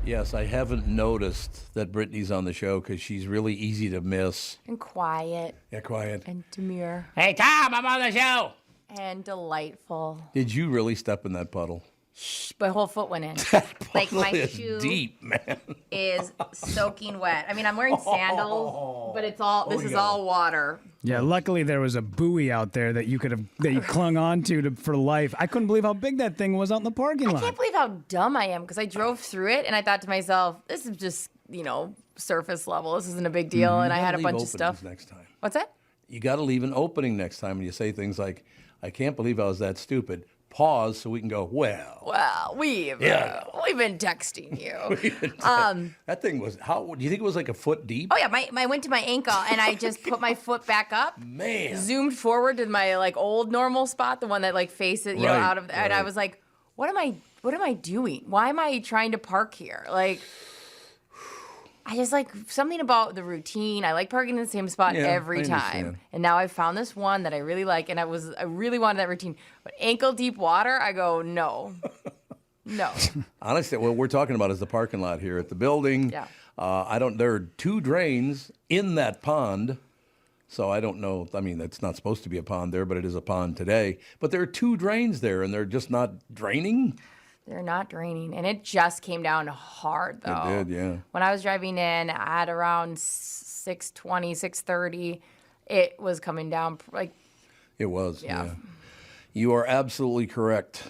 Yes, I haven't noticed that Brittany's on the show because she's really easy to miss. And quiet. Yeah, quiet. And demure. Hey, Tom, I'm on the show. And delightful. Did you really step in that puddle? Shh, my whole foot went in. Like my is shoe deep, man. is soaking wet. I mean, I'm wearing sandals, but it's all this is all water. Yeah, luckily there was a buoy out there that you clung on to for life. I couldn't believe how big that thing was out in the parking lot. I can't believe how dumb I am because I drove through it and I thought to myself, this is just, surface level. This isn't a big deal. And I had a bunch of stuff. Next time. What's that? You got to leave an opening next time and you say things like, I can't believe I was that stupid. Pause so we can go, well, we've been texting you. That thing was, do you think it was like a foot deep? Oh, yeah, I went to my ankle, and I just put my foot back up. Man. Zoomed forward to my, old normal spot, the one that, faces, out of there. And I was like, what am I doing? Why am I trying to park here? I just something about the routine. I like parking in the same spot every time. And now I've found this one that I really like, and I really wanted that routine. But ankle deep water, I go, no. No. Honestly, what we're talking about is the parking lot here at the building. Yeah. There are 2 drains in that pond. So I don't know. I mean, it's not supposed to be a pond there, but it is a pond today. But there are 2 drains there, and they're just not draining. They're not draining. And it just came down hard, though. It did, yeah. When I was driving in at around 6:20, 6:30, it was coming down It was, yeah. yeah. You are absolutely correct.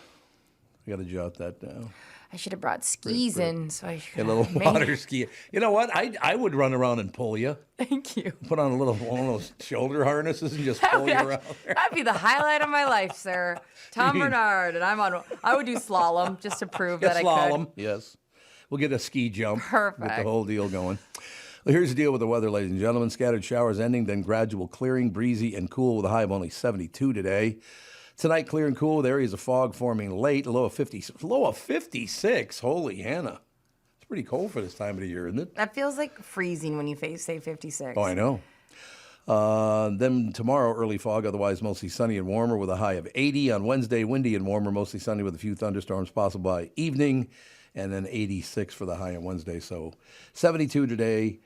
I got to jot that down. I should have brought skis in, so I should A little water ski. You know what? I would run around and pull you. Thank you. Put on one of those shoulder harnesses and just pull you around there. That'd be the highlight of my life, sir. Tom Barnard, and I would do slalom just to prove that I could. Slalom, yes. We'll get a ski jump. Perfect. Get the whole deal going. Well, here's the deal with the weather, ladies and gentlemen. Scattered showers ending, then gradual clearing, breezy and cool with a high of only 72 today. Tonight, clear and cool with areas of fog forming late, low of 56. Holy Hannah. It's pretty cold for this time of the year, isn't it? That feels like freezing when you say 56. Oh, I know. Then tomorrow, early fog, otherwise mostly sunny and warmer with a high of 80. On Wednesday, windy and warmer, mostly sunny with a few thunderstorms possible by evening. And then 86 for the high on Wednesday. So 72 today,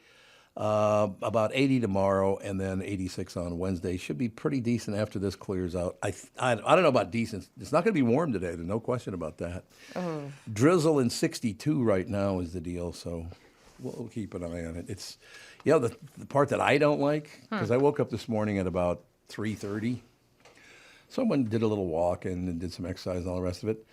about 80 tomorrow, and then 86 on Wednesday. Should be pretty decent after this clears out. I don't know about decent. It's not going to be warm today. There's no question about that. Drizzle in 62 right now is the deal, so we'll keep an eye on it. It's, the part that I don't like, because I woke up this morning at about 3:30. Someone did a little walk and did some exercise and all the rest of it.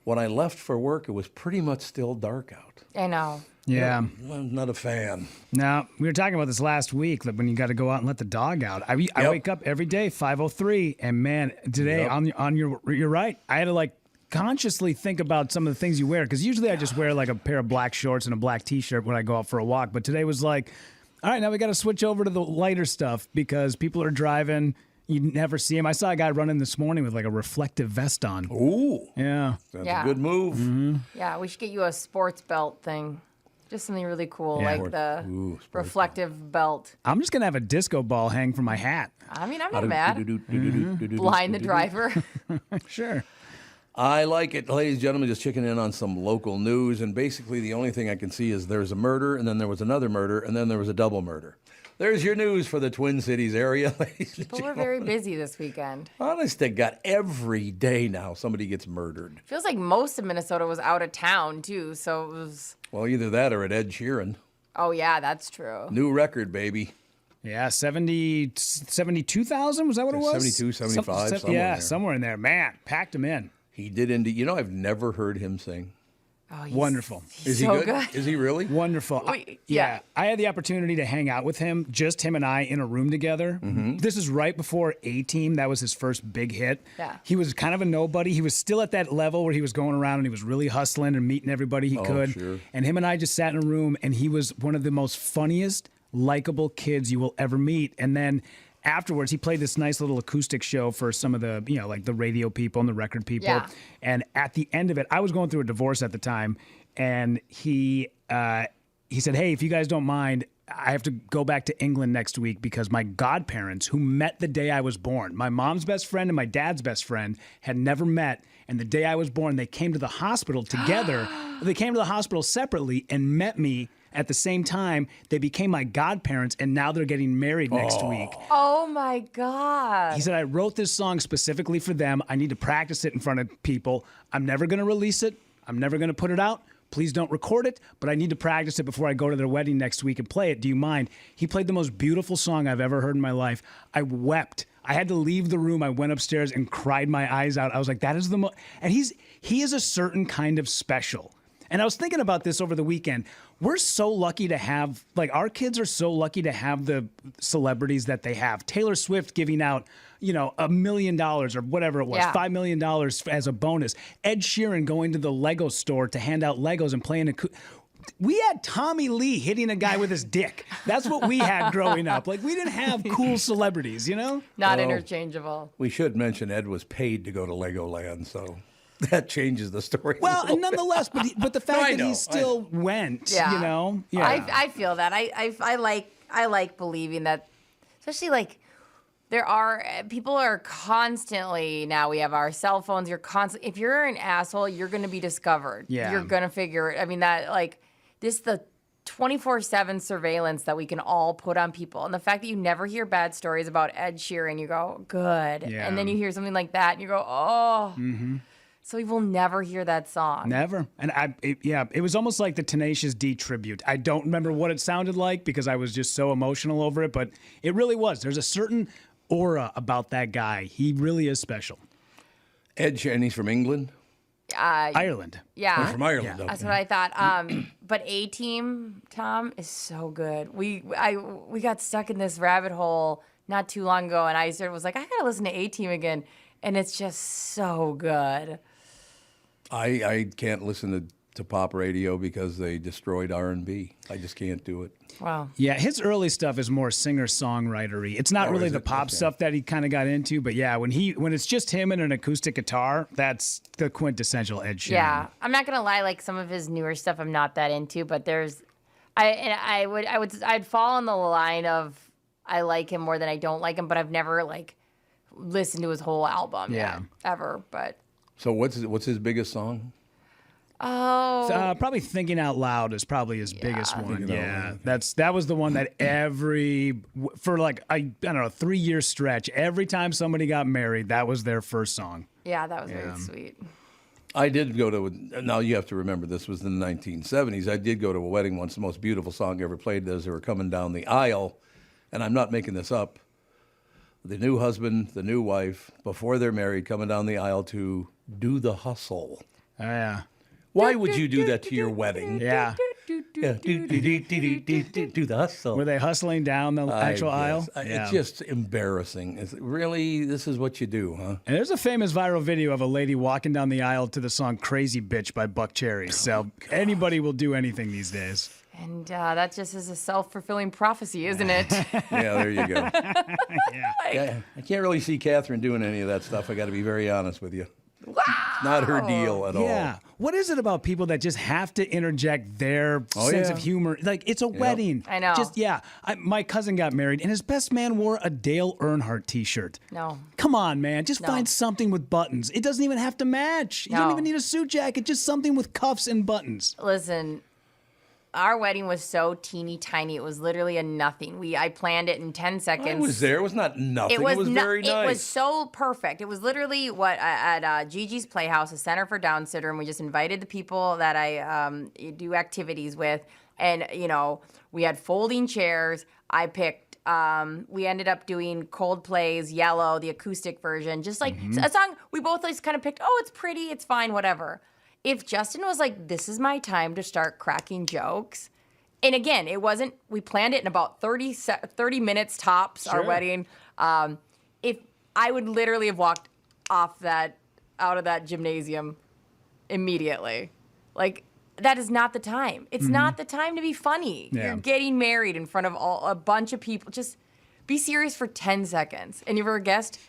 When I left for work, it was pretty much still dark out. I know. Yeah. I'm not a fan. No, we were talking about this last week, that when you got to go out and let the dog out. I wake up every day, 5:03, and man, today you're right. I had to consciously think about some of the things you wear, because usually I just wear a pair of black shorts and a black T-shirt when I go out for a walk. But today was all right, now we got to switch over to the lighter stuff because people are driving. You never see him. I saw a guy running this morning with a reflective vest on. Ooh. Yeah. That's a good move. Mm-hmm. Yeah, we should get you a sports belt thing. Just something really cool, like the reflective belt. I'm just going to have a disco ball hang from my hat. I mean, I'm not mad. Blind the driver. Sure. I like it. Ladies and gentlemen, just checking in on some local news. And basically the only thing I can see is there's a murder, and then there was another murder, and then there was a double murder. There's your news for the Twin Cities area, ladies and People gentlemen. were very busy this weekend. Honest to God, every day now somebody gets murdered. Feels like most of Minnesota was out of town, too, so it was... Well, either that or at Ed Sheeran. Oh, yeah, that's true. New record, baby. Yeah, 72,000? Was that what it was? 72, 75, somewhere in there. Somewhere in there. Man, packed him in. He did indeed. I've never heard him sing. Oh, Wonderful. Is so he good? Is he really? Wonderful. Yeah. I had the opportunity to hang out with him, just him and I in a room together. Mm-hmm. This is right before A-Team. That was his first big hit. Yeah. He was kind of a nobody. He was still at that level where he was going around and he was really hustling and meeting everybody he could. Sure. And him and I just sat in a room, and he was one of the most funniest, likable kids you will ever meet. And then afterwards, he played this nice little acoustic show for some of the, the radio people and the record people. Yeah. And at the end of it, I was going through a divorce at the time, and he said, "Hey, if you guys don't mind, I have to go back to England next week because my godparents, who met the day I was born, my mom's best friend and my dad's best friend had never met. And the day I was born, they came to the hospital together. They came to the hospital separately and met me at the same time. They became my godparents, and now they're getting married next week. Oh, my God. He said, I wrote this song specifically for them. I need to practice it in front of people. I'm never going to release it. I'm never going to put it out. Please don't record it, but I need to practice it before I go to their wedding next week and play it. Do you mind? He played the most beautiful song I've ever heard in my life. I wept. I had to leave the room. I went upstairs and cried my eyes out. I was like, that is the most... And he is a certain kind of special. And I was thinking about this over the weekend. We're so lucky to have, like, our kids are so lucky to have the celebrities that they have. Taylor Swift giving out, $1 million or whatever it was, $5 million as a bonus. Ed Sheeran going to the Lego store to hand out Legos and playing we had Tommy Lee hitting a guy with his dick. That's what we had growing up. Like, we didn't have cool celebrities, Not interchangeable. We should mention Ed was paid to go to Legoland, so that changes the story. Well, and nonetheless, but the fact that he still went, Yeah. I feel that. I like believing that, especially like people are constantly, now we have our cell phones, if you're an asshole, you're going to be discovered. Yeah. You're going to figure it. I mean, the 24/7 surveillance that we can all put on people. And the fact that you never hear bad stories about Ed Sheeran, you go, good. Yeah. And then you hear something like that and you go, oh. Mm-hmm. So we will never hear that song. Never. And it was almost like the Tenacious D tribute. I don't remember what it sounded like because I was just so emotional over it, but it really was. There's a certain aura about that guy. He really is special. Ed Sheeran, he's from England? Ireland. Yeah. He's from Ireland. Yeah. That's what I thought. But A-Team, Tom, is so good. We got stuck in this rabbit hole not too long ago, and I was like, I got to listen to A-Team again, and it's just so good. I can't listen to pop radio because they destroyed R&B. I just can't do it. Wow. Yeah, his early stuff is more singer-songwritery. It's not really the pop stuff that he kind of got into, but yeah, when it's just him and an acoustic guitar, that's the quintessential Ed Sheeran. Yeah, I'm not gonna lie, like some of his newer stuff I'm not that into, but I'd fall on the line of I like him more than I don't like him, but I've never like listened to his whole album ever. But so what's his biggest song? Oh, probably Thinking Out Loud is probably his biggest one. Yeah, that was the one that for like I don't know 3-year stretch. Every time somebody got married, that was their first song. Yeah, that was very sweet. I did go to. Now you have to remember this was in the 1970s. I did go to a wedding once. The most beautiful song ever played as they were coming down the aisle, and I'm not making this up. The new husband, the new wife, before they're married, coming down the aisle to do the hustle. Oh, yeah. Why would you do that to your wedding? Yeah. Do the hustle. Were they hustling down the actual aisle? It's just embarrassing. Really, this is what you do, huh? And there's a famous viral video of a lady walking down the aisle to the song Crazy Bitch by Buck Cherry. So anybody will do anything these days. And that just is a self-fulfilling prophecy, isn't it? Yeah, there you go. Yeah. I can't really see Catherine doing any of that stuff. I got to be very honest with you. Wow. Not her deal at all. Yeah. What is it about people that just have to interject their sense of humor? Like, it's a wedding. I know. My cousin got married, and his best man wore a Dale Earnhardt T-shirt. No. Come on, man. Just find something with buttons. It doesn't even have to match. You don't even need a suit jacket. Just something with cuffs and buttons. Listen, our wedding was so teeny tiny. It was literally a nothing. I planned it in 10 seconds. I was there. It was not nothing. It was very nice. It was so perfect. It was literally at Gigi's Playhouse, a Center for Down Syndrome. We just invited the people that I do activities with. And, we had folding chairs. I picked, we ended up doing Coldplay's Yellow, the acoustic version. Just like a song we both just kind of picked, it's pretty, it's fine, whatever. If Justin was like, this is my time to start cracking jokes, and again, it wasn't, we planned it in about 30 minutes tops, our wedding. If I would literally have walked out of that gymnasium immediately. Like, that is not the time. It's not the time to be funny. Yeah. You're getting married in front of a bunch of people. Just be serious for 10 seconds. And you're a guest.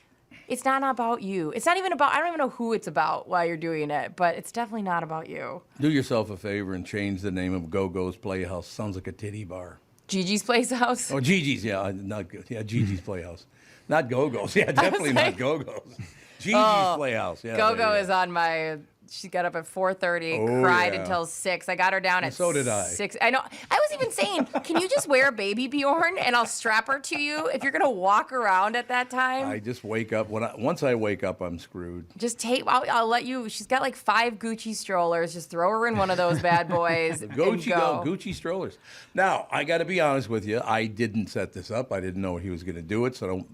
It's not about you. It's not even about, I don't even know who it's about while you're doing it, but it's definitely not about you. Do yourself a favor and change the name of Go-Go's Playhouse. Sounds like a titty bar. Gigi's Playhouse? Oh, Gigi's, yeah, not good. Yeah, Gigi's Playhouse. Not Go-Go's. Yeah, definitely not Go-Go's. Gigi's Playhouse. Yeah, Go-Go is on my... She got up at 4:30, cried until 6. I got her down at so did I. 6. I know. I was even saying, can you just wear a baby, Bjorn, and I'll strap her to you if you're going to walk around at that time? I just wake up. Once I wake up, I'm screwed. Just I'll let you. She's got like 5 Gucci strollers. Just throw her in one of those bad boys. Gucci strollers. Now, I got to be honest with you. I didn't set this up. I didn't know he was going to do it, so don't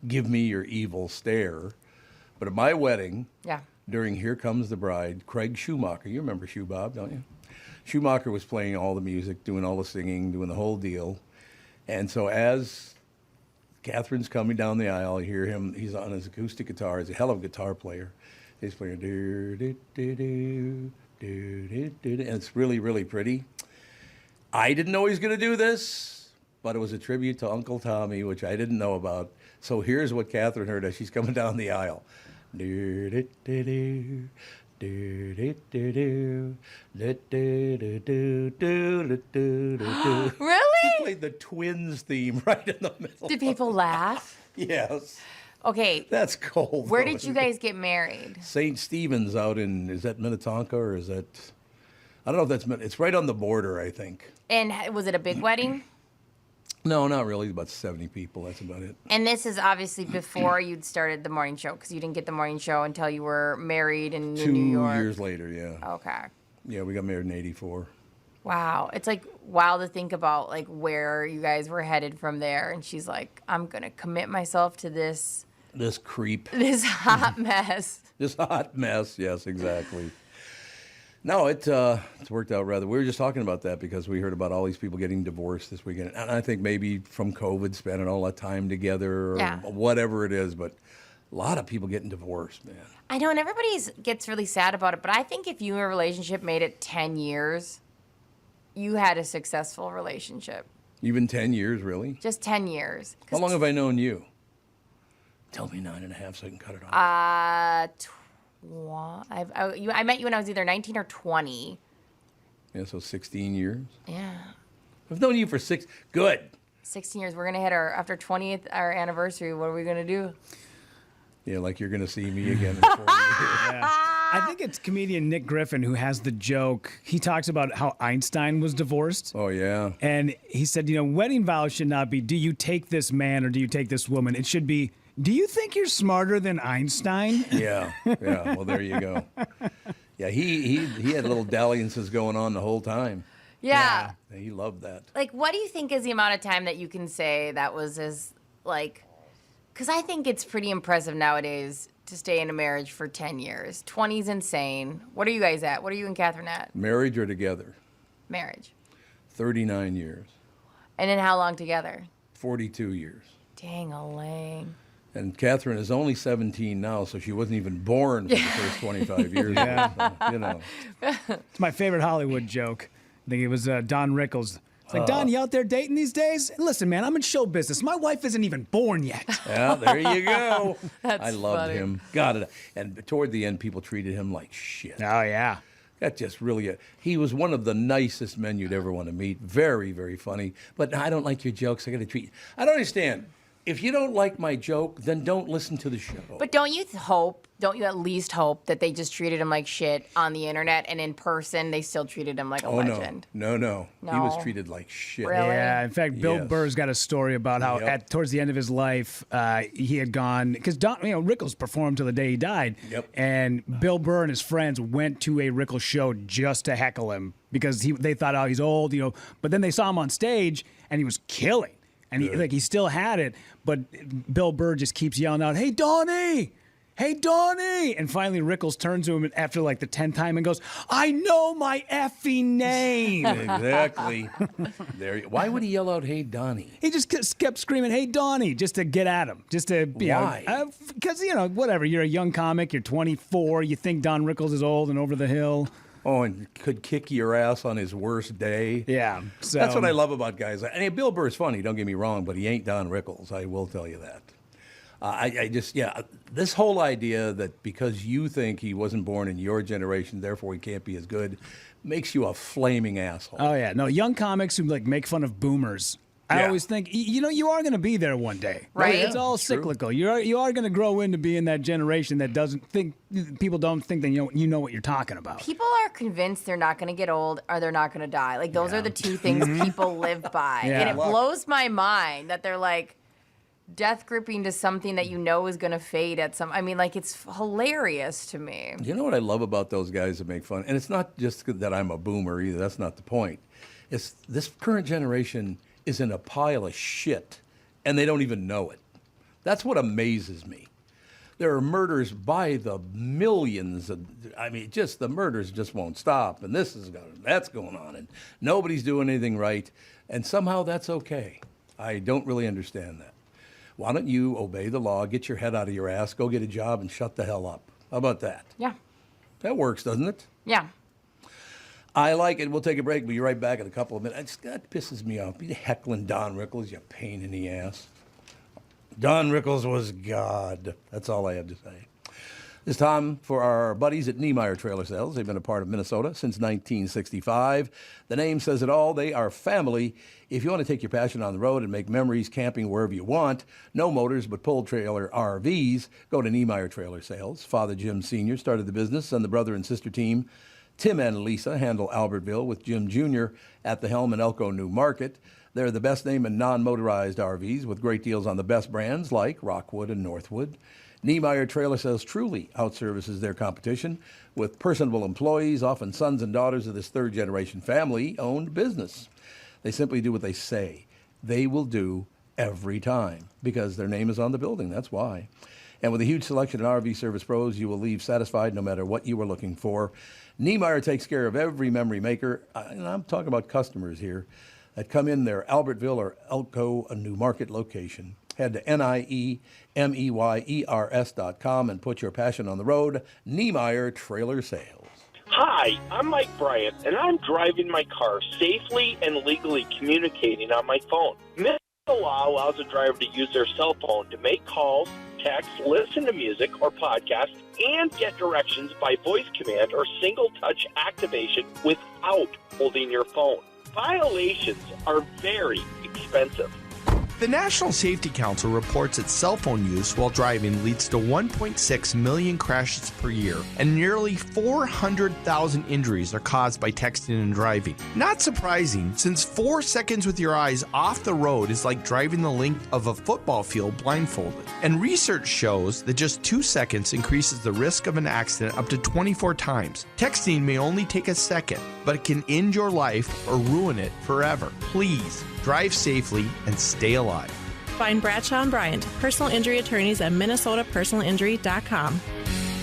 give me your evil stare. But at my wedding... Yeah. During Here Comes the Bride, Craig Schumacher, you remember Shoe Bob, don't you? Schumacher was playing all the music, doing all the singing, doing the whole deal. And so as Catherine's coming down the aisle, you hear him, he's on his acoustic guitar, he's a hell of a guitar player. He's playing, and it's really, really pretty. I didn't know he was going to do this, but it was a tribute to Uncle Tommy, which I didn't know about. So here's what Catherine heard as she's coming down the aisle. Really? He played the Twins theme right in the middle. Did people laugh? Yes. Okay. That's cold. Where did you guys get married? St. Stephen's out in, is that Minnetonka or is that, I don't know if that's, it's right on the border, I think. And was it a big wedding? No, not really. About 70 people. That's about it. And this is obviously before you'd started the morning show, because you didn't get the morning show until you were married in New York. 2 years later, yeah. Okay. Yeah, we got married in 84. Wow. It's like wild to think about like where you guys were headed from there. And she's like, I'm going to commit myself to this. This creep. This hot mess. This hot mess. Yes, exactly. No, it's worked out rather. We were just talking about that because we heard about all these people getting divorced this weekend. And I think maybe from COVID, spending all that time together or whatever it is. But a lot of people getting divorced, man. I know, and everybody gets really sad about it. But I think if you in a relationship made it 10 years, you had a successful relationship. Even 10 years, really? Just 10 years. How long have I known you? Tell me 9.5 so I can cut it off. I met you when I was either 19 or 20. Yeah, so 16 years. Yeah. I've known you for 16 years. We're going to hit our 20th, our anniversary. What are we going to do? Yeah, like you're going to see me again in 4 years. Yeah. I think it's comedian Nick Griffin who has the joke. He talks about how Einstein was divorced. Oh, yeah. And he said, wedding vows should not be, do you take this man or do you take this woman? It should be, do you think you're smarter than Einstein? Yeah. Well, there you go. Yeah, he had little dalliances going on the whole time. Yeah. He loved that. Like, what do you think is the amount of time that you can say that was as, like, because I think it's pretty impressive nowadays to stay in a marriage for 10 years. 20 is insane. What are you guys at? What are you and Catherine at? Marriage or together? Marriage. 39 years. And then how long together? 42 years. Dang-a-lang. And Catherine is only 17 now, so she wasn't even born for the first 25 years. Yeah. So, It's my favorite Hollywood joke. I think it was Don Rickles. It's like, Don, you out there dating these days? Listen, man, I'm in show business. My wife isn't even born yet. Yeah, there you go. I loved funny. him. Got it. And toward the end, people treated him like shit. Oh, yeah. That just really, he was one of the nicest men you'd ever want to meet. Very, very funny. But I don't like your jokes. I got to treat you. I don't understand. If you don't like my joke, then don't listen to the show. But don't you at least hope that they just treated him like shit on the internet and in person they still treated him like a legend? No. He was treated like shit. Really? Yeah, in fact, Bill Burr's got a story about how towards the end of his life, he had gone, because Rickles performed till the day he died. Yep. And Bill Burr and his friends went to a Rickles show just to heckle him because they thought, oh, he's old, but then they saw him on stage and he was killing. And he still had it, but Bill Burr just keeps yelling out, "Hey, Donnie! Hey, Donnie!" And finally Rickles turns to him after like the 10th time and goes, "I know my effing name." Exactly. Why would he yell out, "Hey, Donnie"? He just kept screaming, "Hey, Donnie," just to get at him. Just to be Why? Because, whatever. You're a young comic. You're 24. You think Don Rickles is old and over the hill. Oh, and could kick your ass on his worst day. Yeah. So that's what I love about guys. I mean, Bill Burr's funny, don't get me wrong, but he ain't Don Rickles. I will tell you that. This whole idea that because you think he wasn't born in your generation, therefore he can't be as good, makes you a flaming asshole. Oh, yeah. No, young comics who make fun of boomers. I always think, you are going to be there one day. Right. It's all cyclical. You are going to grow into being that generation that doesn't think, people don't think that you know what you're talking about. People are convinced they're not going to get old or they're not going to die. Like, those are the two things people live by. Yeah. And it blows my mind that they're like death gripping to something that is going to fade at some. I mean, it's hilarious to me. You know what I love about those guys that make fun? And it's not just that I'm a boomer either. That's not the point. It's this current generation is in a pile of shit, and they don't even know it. That's what amazes me. There are murders by the millions. The murders just won't stop, and that's going on, and nobody's doing anything right, and somehow that's okay. I don't really understand that. Why don't you obey the law, get your head out of your ass, go get a job, and shut the hell up? How about that? Yeah. That works, doesn't it? Yeah. I like it. We'll take a break. We'll be right back in a couple of minutes. That pisses me off. Be heckling Don Rickles, you pain in the ass. Don Rickles was God. That's all I have to say. It's time for our buddies at Niemeyer Trailer Sales. They've been a part of Minnesota since 1965. The name says it all. They are family. If you want to take your passion on the road and make memories camping wherever you want, no motors but pull trailer RVs, go to Niemeyer Trailer Sales. Father Jim Sr. started the business, and the brother and sister team, Tim and Lisa, handle Albertville with Jim Jr. at the helm in Elko New Market. They're the best name in non-motorized RVs with great deals on the best brands like Rockwood and Northwood. Niemeyer Trailer Sales truly outservices their competition with personable employees, often sons and daughters of this third-generation family-owned business. They simply do what they say. They will do every time because their name is on the building. That's why. And with a huge selection of RV service pros, you will leave satisfied no matter what you were looking for. Niemeyer takes care of every memory maker, and I'm talking about customers here, that come in their Albertville or Elko New Market location. Head to NIEMEYERS.com and put your passion on the road. Niemeyer Trailer Sales. Hi, I'm Mike Bryant, and I'm driving my car safely and legally communicating on my phone. Minnesota law allows a driver to use their cell phone to make calls, text, listen to music or podcasts, and get directions by voice command or single-touch activation without holding your phone. Violations are very expensive. The National Safety Council reports that cell phone use while driving leads to 1.6 million crashes per year, and nearly 400,000 injuries are caused by texting and driving. Not surprising, since 4 seconds with your eyes off the road is like driving the length of a football field blindfolded. And research shows that just 2 seconds increases the risk of an accident up to 24 times. Texting may only take a second, but it can end your life or ruin it forever. Please drive safely and stay alive. Find Bradshaw and Bryant, personal injury attorneys at minnesotapersonalinjury.com.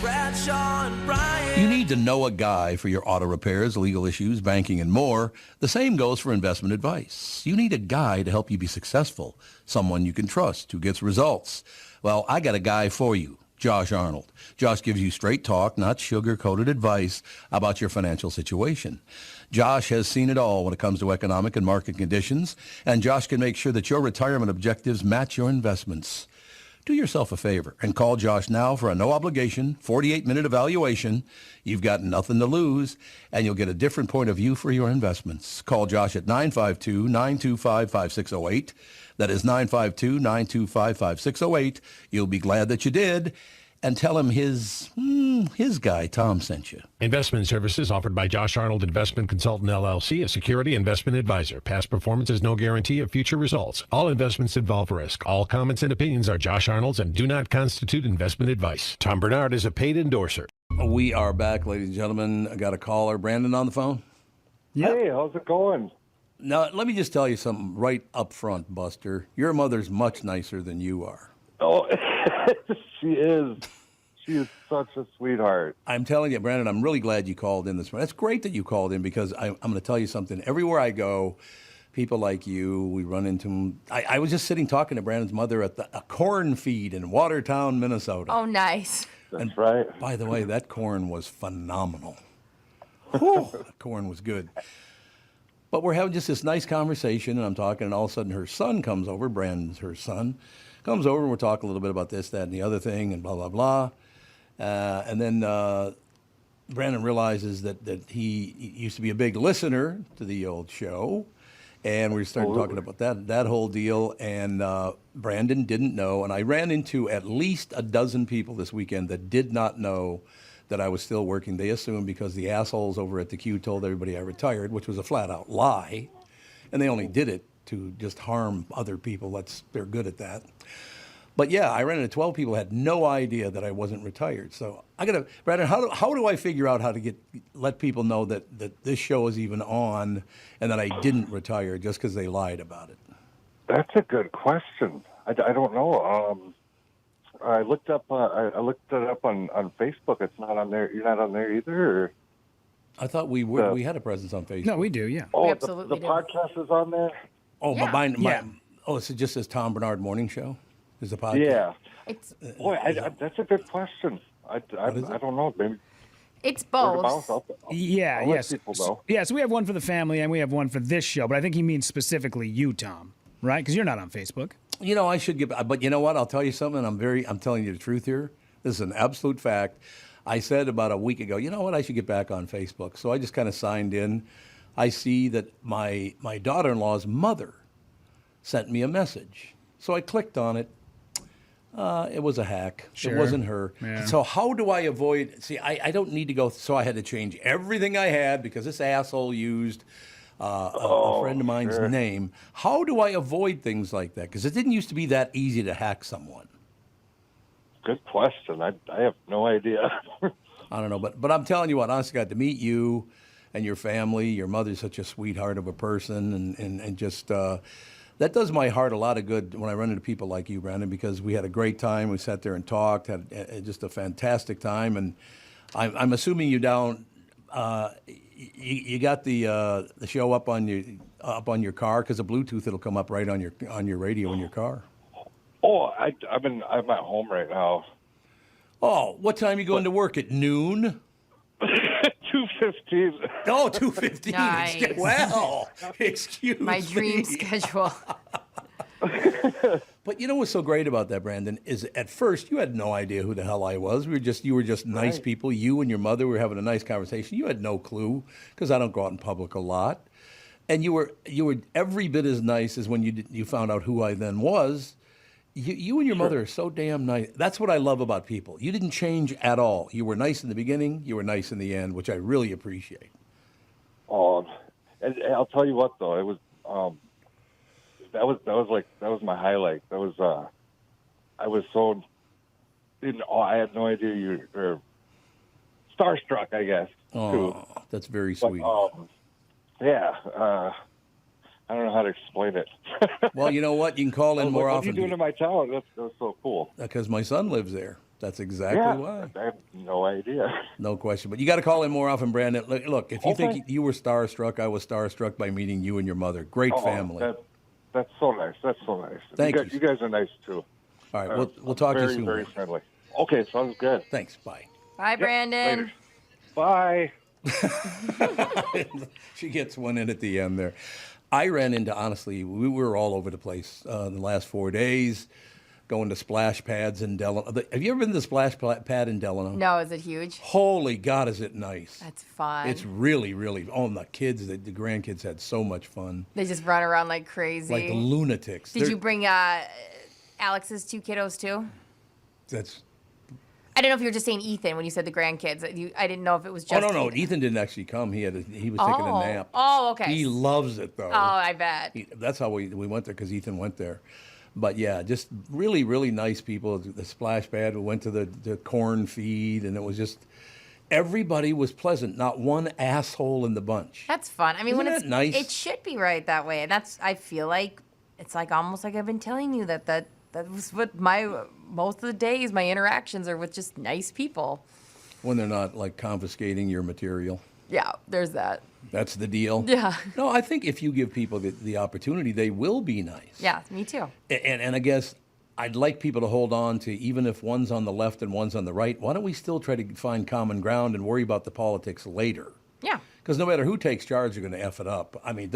Bradshaw and Bryant. You need to know a guy for your auto repairs, legal issues, banking, and more. The same goes for investment advice. You need a guy to help you be successful, someone you can trust, who gets results. Well, I got a guy for you. Josh Arnold. Josh gives you straight talk, not sugar-coated advice about your financial situation. Josh has seen it all when it comes to economic and market conditions, and Josh can make sure that your retirement objectives match your investments. Do yourself a favor and call Josh now for a no-obligation, 48-minute evaluation. You've got nothing to lose, and you'll get a different point of view for your investments. Call Josh at 952-925-5608. That is 952-925-5608. You'll be glad that you did. And tell him his guy, Tom, sent you. Investment services offered by Josh Arnold Investment Consultant, LLC, a security investment advisor. Past performance is no guarantee of future results. All investments involve risk. All comments and opinions are Josh Arnold's and do not constitute investment advice. Tom Barnard is a paid endorser. We are back, ladies and gentlemen. I got a caller. Brandon on the phone? Yep. Hey, how's it going? Now, let me just tell you something right up front, Buster. Your mother's much nicer than you are. Oh, she is. She is such a sweetheart. I'm telling you, Brandon, I'm really glad you called in this morning. It's great that you called in because I'm going to tell you something. Everywhere I go, people like you, we run into them. I was just sitting talking to Brandon's mother at a corn feed in Watertown, Minnesota. Oh, nice. That's right. By the way, that corn was phenomenal. Whew, that corn was good. But we're having just this nice conversation, and I'm talking, and all of a sudden her son comes over, Brandon's her son, comes over, and we're talking a little bit about this, that, and the other thing, and blah, blah, blah. And then Brandon realizes that he used to be a big listener to the old show, and we started talking about that whole deal. And Brandon didn't know, and I ran into at least a dozen people this weekend that did not know that I was still working. They assumed because the assholes over at the Q told everybody I retired, which was a flat-out lie, and they only did it to just harm other people. They're good at that. But yeah, I ran into 12 people who had no idea that I wasn't retired. So Brandon, how do I figure out how to let people know that this show is even on and that I didn't retire just because they lied about it? That's a good question. I don't know. I looked up. I looked it up on Facebook. It's not on there. You're not on there either. Or? I thought we had a presence on Facebook. No, we do. Yeah. Oh, We absolutely the do. podcast is on there. Oh, Yeah. It's just as Tom Barnard Morning Show. Is the podcast? Yeah. It's Boy, that's a good question. I don't know. Maybe it's word of both. mouth. Yeah, I'll let yes. people know. So we have one for the family and we have one for this show, but I think he means specifically you, Tom, right? Because you're not on Facebook. You know, I should but you know what? I'll tell you something. I'm telling you the truth here. This is an absolute fact. I said about a week ago, you know what? I should get back on Facebook. So I just kind of signed in. I see that my daughter-in-law's mother sent me a message. So I clicked on it. It was a hack. Sure. It wasn't her. Yeah. So how do I avoid? See, I don't need to go. So I had to change everything I had because this asshole used a friend of mine's name. How do I avoid things like that? Because it didn't used to be that easy to hack someone. Good question. I have no idea. I don't know, but I'm telling you what, honestly, God, to meet you and your family, your mother's such a sweetheart of a person, and just that does my heart a lot of good when I run into people like you, Brandon, because we had a great time. We sat there and talked, had just a fantastic time, and I'm assuming you down. You got the show up on your car because the Bluetooth it'll come up right on your radio in your car. Oh, I'm at home right now. Oh, what time you going to work? At noon? 2:15. Oh, 2:15. Nice. Well, excuse me. My dream schedule. But you know what's so great about that, Brandon, is at first you had no idea who the hell I was. You were just nice people. You and your mother were having a nice conversation. You had no clue because I don't go out in public a lot. And you were every bit as nice as when you found out who I then was. You and your mother are so damn nice. That's what I love about people. You didn't change at all. You were nice in the beginning. You were nice in the end, which I really appreciate. Oh, and I'll tell you what though, it was that was my highlight. That was I was so I had no idea you were starstruck, I guess. Oh, too. That's very sweet. Yeah. I don't know how to explain it. Well, you know what? You can call in more what often. What are you doing in my town? That's so cool. Because my son lives there. That's exactly why. I have no idea. No question. But you got to call in more often, Brandon. Look, if you think you were starstruck, I was starstruck by meeting you and your mother. Great family. That's so nice. That's so nice. Thank you. You guys are nice, too. All right, we'll talk to you soon. Very friendly. Okay, sounds good. Thanks. Bye. Bye, Brandon. Later. Bye. She gets one in at the end there. I ran into, honestly, we were all over the place in the last 4 days, going to splash pads in Delano. Have you ever been to the splash pad in Delano? No, is it huge? Holy God, is it nice. That's fun. It's really, really, the kids, the grandkids had so much fun. They just run around like crazy. Like lunatics. Did you bring Alex's two kiddos too? I don't know if you were just saying Ethan when you said the grandkids. I didn't know if it was just. Oh no, Ethan didn't actually come. He was taking a nap. Oh, okay. He loves it though. Oh, I bet. That's how we went there because Ethan went there. But yeah, just really, really nice people. The splash pad. We went to the corn feed, and it was just everybody was pleasant. Not one asshole in the bunch. That's fun. I mean, Isn't when it's that nice? it should be right that way, and I feel like it's like almost like I've been telling you that was what most of the days my interactions are with just nice people. When they're not like confiscating your material. Yeah, there's that. That's the deal. Yeah. No, I think if you give people the opportunity, they will be nice. Yeah, me too. And I guess I'd like people to hold on to, even if one's on the left and one's on the right, why don't we still try to find common ground and worry about the politics later? Yeah. Because no matter who takes charge, they're going to F it up. I mean,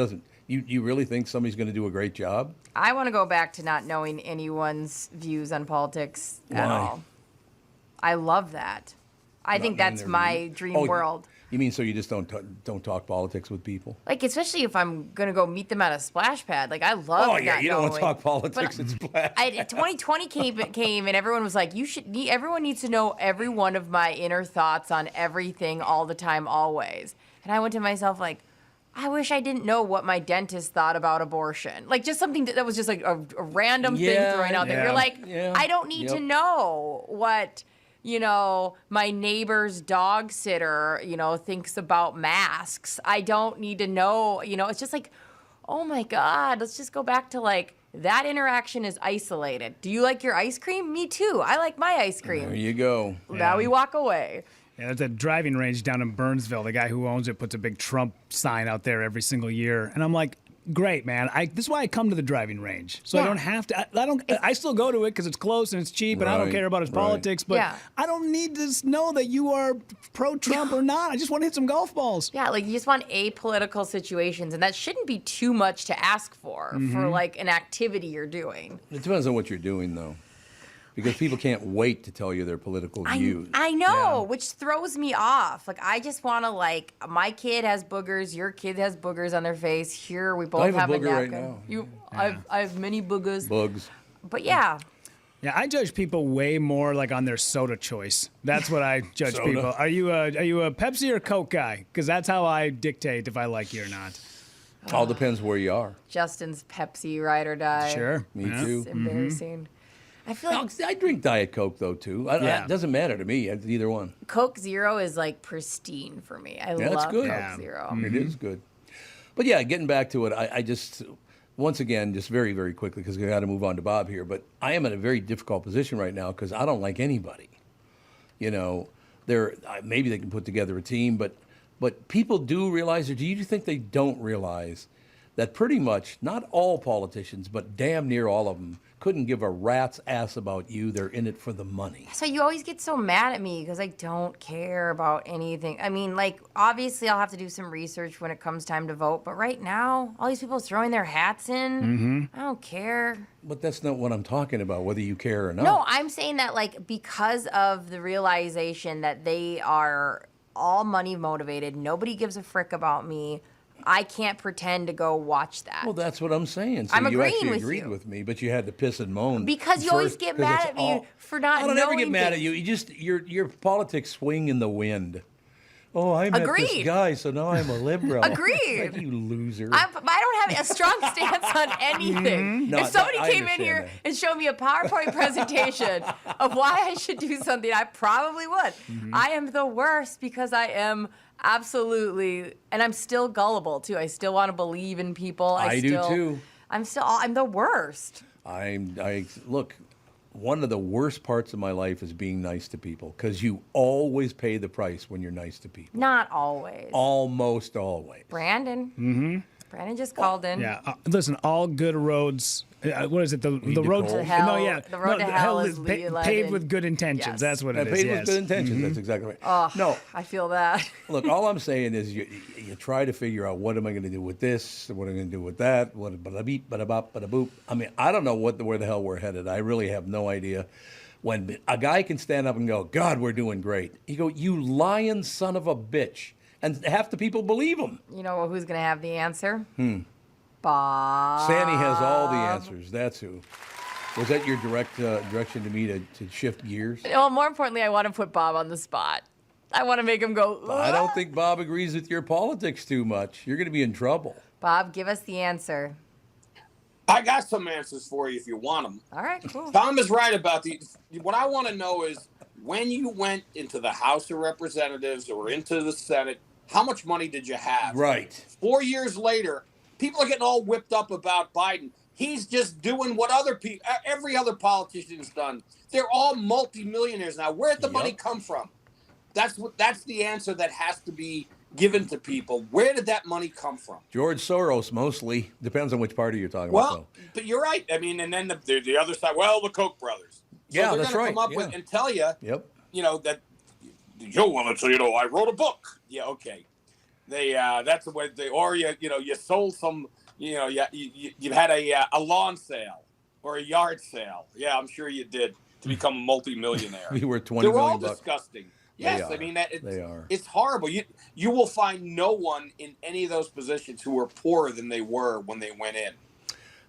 you really think somebody's going to do a great job? I want to go back to not knowing anyone's views on politics at all. I love that. I think that's my dream world. You mean so you just don't talk politics with people? Like, especially if I'm going to go meet them at a splash pad. Like, I love Oh, yeah, you don't want to talk politics at splash. 2020 came and everyone was like, everyone needs to know every one of my inner thoughts on everything all the time, always. And I went to myself like, I wish I didn't know what my dentist thought about abortion. Like, just something that was just like a random thing thrown out there. You're like, I don't need to know what, my neighbor's dog sitter, thinks about masks. I don't need to know, it's just like, oh my God, let's just go back to like, that interaction is isolated. Do you like your ice cream? Me too. I like my ice cream. There you go. Now we walk away. Yeah, there's a driving range down in Burnsville. The guy who owns it puts a big Trump sign out there every single year. And I'm like, great, man. This is why I come to the driving range. So I don't have to. I still go to it because it's close and it's cheap and I don't care about his politics. But I don't need to know that you are pro-Trump or not. I just want to hit some golf balls. Yeah, like you just want apolitical situations. And that shouldn't be too much to ask for like an activity you're doing. It depends on what you're doing, though. Because people can't wait to tell you their political views. I know, which throws me off. Like, I just want to, my kid has boogers, your kid has boogers on their face. Here, we both have a napkin. Right now. I have many boogers. Bugs. But yeah. Yeah, I judge people way more like on their soda choice. That's what I judge people. Are you a Pepsi or Coke guy? Because that's how I dictate if I like you or not. All depends where you are. Justin's Pepsi ride or die. Sure. Me too. It's embarrassing. I feel like I drink Diet Coke though too. It doesn't matter to me. Either one. Coke Zero is like pristine for me. I love good. Coke Zero. It is good. But yeah, getting back to it, I just once again just very very quickly because we got to move on to Bob here. But I am in a very difficult position right now because I don't like anybody. Maybe they can put together a team, but people do realize, or do you think they don't realize that pretty much not all politicians, but damn near all of them, couldn't give a rat's ass about you. They're in it for the money. So you always get so mad at me because I don't care about anything. I mean, obviously I'll have to do some research when it comes time to vote. But right now, all these people throwing their hats in, I don't care. But that's not what I'm talking about, whether you care or not. No, I'm saying that, because of the realization that they are all money motivated, nobody gives a frick about me. I can't pretend to go watch that. Well, that's what I'm saying. So I'm agreeing you actually with agreed you. with me, but you had to piss and moan. Because you always get mad at me for not knowing I don't ever get mad things. at you. You just your politics swing in the wind. Oh, I met this guy, so now I'm a liberal. Agreed. Like, you loser. I don't have a strong stance on anything. No, if somebody I came in here that. and showed me a PowerPoint presentation of why I should do something, I probably would. I am the worst because I am absolutely, and I'm still gullible too. I still want to believe in people. I do too. I'm the worst. Look, one of the worst parts of my life is being nice to people because you always pay the price when you're nice to people. Not always. Almost always. Brandon. Brandon just called in. Yeah. Listen, all good roads. What is it? The road to hell. No, yeah. The road to hell is paved with good intentions. Yes. That's what it is. Paved with good intentions. That's exactly right. Oh, no, I feel that. Look, all I'm saying is you try to figure out what am I going to do with this, what am I going to do with that, bada beep, bada bop, bada boop. I mean, I don't know where the hell we're headed. I really have no idea. When a guy can stand up and go, God, we're doing great. You go, you lying son of a bitch. And half the people believe him. You know who's going to have the answer? Bob. Sandy has all the answers. That's who. Was that your direction to me to shift gears? Well, more importantly, I want to put Bob on the spot. I want to make him go, "Ugh." I don't think Bob agrees with your politics too much. You're going to be in trouble. Bob, give us the answer. I got some answers for you if you want them. All right, cool. Tom is right about what I want to know is when you went into the House of Representatives or into the Senate, how much money did you have? Right. 4 years later, people are getting all whipped up about Biden. He's just doing what every other politician's done. They're all multimillionaires now. Where'd the money come from? That's the answer that has to be given to people. Where did that money come from? George Soros, mostly. Depends on which party you're talking about. Well, but you're right. I mean, and then the other side, the Koch brothers. So yeah, they're that's right. Come up with and tell you, that, I wrote a book. Yeah, okay. That's the way you sold some, you had a lawn sale or a yard sale. Yeah, I'm sure you did to become a multimillionaire. We were 20 They're million all bucks. disgusting. Yes, I mean they are. It's horrible. You will find no one in any of those positions who are poorer than they were when they went in.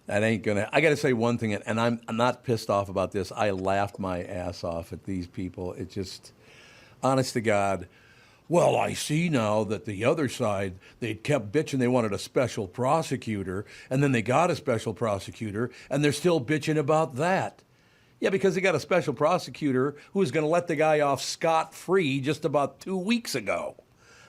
That ain't gonna. I got to say one thing, and I'm not pissed off about this. I laughed my ass off at these people. It just, honest to God. Well, I see now that the other side, they kept bitching they wanted a special prosecutor, and then they got a special prosecutor, and they're still bitching about that. Yeah, because they got a special prosecutor who was going to let the guy off scot-free just about 2 weeks ago.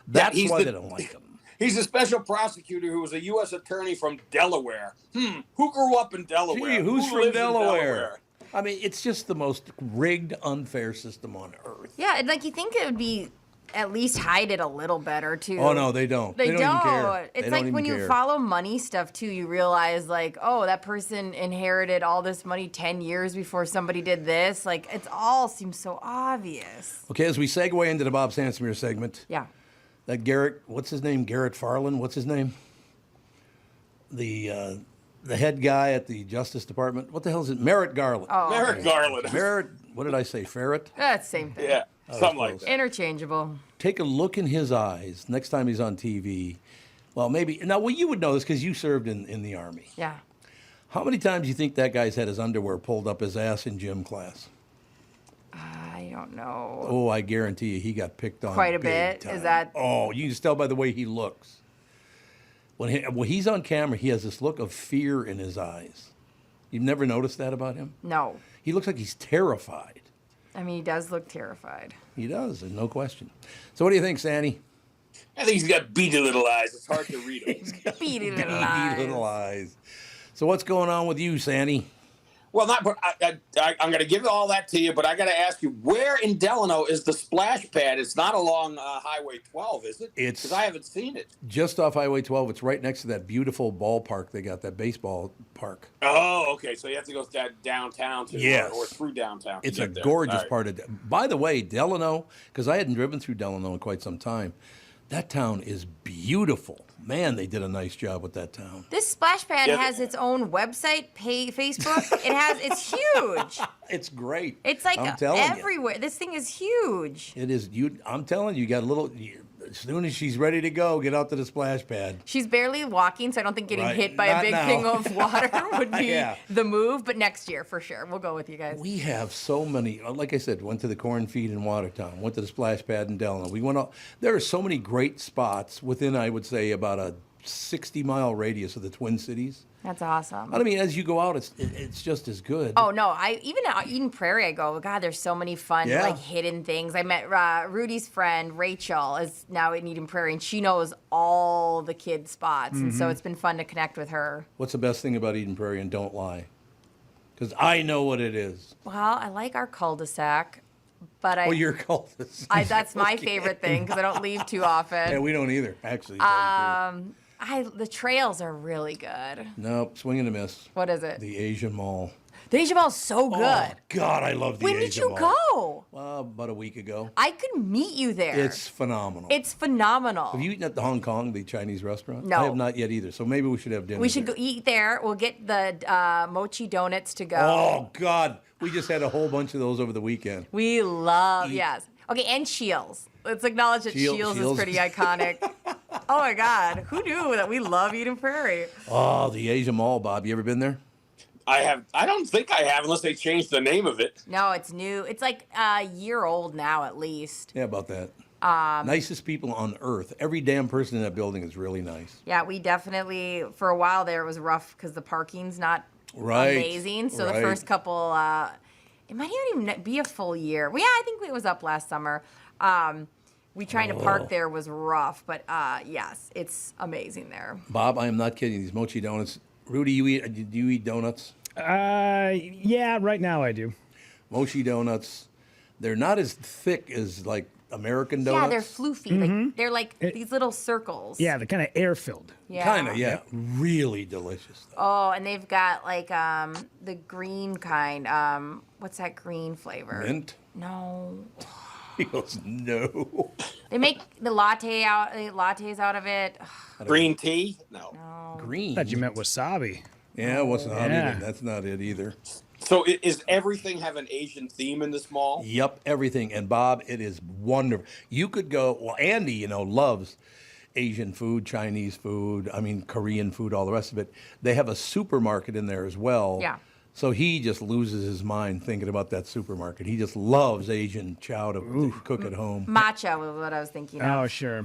That's why they don't like him. He's a special prosecutor who was a U.S. attorney from Delaware. Who grew up in Delaware? Gee, who's from lives in Delaware? I mean, it's just the most rigged, unfair system on earth. Yeah, and like you think it would be at least hide it a little better too. Oh no, they don't. They don't. Even care. It's they like when you follow money stuff too, you realize like, oh, that person inherited all this money 10 years before somebody did this. Like it all seems so obvious. Okay, as we segue into the Bob Sansevere segment. Yeah. That Garrett, what's his name? Garrett Farland. What's his name? The head guy at the Justice Department. What the hell is it? Merrick Garland. Oh, Merrick Garland. Merritt. What did I say? Ferret. That's the same thing. Yeah. Something like that. Interchangeable. Take a look in his eyes next time he's on TV. Well, maybe now. Well, you would know this because you served in the Army. Yeah. How many times do you think that guy's had his underwear pulled up his ass in gym class? I don't know. Oh, I guarantee you, he got picked on Quite a big bit. time. Is that? Oh, you can just tell by the way he looks. When he's on camera, he has this look of fear in his eyes. You've never noticed that about him? No. He looks like he's terrified. I mean, he does look terrified. He does, there's no question. So what do you think, Sandy? I think he's got beady little eyes. It's hard to read him. Beady little eyes. Beady little eyes. So what's going on with you, Sandy? Well, not. I'm going to give all that to you, but I got to ask you, where in Delano is the splash pad? It's not along Highway 12, is it? It's because I haven't seen it. Just off Highway 12. It's right next to that beautiful ballpark they got, that baseball park. Oh, okay. So you have to go downtown or through downtown. It's a gorgeous part of. By the way, Delano, because I hadn't driven through Delano in quite some time. That town is beautiful. Man, they did a nice job with that town. This splash pad has its own website, Facebook. It's huge. It's great. It's like I'm telling everywhere. This thing is huge. It is. I'm telling you, got a little. As soon as she's ready to go, get out to the splash pad. She's barely walking, so I don't think getting hit by a big thing of water would be the move. But next year, for sure. We'll go with you guys. We have so many. Like I said, went to the corn feed in Watertown, went to the splash pad in Delano. We went out. There are so many great spots within, I would say, about a 60-mile radius of the Twin Cities. That's awesome. I mean, as you go out, it's just as good. Oh no! Even at Eden Prairie, I go, God, there's so many fun like hidden things. I met Rudy's friend Rachel is now in Eden Prairie, and she knows all the kid spots, and so it's been fun to connect with her. What's the best thing about Eden Prairie? And don't lie, because I know what it is. Well, I like our cul-de-sac, but your cul-de-sac. That's my favorite thing because I don't leave too often. Yeah, we don't either, actually. The trails are really good. Nope, swing and a miss. What is it? The Asian Mall. The Asian Mall's so good. Oh, God, I love the Asian Mall. When did you go? About a week ago. I could meet you there. It's phenomenal. It's phenomenal. Have you eaten at the Hong Kong, the Chinese restaurant? No. I have not yet either, so maybe we should have dinner. We should go eat there. We'll get the mochi donuts to go. Oh, God. We just had a whole bunch of those over the weekend. We love, yes. Okay, and Shields. Let's acknowledge that Shields is pretty iconic. Oh, my God. Who knew that we love Eden Prairie? Oh, the Asian Mall, Bob. You ever been there? I don't think I have, unless they changed the name of it. No, it's new. It's like a year old now, at least. Yeah, about that. Nicest people on earth. Every damn person in that building is really nice. Yeah, we definitely, for a while there, it was rough because the parking's not amazing. So the first couple, it might not even be a full year. Well, yeah, I think it was up last summer. We trying to park there was rough, but yes, it's amazing there. Bob, I am not kidding. These mochi donuts. Rudy, do you eat donuts? Yeah, right now I do. Mochi donuts. They're not as thick as like American donuts. Yeah, they're floofy. Like, they're like these little circles. Yeah, they're kind of air-filled. Yeah. Kind of, yeah. Really delicious. Though. Oh, and they've got like the green kind. What's that green flavor? Mint? No. He goes, no. They make the lattes out of it. Green tea? No. Green? I thought you meant wasabi. Yeah, what's not even? That's not it either. So is everything have an Asian theme in this mall? Yep, everything. And Bob, it is wonderful. You could go. Well, Andy, loves Asian food, Chinese food. I mean, Korean food, all the rest of it. They have a supermarket in there as well. Yeah. So he just loses his mind thinking about that supermarket. He just loves Asian chow to cook at home. Matcha was what I was thinking of. Oh, sure.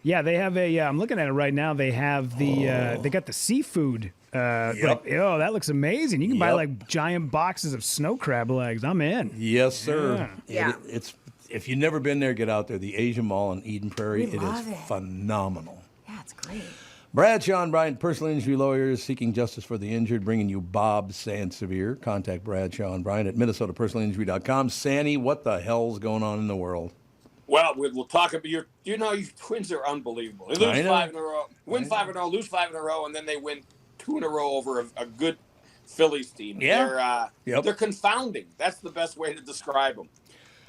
Yeah, they have I'm looking at it right now. They have they got the seafood. That looks amazing. You can buy like giant boxes of snow crab legs. I'm in. Yes, sir. Yeah. It's if you've never been there, get out there. The Asian Mall in Eden Prairie. We love it. Phenomenal. Yeah, it's great. Bradshaw and Bryant, personal injury lawyers seeking justice for the injured, bringing you Bob Sansevere. Contact Bradshaw and Bryant at MinnesotaPersonalInjury.com. Sandy, what the hell's going on in the world? Well, we'll talk about your Twins are unbelievable. They lose 5 in a row, win 5 in a row, lose 5 in a row, and then they win 2 in a row over a good Phillies team. Yeah. They're confounding. That's the best way to describe them.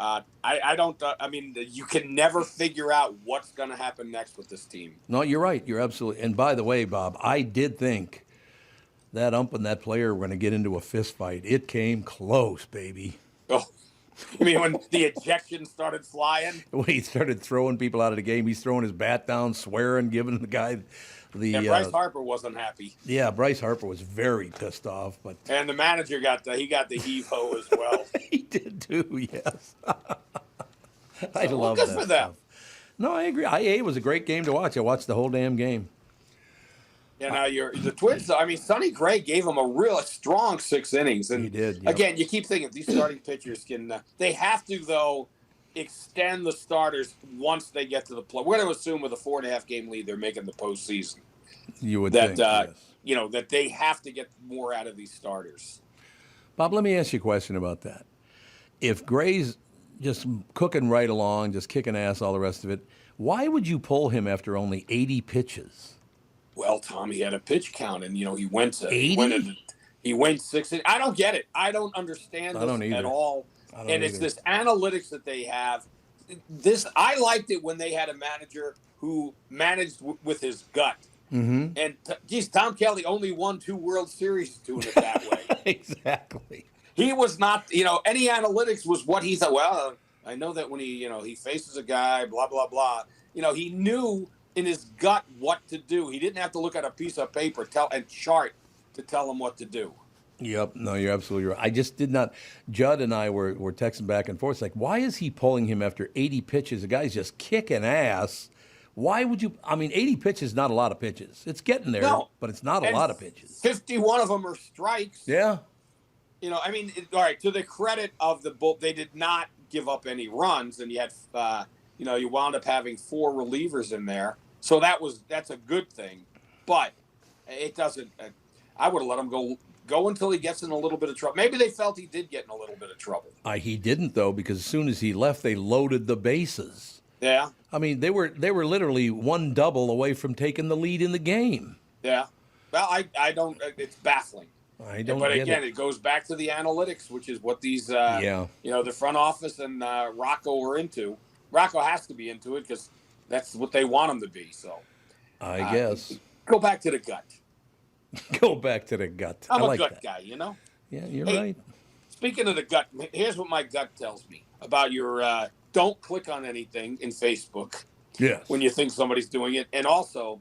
You can never figure out what's going to happen next with this team. No, you're right. You're absolutely. And by the way, Bob, I did think that ump and that player were going to get into a fist fight. It came close, baby. Oh, I mean, when the ejection started flying? When he started throwing people out of the game, he's throwing his bat down, swearing, giving the guy the... Bryce Harper wasn't happy. Yeah, Bryce Harper was very pissed off. And the manager got the heave-ho as well. He did too, yes. I love good that for them. stuff. No, I agree. It was a great game to watch. I watched the whole damn game. Yeah, now the Twins, I mean, Sonny Gray gave them a real strong 6 innings. And he did. Yep. Again, you keep thinking these starting pitchers can they have to, though, extend the starters once they get to the play. We're going to assume with a 4.5 game lead, they're making the postseason. You would think, yes. That they have to get more out of these starters. Bob, let me ask you a question about that. If Gray's just cooking right along, just kicking ass, all the rest of it, why would you pull him after only 80 pitches? Well, Tom, he had a pitch count, and he went to 80? He went 6. I don't get it. I don't understand this at all. And it's this analytics that they have. I liked it when they had a manager who managed with his gut. Mm-hmm. And Tom Kelly only won 2 World Series doing it that way. Exactly. He was not, any analytics was what he thought. Well, I know that when he faces a guy, blah blah blah. He knew in his gut what to do. He didn't have to look at a piece of paper and chart to tell him what to do. Yep. No, you're absolutely right. I just did not. Judd and I were texting back and forth. It's like, why is he pulling him after 80 pitches? The guy's just kicking ass. Why would you? I mean, 80 pitches is not a lot of pitches. It's getting there, but it's not a lot of pitches. 51 of them are strikes. Yeah. All right, to the credit of the Bull, they did not give up any runs, and you had, you wound up having 4 relievers in there. So that's a good thing. But it doesn't, I would have let him go until he gets in a little bit of trouble. Maybe they felt he did get in a little bit of trouble. He didn't, though, because as soon as he left, they loaded the bases. Yeah. I mean, they were literally 1 double away from taking the lead in the game. Yeah. Well, I don't, it's baffling. I don't But get again, it. It goes back to the analytics, which is what these, the front office and Rocco are into. Rocco has to be into it because that's what they want him to be. So, I guess. Go back to the gut. Go back to the gut. I'm I a like gut that. guy, Yeah, you're right. Speaking of the gut, here's what my gut tells me about your don't click on anything in Facebook when you think somebody's doing it. And also,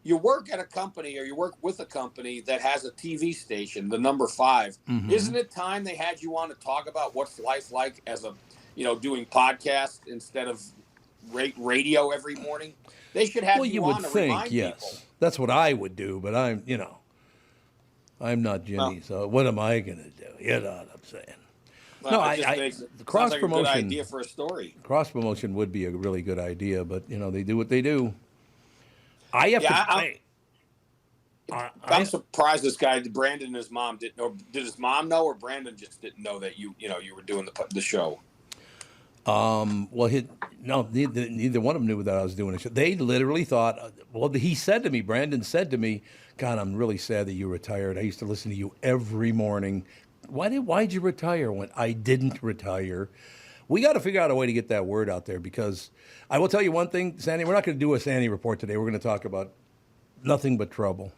you work at a company or you work with a company that has a TV station, the number 5. Mm-hmm. Isn't it time they had you on to talk about what's life like as doing podcasts instead of radio every morning? They should have you on to remind people. That's what I would do, but I'm not Jimmy, so what am I going to do? You know what I'm saying? Well, the cross promotion. Like a good idea for a story. Cross promotion would be a really good idea, but they do what they do. I'm surprised this guy, Brandon, and his mom didn't know. Did his mom know, or Brandon just didn't know that you were doing the show? Well, neither one of them knew that I was doing a show. They literally thought. Well, Brandon said to me, "God, I'm really sad that you retired. I used to listen to you every morning. Why'd you retire?" When I didn't retire. We got to figure out a way to get that word out there, because I will tell you one thing, Sandy, we're not going to do a Sandy report today. We're going to talk about nothing but trouble.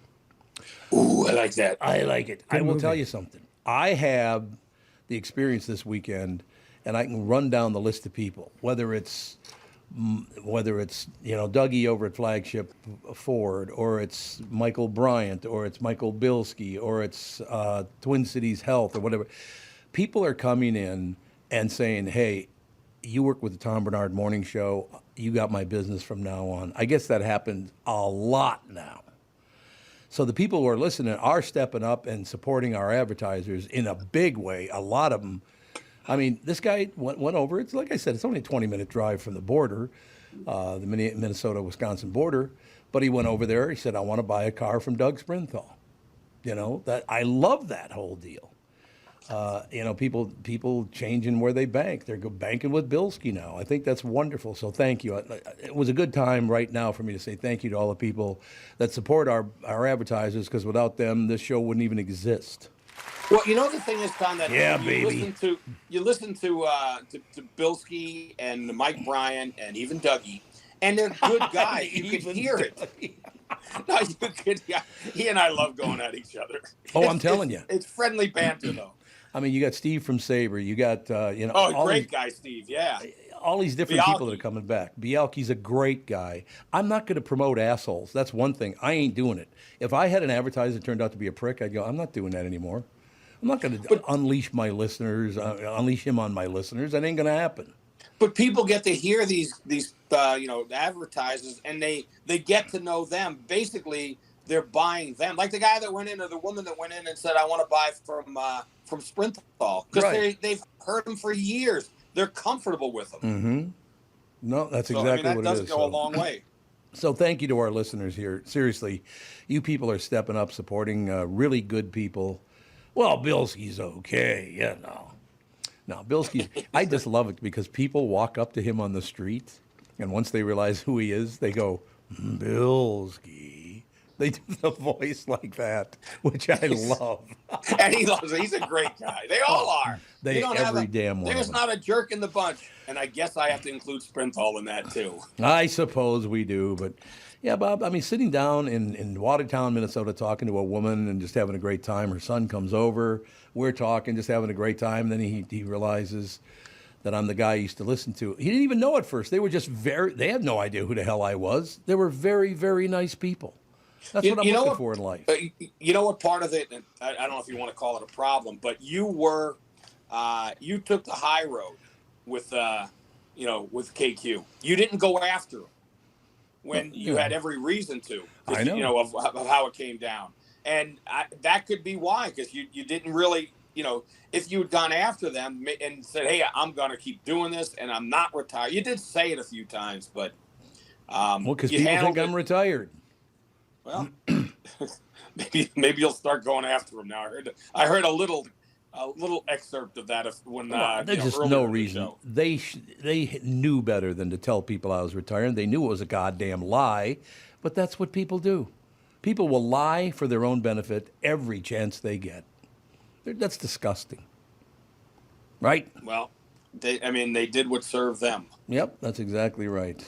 Ooh, I like that. I like it. I will tell you something. I have the experience this weekend, and I can run down the list of people, whether it's Dougie over at Flagship Ford, or it's Michael Bryant, or it's Michael Bilski, or it's Twin Cities Health, or whatever. People are coming in and saying, hey, you work with the Tom Barnard Morning Show. You got my business from now on. I guess that happens a lot now. So the people who are listening are stepping up and supporting our advertisers in a big way. A lot of them. I mean, this guy went over. It's like I said, it's only a 20-minute drive from the border, the Minnesota-Wisconsin border. But he went over there. He said, I want to buy a car from Doug Sprinthal. That I love that whole deal. People changing where they bank. They're banking with Bilski now. I think that's wonderful. So thank you. It was a good time right now for me to say thank you to all the people that support our advertisers, because without them, this show wouldn't even exist. Well, the thing is, Tom, that you listen to Bilski and Mike Bryan and even Dougie, and they're good guys. You can hear it. No, he and I love going at each other. Oh, I'm telling you. It's friendly banter, though. I mean, you got Steve from Sabre. You got, great guy, Steve, yeah. All these different people that are coming back. Bialke's a great guy. I'm not going to promote assholes. That's one thing. I ain't doing it. If I had an advertiser that turned out to be a prick, I'd go, I'm not doing that anymore. I'm not going to unleash my listeners, unleash him on my listeners. That ain't going to happen. But people get to hear these advertisers, and they get to know them. Basically, they're buying them. Like the guy that went in, or the woman that went in and said, I want to buy from Sprinthal. Because they've heard them for years. They're comfortable with them. Mm-hmm. No, that's exactly what it is. That does go a long way. So thank you to our listeners here. Seriously, you people are stepping up, supporting really good people. Well, Bilski's okay, No, Bilski, I just love it because people walk up to him on the street, and once they realize who he is, they go, Bilski. They do the voice like that, which I love. And he loves it. He's a great guy. They all are. There's not a jerk in the bunch. And I guess I have to include Sprinthal in that, too. I suppose we do. But, yeah, Bob, I mean, sitting down in Watertown, Minnesota, talking to a woman and just having a great time. Her son comes over. We're talking, just having a great time. Then he realizes that I'm the guy he used to listen to. He didn't even know at first. They were just they had no idea who the hell I was. They were very, very nice people. That's what I'm looking for in life. You know what part of it, and I don't know if you want to call it a problem, but you took the high road with KQ. You didn't go after him when you had every reason to. I know. Of how it came down. And that could be why, because you didn't really, if you had gone after them and said, hey, I'm going to keep doing this and I'm not retired. You did say it a few times, but. Because people think I'm retired. Well, maybe you'll start going after him now. I heard a little excerpt of that there's just no reason. They knew better than to tell people I was retiring. They knew it was a goddamn lie, but that's what people do. People will lie for their own benefit every chance they get. That's disgusting, right? Well, they did what served them. Yep, that's exactly right.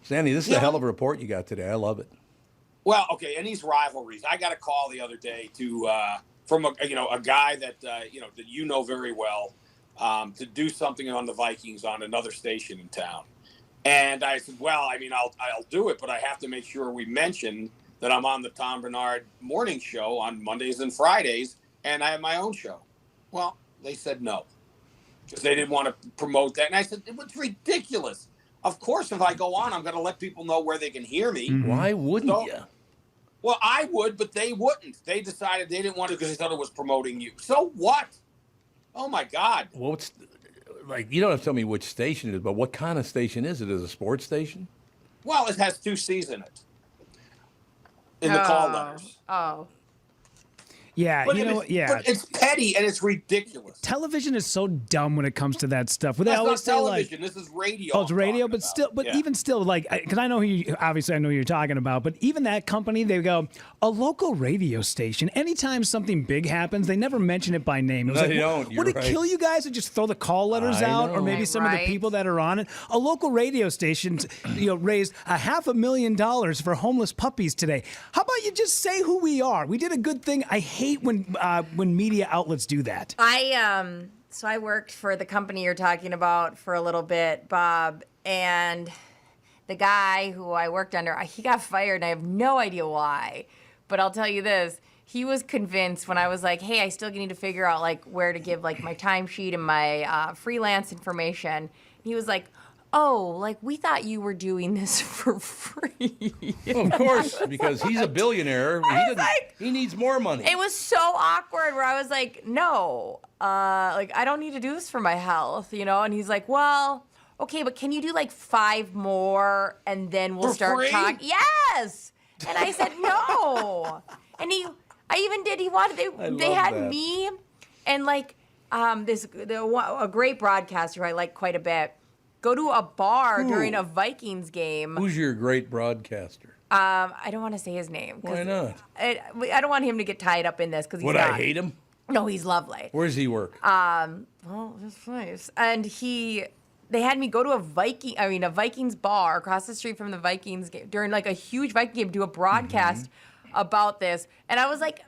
Sandy, this is a hell of a report you got today. I love it. Well, okay, and these rivalries. I got a call the other day from a guy that that very well to do something on the Vikings on another station in town, and I said, well, I'll do it, but I have to make sure we mention that I'm on the Tom Barnard Morning Show on Mondays and Fridays, and I have my own show. Well, they said no because they didn't want to promote that, and I said it was ridiculous. Of course, if I go on, I'm going to let people know where they can hear me. Mm-hmm. Why wouldn't you? Well, I would, but they wouldn't. They decided they didn't want to because they thought it was promoting you. So what? Oh, my God. Well, you don't have to tell me which station it is, but what kind of station is it? Is it a sports station? Well, it has 2 C's in it. In the call letters. Oh. Yeah, but it's petty and it's ridiculous. Television is so dumb when it comes to that stuff. That's not television. This is radio. Oh, it's radio, but even still, because I know obviously I know who you're talking about, but even that company, they go, a local radio station. Anytime something big happens, they never mention it by name. It was they don't. Would it kill you guys to just throw the call letters out, or maybe some of the people that are on it? A local radio station, raised $500,000 for homeless puppies today. How about you just say who we are? We did a good thing. I hate hate when media outlets do that. So I worked for the company you're talking about for a little bit, Bob, and the guy who I worked under, he got fired, and I have no idea why. But I'll tell you this. He was convinced when I was like, hey, I still need to figure out like where to give like my timesheet and my freelance information. He was like, oh, like we thought you were doing this for free. Well, of course, because he's a billionaire. He needs more money. It was so awkward where I was like, no, like I don't need to do this for my health, you know? And he's like, well, okay, but can you do like 5 more and then we'll start talking? Yes. And I said, no. And they had that. Me and like a great broadcaster who I like quite a bit go to a bar during a Vikings game. Who's your great broadcaster? I don't want to say his name. Why not? I don't want him to get tied up in this because he's Would not. I hate him? No, he's lovely. Where does he work? Well, that's nice. And they had me go to a Vikings bar across the street from the Vikings game during like a huge Viking game, do a broadcast about this. And I was like,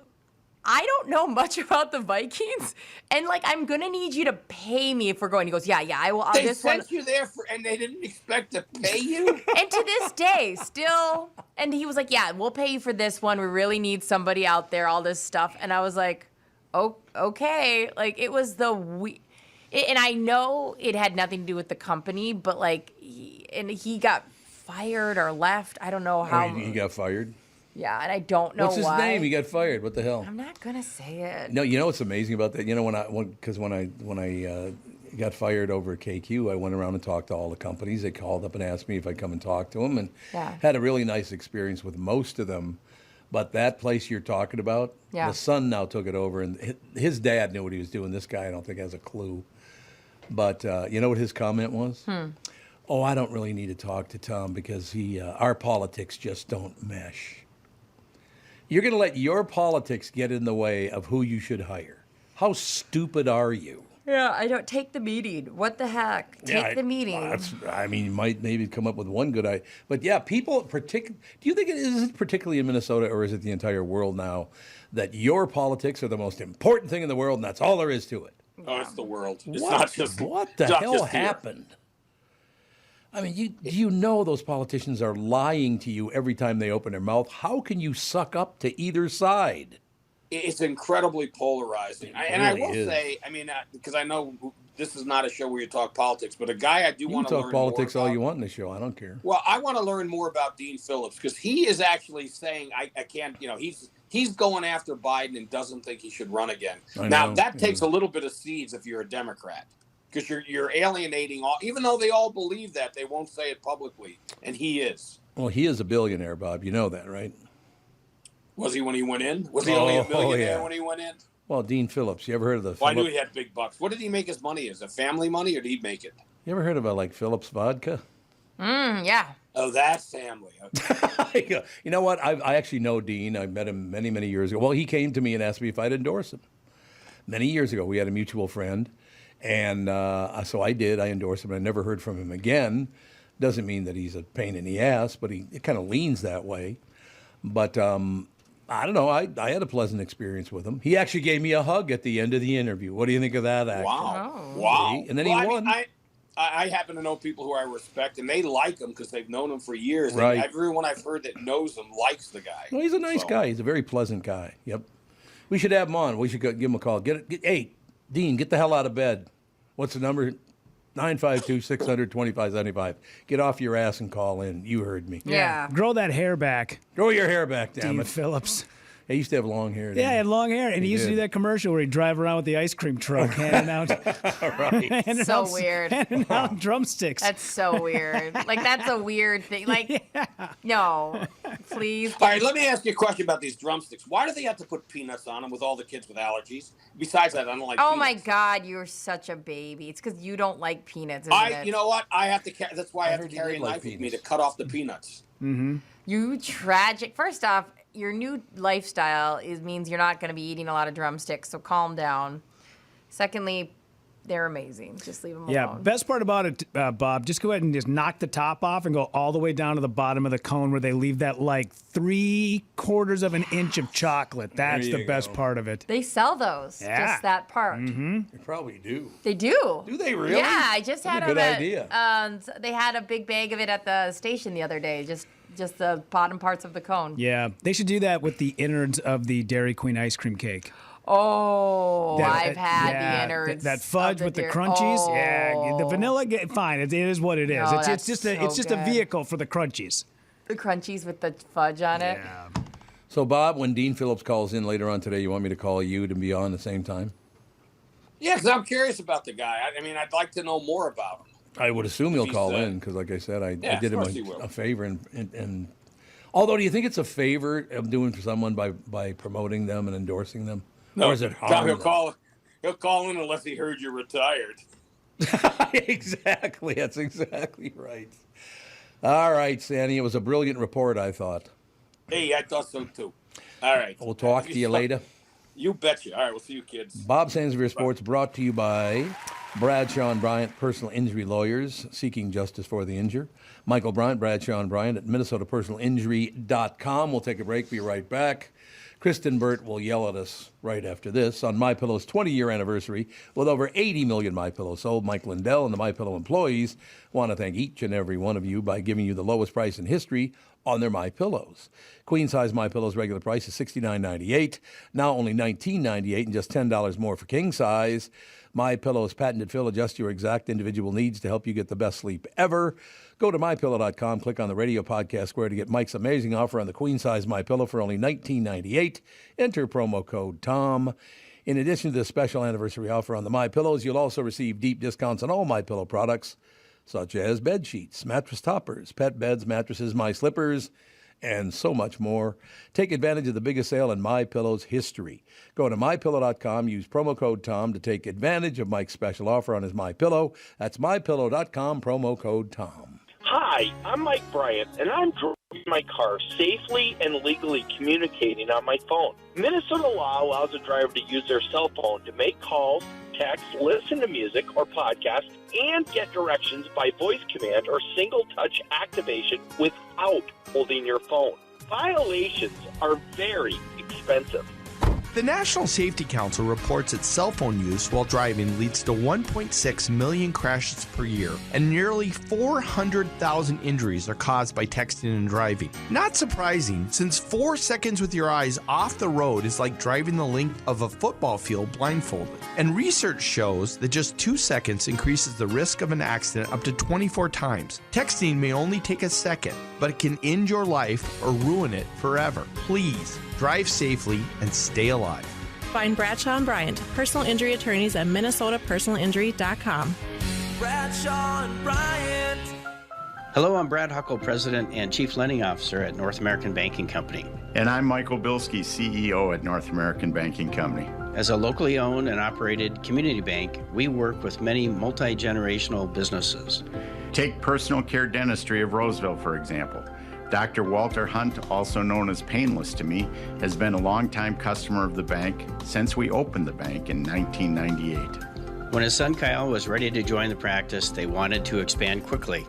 I don't know much about the Vikings, and like I'm gonna need you to pay me if we're going. He goes, yeah, I will. They sent you there and they didn't expect to pay you. And to this day, still, and he was like, yeah, we'll pay you for this one. We really need somebody out there, all this stuff. And I was like, oh, okay. Like it was and I know it had nothing to do with the company, but like, he got fired or left. I don't know how. He got fired. Yeah, and I don't know why. What's his name? He got fired. What the hell? I'm not gonna say it. No, you know what's amazing about that? You know when I got fired over at KQ, I went around and talked to all the companies. They called up and asked me if I'd come and talk to them, and had a really nice experience with most of them. But that place you're talking about, the son now took it over, and his dad knew what he was doing. This guy, I don't think, has a clue. But you know what his comment was? Oh, I don't really need to talk to Tom because our politics just don't mesh. You're going to let your politics get in the way of who you should hire. How stupid are you? Yeah, I don't take the meeting. What the heck? Take the meeting. You might maybe come up with one good idea. But yeah, people, do you think is it particularly in Minnesota or is it the entire world now that your politics are the most important thing in the world and that's all there is to it? Oh, it's the world. It's what the hell happened? I mean, you know those politicians are lying to you every time they open their mouth. How can you suck up to either side? It's incredibly polarizing. I will say, because I know this is not a show where you talk politics, but a guy I do want to learn more about. You can talk politics all you want in the show. I don't care. Well, I want to learn more about Dean Phillips because he is actually saying, I can't, he's going after Biden and doesn't think he should run again. Now, that takes a little bit of seeds if you're a Democrat. Because you're alienating all, even though they all believe that, they won't say it publicly, and he is. Well, he is a billionaire, Bob. You know that, right? Was he when he went in? Was he only a millionaire when he went in? Well, Dean Phillips. You ever heard of the? Well, I knew he had big bucks. What did he make his money? Is it family money, or did he make it? You ever heard about like Phillips vodka? Yeah. Oh, that's family. Okay. You know what? I actually know Dean. I met him many, many years ago. Well, he came to me and asked me if I'd endorse him. Many years ago, we had a mutual friend. And so I did. I endorsed him. I never heard from him again. Doesn't mean that he's a pain in the ass, but it kind of leans that way. But I don't know. I had a pleasant experience with him. He actually gave me a hug at the end of the interview. What do you think of that? Actually? Wow. And then he won. I happen to know people who I respect, and they like him because they've known him for years. Right. And everyone I've heard that knows him likes the guy. Well, he's a nice guy. He's a very pleasant guy. Yep. We should have him on. We should give him a call. Hey, Dean, get the hell out of bed. What's the number? 952-600-2575. Get off your ass and call in. You heard me. Yeah. Grow that hair back. Grow your hair back, damn Dean it. Phillips. He used to have long hair. Yeah, he had long hair. And he used to do that commercial where he'd drive around with the ice cream truck handing out. Weird. Handing out drumsticks. That's so weird. Like, that's a weird thing. Like, no, please. All right, let me ask you a question about these drumsticks. Why do they have to put peanuts on them with all the kids with allergies? Besides that, I don't like peanuts. Oh, my God, you're such a baby. It's because you don't like peanuts, isn't it? You know what? I have to. That's why I have to carry a knife with me to cut off the peanuts. Mm-hmm. You tragic. First off, your new lifestyle means you're not going to be eating a lot of drumsticks, so calm down. Secondly, They're amazing. Just leave them Yeah, alone. best part about it, Bob, just go ahead and just knock the top off and go all the way down to the bottom of the cone where they leave that like 3/4 of an inch of chocolate. That's the best part of it. They sell those. Yeah. Just that part. Mm-hmm. They probably do. They do. Do they really? Yeah, I just That's had a good them idea. they had a big bag of it at the station the other day. Just the bottom parts of the cone. Yeah, they should do that with the innards of the Dairy Queen ice cream cake. Oh, I've had yeah, the innards. That fudge of with the dairy- crunchies. Oh. Yeah, the vanilla, fine. It is what it is. No, it's that's just so a good. vehicle for the crunchies. The crunchies with the fudge on it. Yeah. So, Bob, when Dean Phillips calls in later on today, you want me to call you to be on the same time? Yeah, because I'm curious about the guy. I mean, I'd like to know more about him. I would assume he'll He's, call in because, like I said, I yeah, did him of course he will. a favor. And although, do you think it's a favor I'm doing for someone by promoting them and endorsing them? No, or is it harm? He'll call in unless he heard you're retired. Exactly. That's exactly right. All right, Sandy. It was a brilliant report, I thought. Hey, I thought so too. All right. We'll talk to you later. You betcha. All right, we'll see you kids. Bob Sansevere Sports brought to you by Bradshaw and Bryant, personal injury lawyers seeking justice for the injured. Michael Bryant, Bradshaw and Bryant at MinnesotaPersonalInjury.com. We'll take a break. Be right back. Kristyn Burtt will yell at us right after this on MyPillow's 20-year anniversary. With over 80 million MyPillow sold, Mike Lindell and the MyPillow employees want to thank each and every one of you by giving you the lowest price in history on their MyPillows. Queen-size MyPillow's regular price is $69.98, now only $19.98 and just $10 more for king size. MyPillow's patented fill adjusts your exact individual needs to help you get the best sleep ever. Go to MyPillow.com, click on the radio podcast square to get Mike's amazing offer on the queen-size MyPillow for only $19.98. Enter promo code TOM. In addition to the special anniversary offer on the MyPillows, you'll also receive deep discounts on all MyPillow products, such as bed sheets, mattress toppers, pet beds, mattresses, My Slippers, and so much more. Take advantage of the biggest sale in MyPillow's history. Go to MyPillow.com, use promo code TOM to take advantage of Mike's special offer on his MyPillow. That's MyPillow.com, promo code TOM. Hi, I'm Mike Bryant, and I'm driving my car safely and legally communicating on my phone. Minnesota law allows a driver to use their cell phone to make calls, text, listen to music or podcasts, and get directions by voice command or single-touch activation without holding your phone. Violations are very expensive. The National Safety Council reports that cell phone use while driving leads to 1.6 million crashes per year, and nearly 400,000 injuries are caused by texting and driving. Not surprising, since 4 seconds with your eyes off the road is like driving the length of a football field blindfolded. And research shows that just 2 seconds increases the risk of an accident up to 24 times. Texting may only take a second, but it can end your life or ruin it forever. Please drive safely and stay alive. Find Bradshaw and Bryant, personal injury attorneys at MinnesotaPersonalInjury.com. Bradshaw and Bryant. Hello, I'm Brad Huckle, President and Chief Lending Officer at North American Banking Company. And I'm Michael Bilski, CEO at North American Banking Company. As a locally owned and operated community bank, we work with many multi-generational businesses. Take Personal Care Dentistry of Roseville, for example. Dr. Walter Hunt, also known as Painless to me, has been a longtime customer of the bank since we opened the bank in 1998. When his son Kyle was ready to join the practice, they wanted to expand quickly.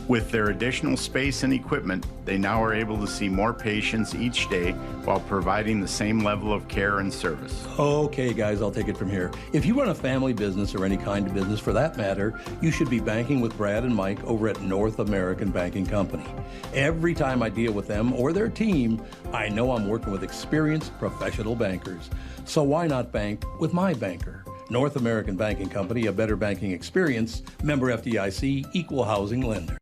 With their additional space and equipment, they now are able to see more patients each day while providing the same level of care and service. Okay, guys, I'll take it from here. If you run a family business or any kind of business for that matter, you should be banking with Brad and Mike over at North American Banking Company. Every time I deal with them or their team, I know I'm working with experienced professional bankers. So why not bank with my banker? North American Banking Company, a better banking experience, member FDIC, equal housing lender.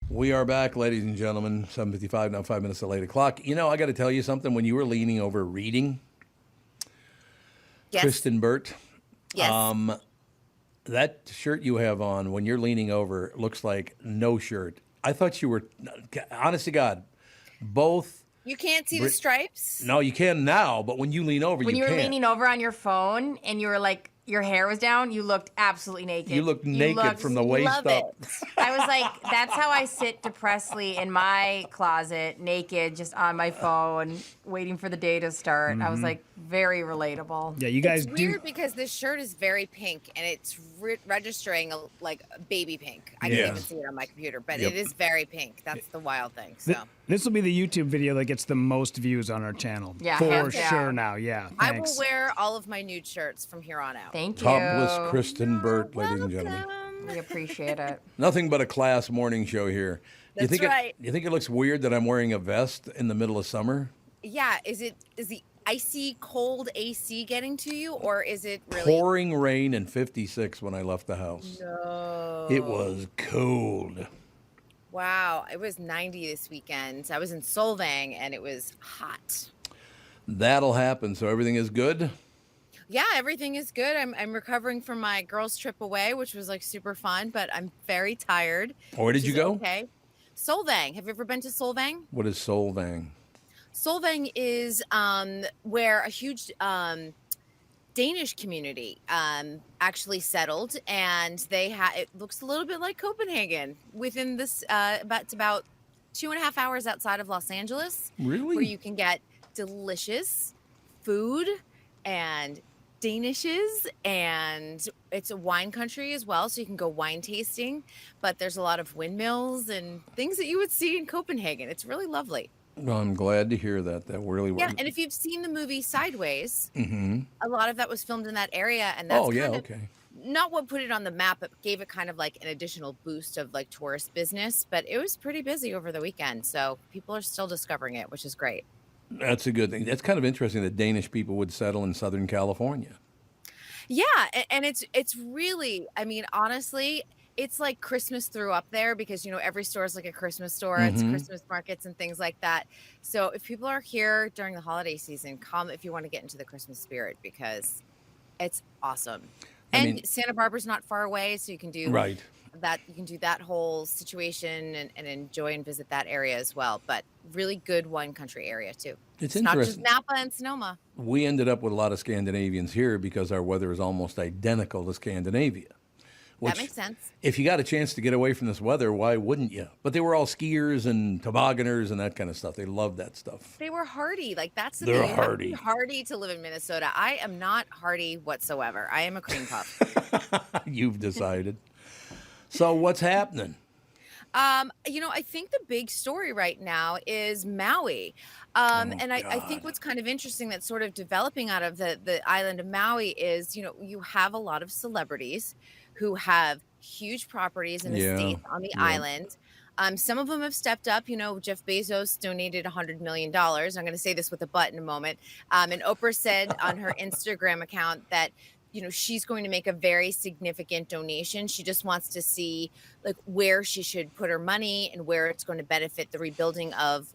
We are back, ladies and gentlemen, 7:55, now 5 minutes to 8 o'clock. You know, I got to tell you something. When you were leaning over reading, yes. Kristyn Burtt, yes. That shirt you have on when you're leaning over looks like no shirt. I thought you were, honest to God, both. You can't see the stripes? No, you can now, but when you lean over, when you were can't. leaning over on your phone and you were like your hair was down, you looked absolutely naked. You looked naked from the waist love up. I was like, that's how I sit depressedly in my closet, naked, just on my phone, waiting for the day to start. I was like, very relatable. Yeah, you guys It's weird because this shirt is very pink and it's registering like baby pink. I can't even see it on my computer, but it is very pink. That's the wild thing. So This will be the YouTube video that gets the most views on our channel. Yeah, for hands sure down. now. Yeah, I thanks. will wear all of my nude shirts from here on out. Thank you. Topless Kristyn Burtt, ladies and gentlemen. We appreciate it. Nothing but a class morning show here. That's you think right. You think it looks weird that I'm wearing a vest in the middle of summer? Yeah, is the icy cold AC getting to you, or is it really Pouring rain and 56 when I left the house. No. It was cold. Wow, it was 90 this weekend. I was in Solvang and it was hot. That'll happen. So everything is good? Yeah, everything is good. I'm recovering from my girls' trip away, which was like super fun, but I'm very tired. Where did you go? Okay. Solvang. Have you ever been to Solvang? What is Solvang? Solvang is where a huge Danish community actually settled, and it looks a little bit like Copenhagen within this it's about 2.5 hours outside of Los Angeles. Really? Where you can get delicious food and Danishes, and it's a wine country as well, so you can go wine tasting, but there's a lot of windmills and things that you would see in Copenhagen. It's really lovely. Well, I'm glad to hear that. That really was. Yeah, and if you've seen the movie Sideways, Mm-hmm. a lot of that was filmed in that area, and that's okay. not what put it on the map, but gave it kind of like an additional boost of like tourist business. But it was pretty busy over the weekend, so people are still discovering it, which is great. That's a good thing. That's kind of interesting that Danish people would settle in Southern California. Yeah, and it's really, I mean, honestly, it's like Christmas threw up there because, every store is like a Christmas store. It's Christmas markets and things like that. So if people are here during the holiday season, come if you want to get into the Christmas spirit because it's awesome. And Santa Barbara's not far away, so you can do that. You can do that whole situation and enjoy and visit that area as well. But really good wine country area too. It's not just interesting. Napa and Sonoma. We ended up with a lot of Scandinavians here because our weather is almost identical to Scandinavia. That makes sense. If you got a chance to get away from this weather, why wouldn't you? But they were all skiers and tobogganers and that kind of stuff. They loved that stuff. They were hardy. Like that's the They're thing. You have to hardy. be hardy to live in Minnesota. I am not hardy whatsoever. I am a cream puff. You've decided. So what's happening? I think the big story right now is Maui. And I think what's kind of interesting that's sort of developing out of the island of Maui is, you have a lot of celebrities who have huge properties and estates on the island. Some of them have stepped up. Jeff Bezos donated $100 million. I'm going to say this with a but in a moment. And Oprah said on her Instagram account that, she's going to make a very significant donation. She just wants to see like where she should put her money and where it's going to benefit the rebuilding of,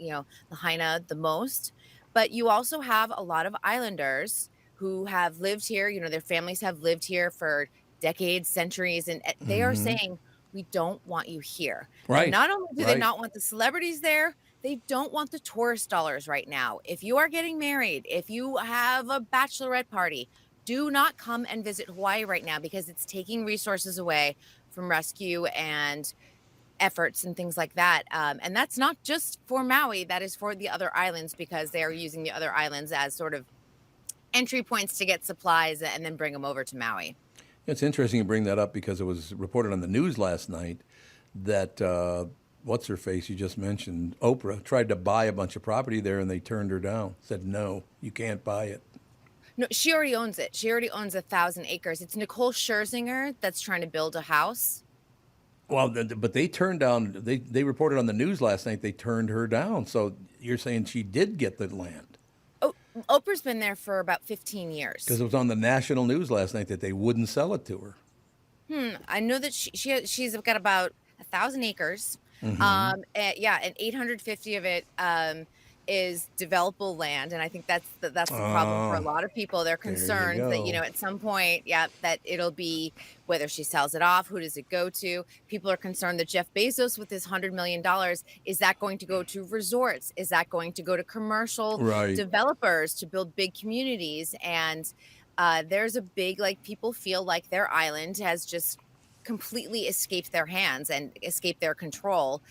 Lahaina the most. But you also have a lot of islanders who have lived here. Their families have lived here for decades, centuries, and they are saying, we don't want you here. Right. And not only do they not want the celebrities there, they don't want the tourist dollars right now. If you are getting married, if you have a bachelorette party, do not come and visit Hawaii right now because it's taking resources away from rescue and efforts and things like that. And that's not just for Maui, that is for the other islands because they are using the other islands as sort of entry points to get supplies and then bring them over to Maui. It's interesting you bring that up because it was reported on the news last night that what's-her-face you just mentioned, Oprah, tried to buy a bunch of property there and they turned her down, said, no, you can't buy it. No, she already owns it. She already owns 1,000 acres. It's Nicole Scherzinger that's trying to build a house. Well, but they turned down, they reported on the news last night, they turned her down. So you're saying she did get the land? Oh, Oprah's been there for about 15 years. Because it was on the national news last night that they wouldn't sell it to her. I know that she's got about 1,000 acres. And 850 of it is developable land, and I think that's the problem for a lot of people. They're concerned that at some point, that it'll be whether she sells it off, who does it go to? People are concerned that Jeff Bezos with his $100 million, is that going to go to resorts? Is that going to go to commercial developers to build big communities? And there's a big, like, people feel like their island has just completely escaped their hands and escaped their control.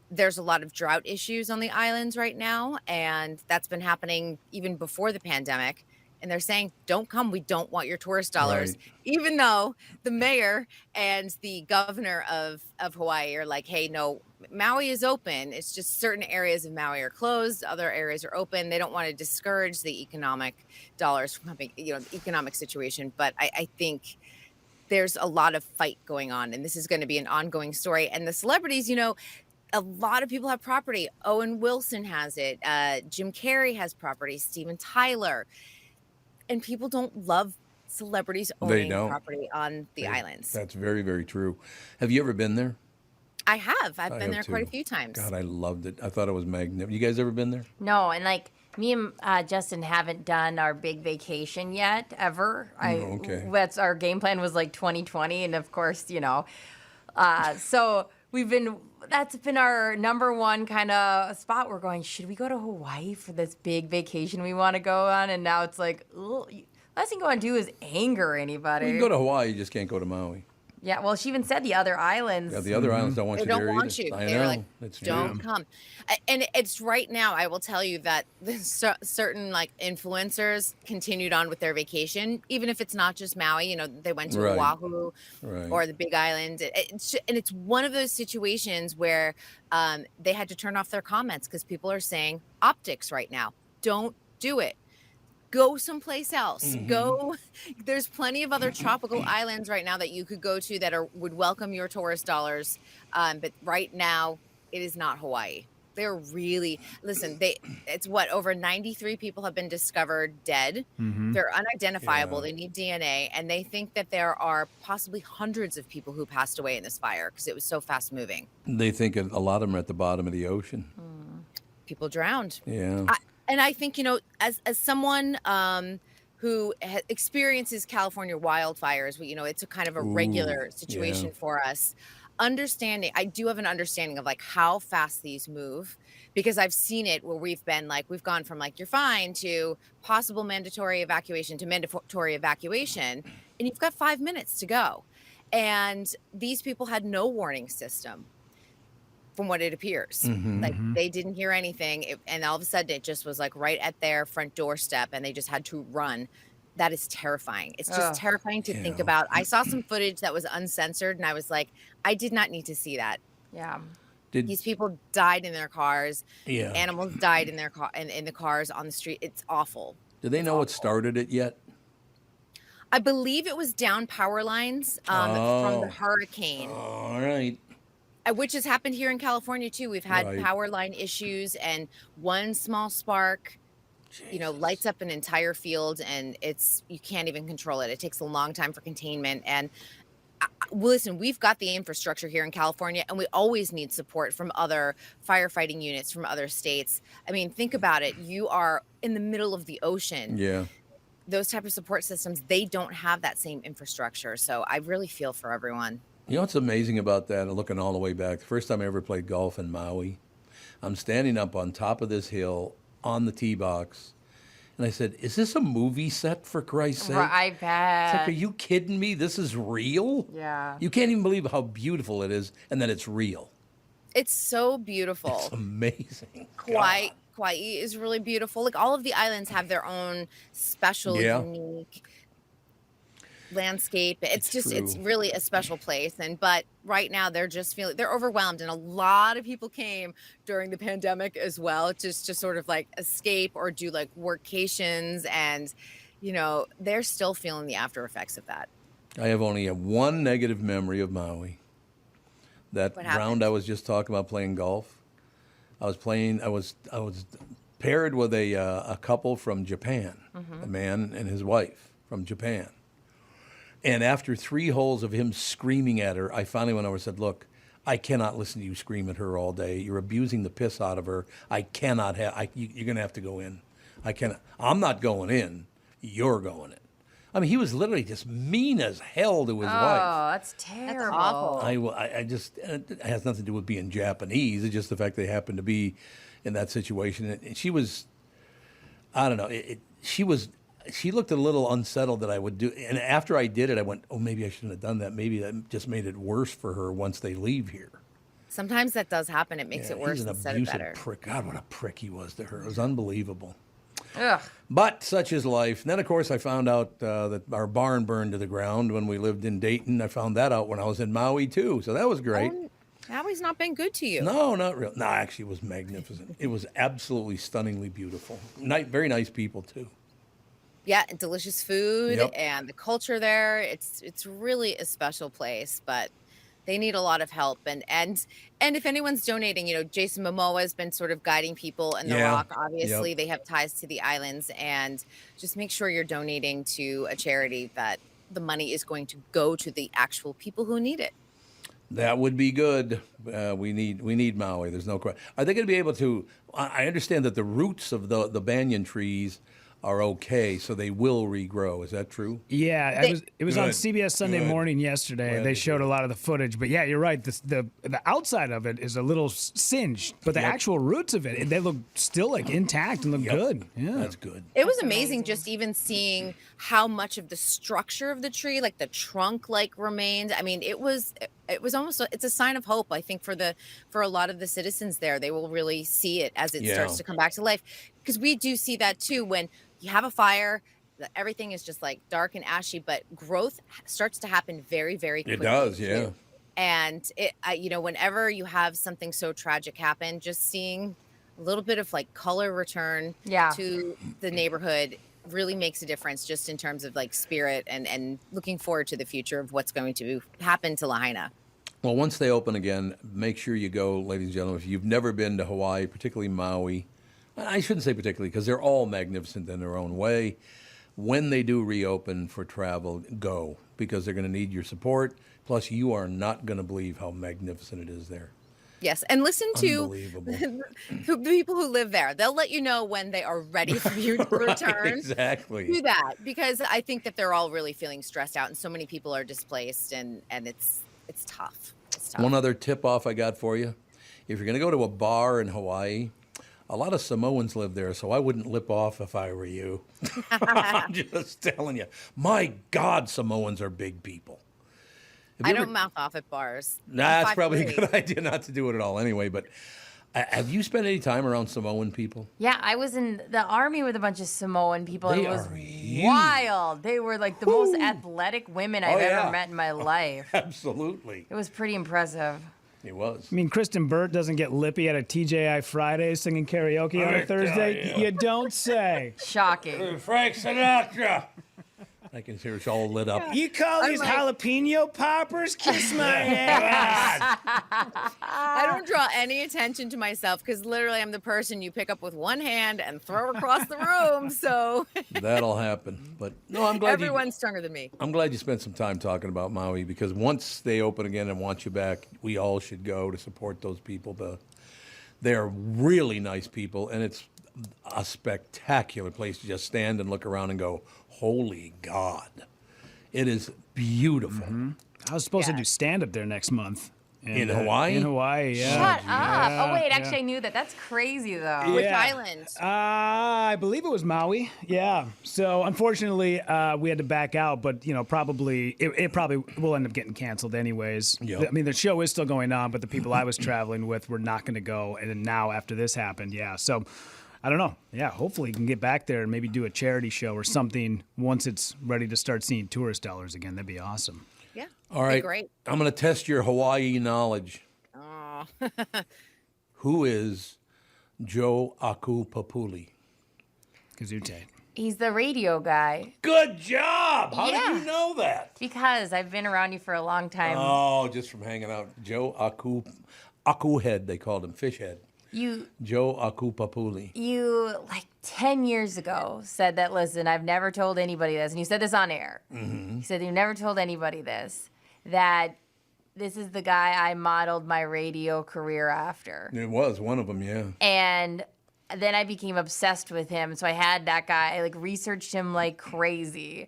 There's a lot of drought issues on the islands right now, and that's been happening even before the pandemic. And they're saying, don't come. We don't want your tourist dollars. Right. Even though the mayor and the governor of Hawaii are like, hey, no, Maui is open. It's just certain areas of Maui are closed. Other areas are open. They don't want to discourage the economic dollars from having, the economic situation. But I think there's a lot of fight going on, and this is going to be an ongoing story. And the celebrities, a lot of people have property. Owen Wilson has it. Jim Carrey has property. Steven Tyler. And people don't love celebrities owning property on the islands. That's very, very true. Have you ever been there? I have. I've been there quite a few times. God, I loved it. I thought it was magnificent. You guys ever been there? No, and like me and Justin haven't done our big vacation yet, ever. Okay. That's our game plan was like 2020, and of course, so that's been our number one kind of spot. We're going, should we go to Hawaii for this big vacation we want to go on? And now it's like, last thing you want to do is anger anybody. You can go to Hawaii, you just can't go to Maui. Yeah, well, she even said the other islands. Yeah, the other islands don't want they you don't there want either. you. I They're know. like, It's don't true. come. And it's right now, I will tell you that certain like influencers continued on with their vacation, even if it's not just Maui. They went to Oahu or the Big Island. And it's one of those situations where they had to turn off their comments because people are saying optics right now. Don't do it. Go someplace else. Mm-hmm. There's plenty of other tropical islands right now that you could go to that would welcome your tourist dollars. But right now, it is not Hawaii. They're really, it's over 93 people have been discovered dead. Mm-hmm. They're unidentifiable. They need DNA. And they think that there are possibly hundreds of people who passed away in this fire because it was so fast moving. They think a lot of them are at the bottom of the ocean. People drowned. Yeah. And I think, as someone who experiences California wildfires, it's a kind of a regular situation for us. I do have an understanding of like how fast these move, because I've seen it where we've gone from like, you're fine to possible mandatory evacuation to mandatory evacuation. And you've got 5 minutes to go. And these people had no warning system. From what it appears, they didn't hear anything, and all of a sudden it just was like right at their front doorstep, and they just had to run. That is terrifying. It's just terrifying to think about. I saw some footage that was uncensored, and I was like, I did not need to see that. Yeah, these people died in their cars. Yeah, animals died in their car in the cars on the street. It's awful. Do they know what started it yet? I believe it was down power lines from the hurricane. All right. Which has happened here in California too. We've had power line issues, and one small spark, lights up an entire field, and you can't even control it. It takes a long time for containment. And listen, we've got the infrastructure here in California, and we always need support from other firefighting units from other states. I mean, think about it. You are in the middle of the ocean. Yeah. Those type of support systems, they don't have that same infrastructure. So I really feel for everyone. You know what's amazing about that, and looking all the way back, the first time I ever played golf in Maui, I'm standing up on top of this hill on the tee box, and I said, is this a movie set, for Christ's sake? I bet. It's like, are you kidding me? This is real? Yeah. You can't even believe how beautiful it is, and that it's real. It's so beautiful. It's amazing. Kauai is really beautiful. Like, all of the islands have their own special, unique landscape. It's really a special place. But right now they're overwhelmed, and a lot of people came during the pandemic as well, just to sort of like escape or do like workations, and they're still feeling the after effects of that. I have only one negative memory of Maui. That round I was just talking about, playing golf. I was paired with a couple from Japan, a man and his wife from Japan. And after 3 holes of him screaming at her, I finally went over and said, look, I cannot listen to you scream at her all day. You're abusing the piss out of her. I cannot you're going to have to go in. I'm not going in. You're going in. I mean, he was literally just mean as hell to his wife. Oh, that's terrible. That's awful. I just, it has nothing to do with being Japanese. It's just the fact they happened to be in that situation. And she was, I don't know, she was she looked a little unsettled that I would do. And after I did it, I went, oh, maybe I shouldn't have done that. Maybe that just made it worse for her once they leave here. Sometimes that does happen. It makes it worse He's an instead of better. prick. God, what a prick he was to her. It was unbelievable. Ugh. But such is life. And then, of course, I found out that our barn burned to the ground when we lived in Dayton. I found that out when I was in Maui, too. So that was great. Maui's not been good to you. No, not real. No, actually, it was magnificent. It was absolutely stunningly beautiful. Very nice people, too. Yeah, and delicious food Yep. and the culture there. It's really a special place, but they need a lot of help. And if anyone's donating, Jason Momoa has been sort of guiding people in the Rock. Obviously, Yep. they have ties to the islands, and just make sure you're donating to a charity that the money is going to go to the actual people who need it. That would be good. We need Maui. There's no question. Are they going to be able to? I understand that the roots of the banyan trees are okay, so they will regrow. Is that true? Yeah, it was on CBS Sunday Morning yesterday. Glad They to showed a lot of the footage, but yeah, you're right. The outside of it is a little singed, but the actual roots of it, they look still like intact and look good. Yeah, that's good. It was amazing just even seeing how much of the structure of the tree, like the trunk, remained. I mean, it was almost it's a sign of hope. I think for a lot of the citizens there, they will really see it as it starts to come back to life, because we do see that too when you have a fire. Everything is just like dark and ashy, but growth starts to happen very, very quickly. It does, yeah. And whenever you have something so tragic happen, just seeing a little bit of color return to the neighborhood really makes a difference, just in terms of spirit and looking forward to the future of what's going to happen to Lahaina. Well, once they open again, make sure you go, ladies and gentlemen. If you've never been to Hawaii, particularly Maui, I shouldn't say particularly because they're all magnificent in their own way. When they do reopen for travel, go, because they're going to need your support. Plus, you are not going to believe how magnificent it is there. Yes, and listen to the people who live there. They'll let you know when they are ready for you to return. Exactly. Do that, because I think that they're all really feeling stressed out, and so many people are displaced, and it's tough. It's tough. One other tip-off I got for you. If you're going to go to a bar in Hawaii, a lot of Samoans live there, so I wouldn't lip off if I were you. I'm just telling you. My God, Samoans are big people. I don't mouth off at bars. Nah, that's probably a good idea not to do it at all anyway. But have you spent any time around Samoan people? Yeah, I was in the Army with a bunch of Samoan people. They it was are huge. wild. They were the most athletic women I've ever met in my life. Absolutely. It was pretty impressive. It was. I mean, Kristyn Burtt doesn't get lippy at a TJI Friday singing karaoke on a Thursday. You don't say. Shocking. Frank Sinatra. I can hear it's all lit up. You call these jalapeno poppers? Kiss my ass. I don't draw any attention to myself, because literally I'm the person you pick up with one hand and throw across the room. So That'll happen. But no, I'm glad everyone's stronger than me. I'm glad you spent some time talking about Maui, because once they open again and want you back, we all should go to support those people. They're really nice people, and it's a spectacular place to just stand and look around and go, holy God. It is beautiful. Mm-hmm. I was supposed to do stand-up there next month. In Hawaii? In Hawaii, yeah. Shut up. Oh, wait, actually, I knew that. That's crazy, though. Which island? I believe it was Maui. Yeah. So unfortunately, we had to back out, but probably it probably will end up getting canceled anyways. Yep. I mean, the show is still going on, but the people I was traveling with were not going to go, and then now after this happened, so I don't know. Yeah, hopefully you can get back there and maybe do a charity show or something once it's ready to start seeing tourist dollars again. That'd be awesome. Yeah. All right. Great. I'm going to test your Hawaii knowledge. Oh. Who is Joe Akupapuli? Gesundheit. He's the radio guy. Good job. How did you know that? Because I've been around you for a long time. Oh, just from hanging out. Joe Akuhead, they called him, fish head. Joe Akupapuli. You, 10 years ago, said that, listen, I've never told anybody this, and you said this on air. Mm-hmm. You said you've never told anybody this, that this is the guy I modeled my radio career after. It was one of them, yeah. And then I became obsessed with him, so I had that guy. I, researched him like crazy.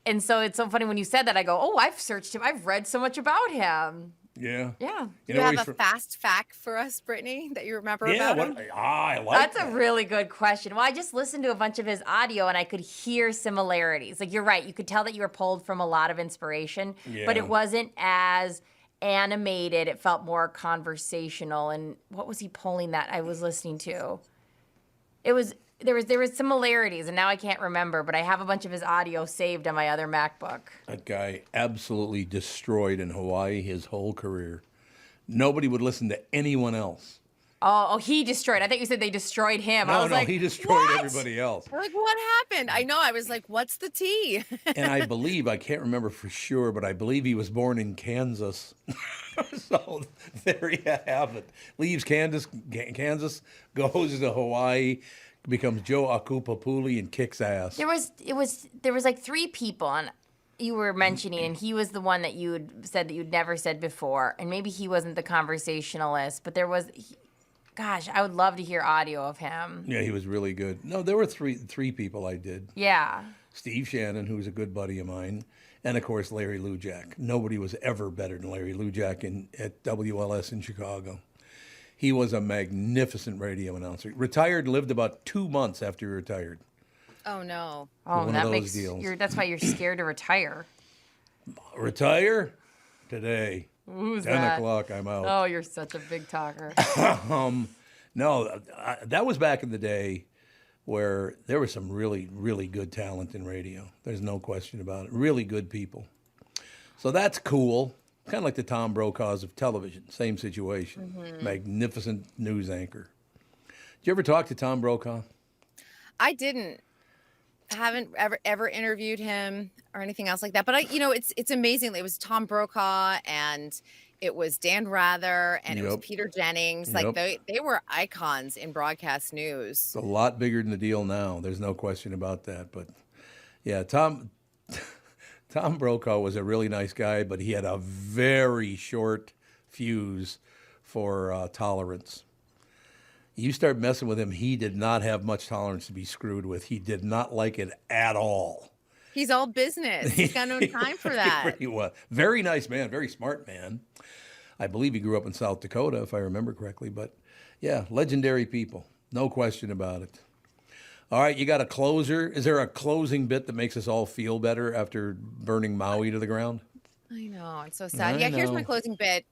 And so it's so funny when you said that, I go, oh, I've searched him. I've read so much about him. Yeah. Yeah. Do you have a fast fact for us, Brittany, that you remember about him? I like That's a really good question. Well, I just listened to a bunch of his audio and I could hear similarities. Like, you're right. You could tell that you were pulled from a lot of inspiration, but it wasn't as animated. It felt more conversational. And what was he pulling that I was listening to? There was similarities, and now I can't remember, but I have a bunch of his audio saved on my other MacBook. That guy absolutely destroyed in Hawaii his whole career. Nobody would listen to anyone else. Oh, he destroyed. I thought you said they destroyed him. No, I was like, he destroyed what? everybody else. I'm like, what happened? I know. I was like, what's the tea? And I can't remember for sure, but I believe he was born in Kansas. So there you have it. Leaves Kansas, goes to Hawaii, becomes Joe Akupapuli and kicks ass. There was like 3 people on you were mentioning, and he was the one that you had said that you'd never said before, and maybe he wasn't the conversationalist, but there was. Gosh, I would love to hear audio of him. Yeah, he was really good. No, there were three people I did. Yeah. Steve Shannon, who's a good buddy of mine, and of course Larry Lujak. Nobody was ever better than Larry Lujak at WLS in Chicago. He was a magnificent radio announcer. Retired, lived about 2 months after he retired. Oh no! Oh, One that of those makes deals. that's why you're scared to retire. Retire today. Who's 10 that? o'clock, I'm out. Oh, you're such a big talker. No, that was back in the day where there was some really, really good talent in radio. There's no question about it. Really good people. So that's cool. Kind of like the Tom Brokaws of television. Same situation. Mm-hmm. Magnificent news anchor. Did you ever talk to Tom Brokaw? I didn't. Haven't ever interviewed him or anything else like that. But it's amazing. It was Tom Brokaw and it was Dan Rather and it was Peter Jennings. Like they were icons in broadcast news. It's a lot bigger than the deal now. There's no question about that. But yeah, Tom Brokaw was a really nice guy, but he had a very short fuse for tolerance. You start messing with him, he did not have much tolerance to be screwed with. He did not like it at all. He's all business. He's got no time for that. He was. Very nice man, very smart man. I believe he grew up in South Dakota, if I remember correctly. But, yeah, legendary people. No question about it. All right, you got a closer. Is there a closing bit that makes us all feel better after burning Maui to the ground? I know. It's so sad. Here's my closing bit.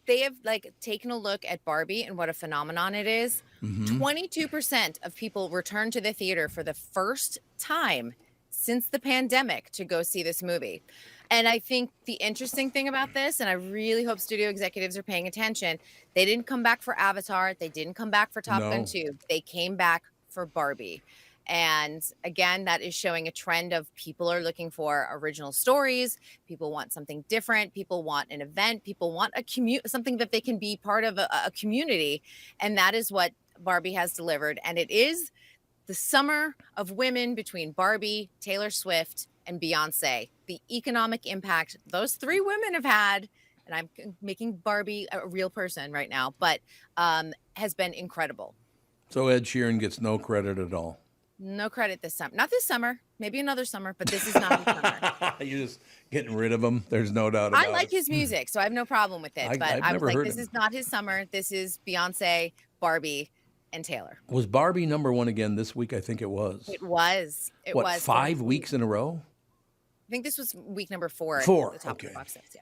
They have taken a look at Barbie and what a phenomenon it is. 22% of people returned to the theater for the first time since the pandemic to go see this movie. And I think the interesting thing about this, and I really hope studio executives are paying attention, they didn't come back for Avatar. They didn't come back for Top Gun 2. They came back for Barbie. And again, that is showing a trend of people are looking for original stories. People want something different. People want an event. People want something that they can be part of a community. And that is what Barbie has delivered. And it is the summer of women between Barbie, Taylor Swift, and Beyonce. The economic impact those 3 women have had, and I'm making Barbie a real person right now, but has been incredible. So Ed Sheeran gets no credit at all. No credit this summer. Not this summer. Maybe another summer, but this is not his summer. You're just getting rid of him. There's no doubt about it. I like his music, so I have no problem with it. But I was like, this is not his summer. This is Beyonce, Barbie, and Taylor. Was Barbie #1 again this week? I think it was. It was. It what, was 5 weeks in a row? I think this was week number 4. 4. At the top Okay. of the box sets, yeah.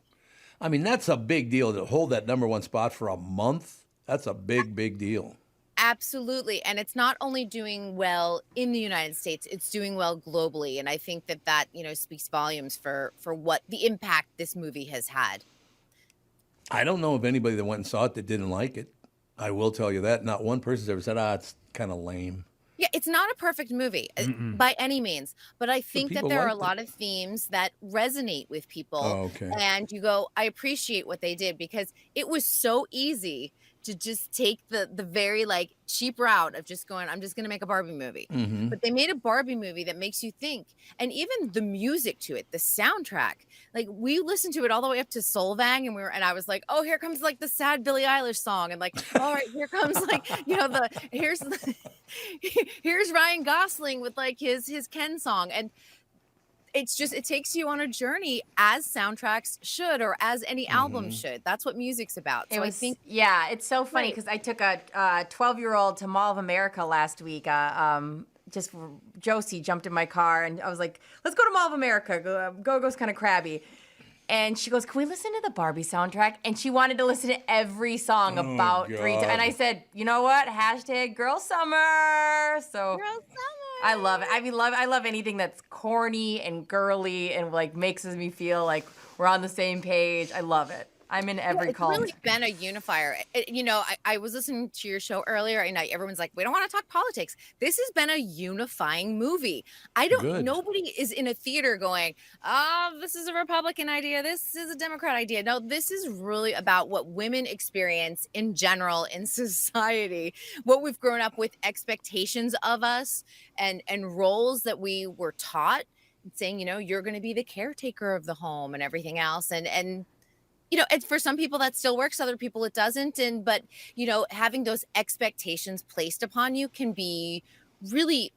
I mean, that's a big deal to hold that #1 spot for a month. That's a big, big deal. Absolutely. And it's not only doing well in the United States, it's doing well globally. And I think that speaks volumes for what the impact this movie has had. I don't know of anybody that went and saw it that didn't like it. I will tell you that. Not one person's ever said, it's kind of lame. Yeah, it's not a perfect movie by any means, but I think that there are a lot of themes that resonate with people. Oh, okay. And you go, I appreciate what they did because it was so easy to just take the very cheap route of just going, I'm just going to make a Barbie movie. Mm-hmm. But they made a Barbie movie that makes you think. And even the music to it, the soundtrack, we listened to it all the way up to Solvang and I was like, oh, here comes the sad Billie Eilish song. And all right, here comes here's Ryan Gosling with his Ken song. And it takes you on a journey as soundtracks should, or as any album should. That's what music's about. So I think, it's so funny because I took a 12-year-old to Mall of America last week. Just Josie jumped in my car and I was like, let's go to Mall of America. Go-Go's kind of crabby. And she goes, can we listen to the Barbie soundtrack? And she wanted to listen to every song about 3 times. And I said, you know what? # Girl Summer. So Girl Summer. I love it. I love anything that's corny and girly and like makes me feel like we're on the same page. I love it. I'm in every call. It's really been a unifier. I was listening to your show earlier, and everyone's like, we don't want to talk politics. This has been a unifying movie. Nobody is in a theater going, this is a Republican idea. This is a Democrat idea. No, this is really about what women experience in general in society, what we've grown up with, expectations of us and roles that we were taught, saying, you're going to be the caretaker of the home and everything else. And it's for some people that still works, other people it doesn't. But having those expectations placed upon you can be really,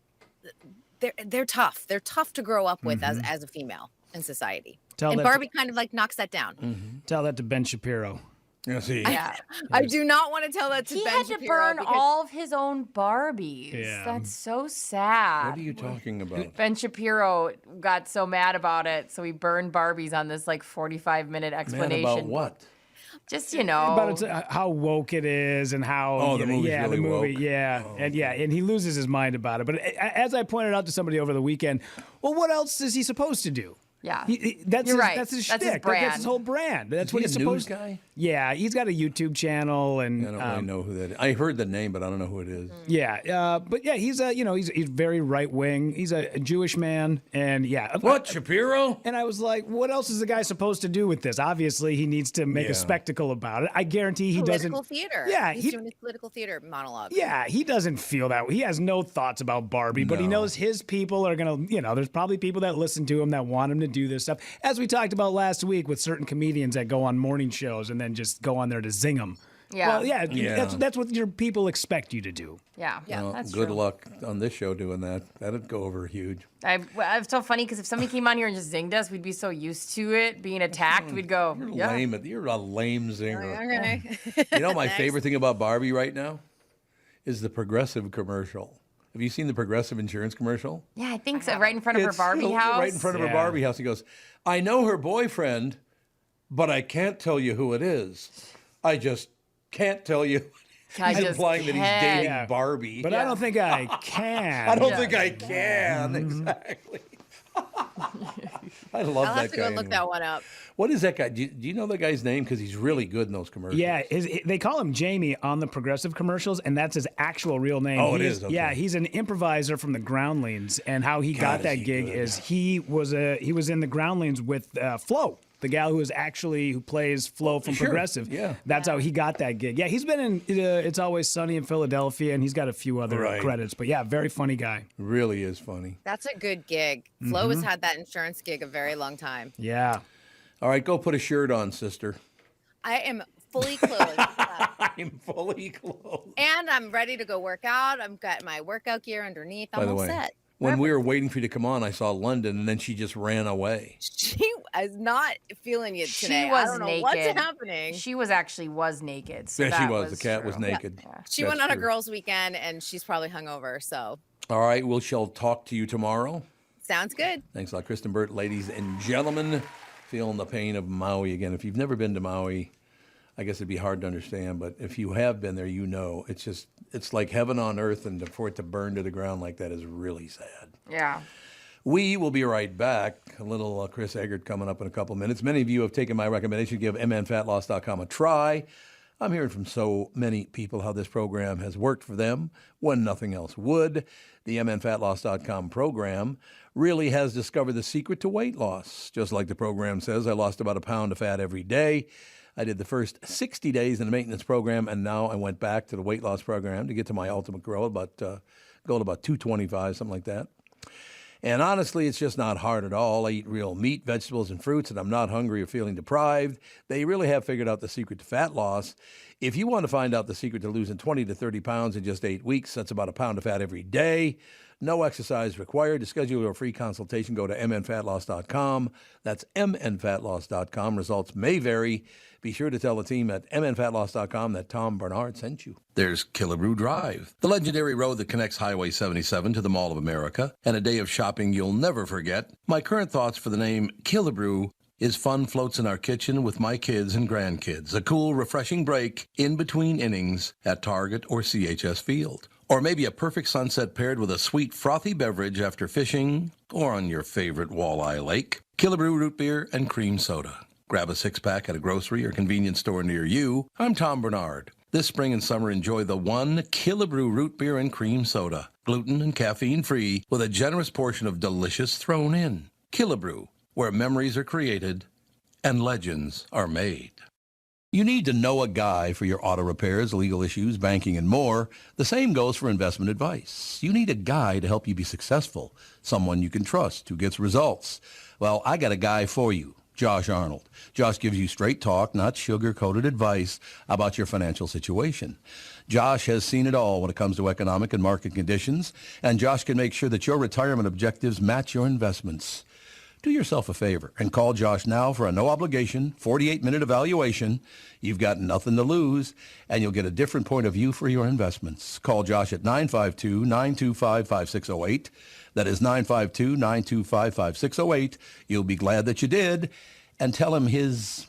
they're tough. They're tough to grow up with as a female in society. And Barbie kind of like knocks that down. Tell that to Ben Shapiro. Yeah. I do not want to tell that to Ben Shapiro. He had to burn all of his own Barbies. Yeah. That's so sad. What are you talking about? Ben Shapiro got so mad about it, so he burned Barbies on this 45-minute explanation. Mad about what? Just, About how woke it is and how the movie's really the movie, woke. and he loses his mind about it. But as I pointed out to somebody over the weekend, well, what else is he supposed to do? Yeah, that's You're his, right. That's his That's shtick. his brand. That's his whole brand. That's what he's a supposed. News guy? Yeah, he's got a YouTube channel, and I don't really know who that is. I heard the name, but I don't know who it is. Yeah, but yeah, he's he's very right wing. He's a Jewish man, and What, Shapiro? And I was like, what else is the guy supposed to do with this? Obviously, he needs to make a spectacle about it. I guarantee he doesn't. Political theater. Yeah, he's doing his political theater monologue. Yeah, he doesn't feel that. He has no thoughts about Barbie, but he knows his people are gonna. There's probably people that listen to him that want him to do this stuff, as we talked about last week with certain comedians that go on morning shows and then just go on there to zing them. Yeah. Well, that's what your people expect you to do. Yeah, Well, that's good true. luck on this show doing that. That'd go over huge. It's so funny because if somebody came on here and just zinged us, we'd be so used to it being attacked. We'd go, Lame. You're a lame zinger. Okay. My favorite thing about Barbie right now is the Progressive commercial. Have you seen the Progressive insurance commercial? Yeah, I think so. Right in front of her Barbie house. Right in front of her Barbie house. He goes, I know her boyfriend, but I can't tell you who it is. I just can't tell you. He's implying that he's dating Barbie. But I don't think I can. I don't think I can. Exactly. I love I'll that have to guy. go look that one up. What is that guy? Do you know that guy's name? Because he's really good in those commercials. Yeah, they call him Jamie on the Progressive commercials, and that's his actual real name. Oh, it is? Okay. Yeah, he's an improviser from the Groundlings, and how he got that gig is he was in the Groundlings with Flo, the gal who plays Flo from Progressive. Yeah, that's how he got that gig. Yeah, he's been in It's Always Sunny in Philadelphia, and he's got a few other credits. But yeah, very funny guy. Really is funny. That's a good gig. Flo has had that insurance gig a very long time. Yeah. All right, go put a shirt on, sister. I am fully clothed. I'm fully clothed. And I'm ready to go work out. I've got my workout gear underneath. I'm all set. When we were waiting for you to come on, I saw London, and then she just ran away. She is not feeling it today. She was I don't know naked. what's happening. She was naked. So Yeah, she was. The cat true. was naked. Yeah. She went on a girls' weekend, and she's probably hungover. So All right, we shall talk to you tomorrow. sounds good. Thanks a lot, Kristyn Burtt, ladies and gentlemen. Feeling the pain of Maui again. If you've never been to Maui, I guess it'd be hard to understand, but if you have been there, it's like heaven on earth, and for it to burn to the ground like that is really sad. Yeah. We will be right back. A little Chris Egert coming up in a couple minutes. Many of you have taken my recommendation to give mnfatloss.com a try. I'm hearing from so many people how this program has worked for them when nothing else would. The mnfatloss.com program really has discovered the secret to weight loss. Just like the program says, I lost about a pound of fat every day. I did the first 60 days in the maintenance program, and now I went back to the weight loss program to get to my ultimate goal, about 225, something like that. And honestly, it's just not hard at all. I eat real meat, vegetables, and fruits, and I'm not hungry or feeling deprived. They really have figured out the secret to fat loss. If you want to find out the secret to losing 20 to 30 pounds in just 8 weeks, that's about a pound of fat every day. No exercise required. To schedule your free consultation, go to mnfatloss.com. That's mnfatloss.com. Results may vary. Be sure to tell the team at mnfatloss.com that Tom Barnard sent you. There's Killebrew Drive, the legendary road that connects Highway 77 to the Mall of America, and a day of shopping you'll never forget. My current thoughts for the name Killebrew is fun floats in our kitchen with my kids and grandkids, a cool, refreshing break in between innings at Target or CHS Field. Or maybe a perfect sunset paired with a sweet, frothy beverage after fishing or on your favorite walleye lake. Killebrew root beer and cream soda. Grab a six-pack at a grocery or convenience store near you. I'm Tom Barnard. This spring and summer, enjoy the one Killebrew root beer and cream soda. Gluten and caffeine-free with a generous portion of delicious thrown in. Killebrew, where memories are created and legends are made. You need to know a guy for your auto repairs, legal issues, banking, and more. The same goes for investment advice. You need a guy to help you be successful, someone you can trust, who gets results. Well, I got a guy for you, Josh Arnold. Josh gives you straight talk, not sugar-coated advice about your financial situation. Josh has seen it all when it comes to economic and market conditions, and Josh can make sure that your retirement objectives match your investments. Do yourself a favor and call Josh now for a no-obligation, 48-minute evaluation. You've got nothing to lose, and you'll get a different point of view for your investments. Call Josh at 952-925-5608. That is 952-925-5608. You'll be glad that you did. And tell him his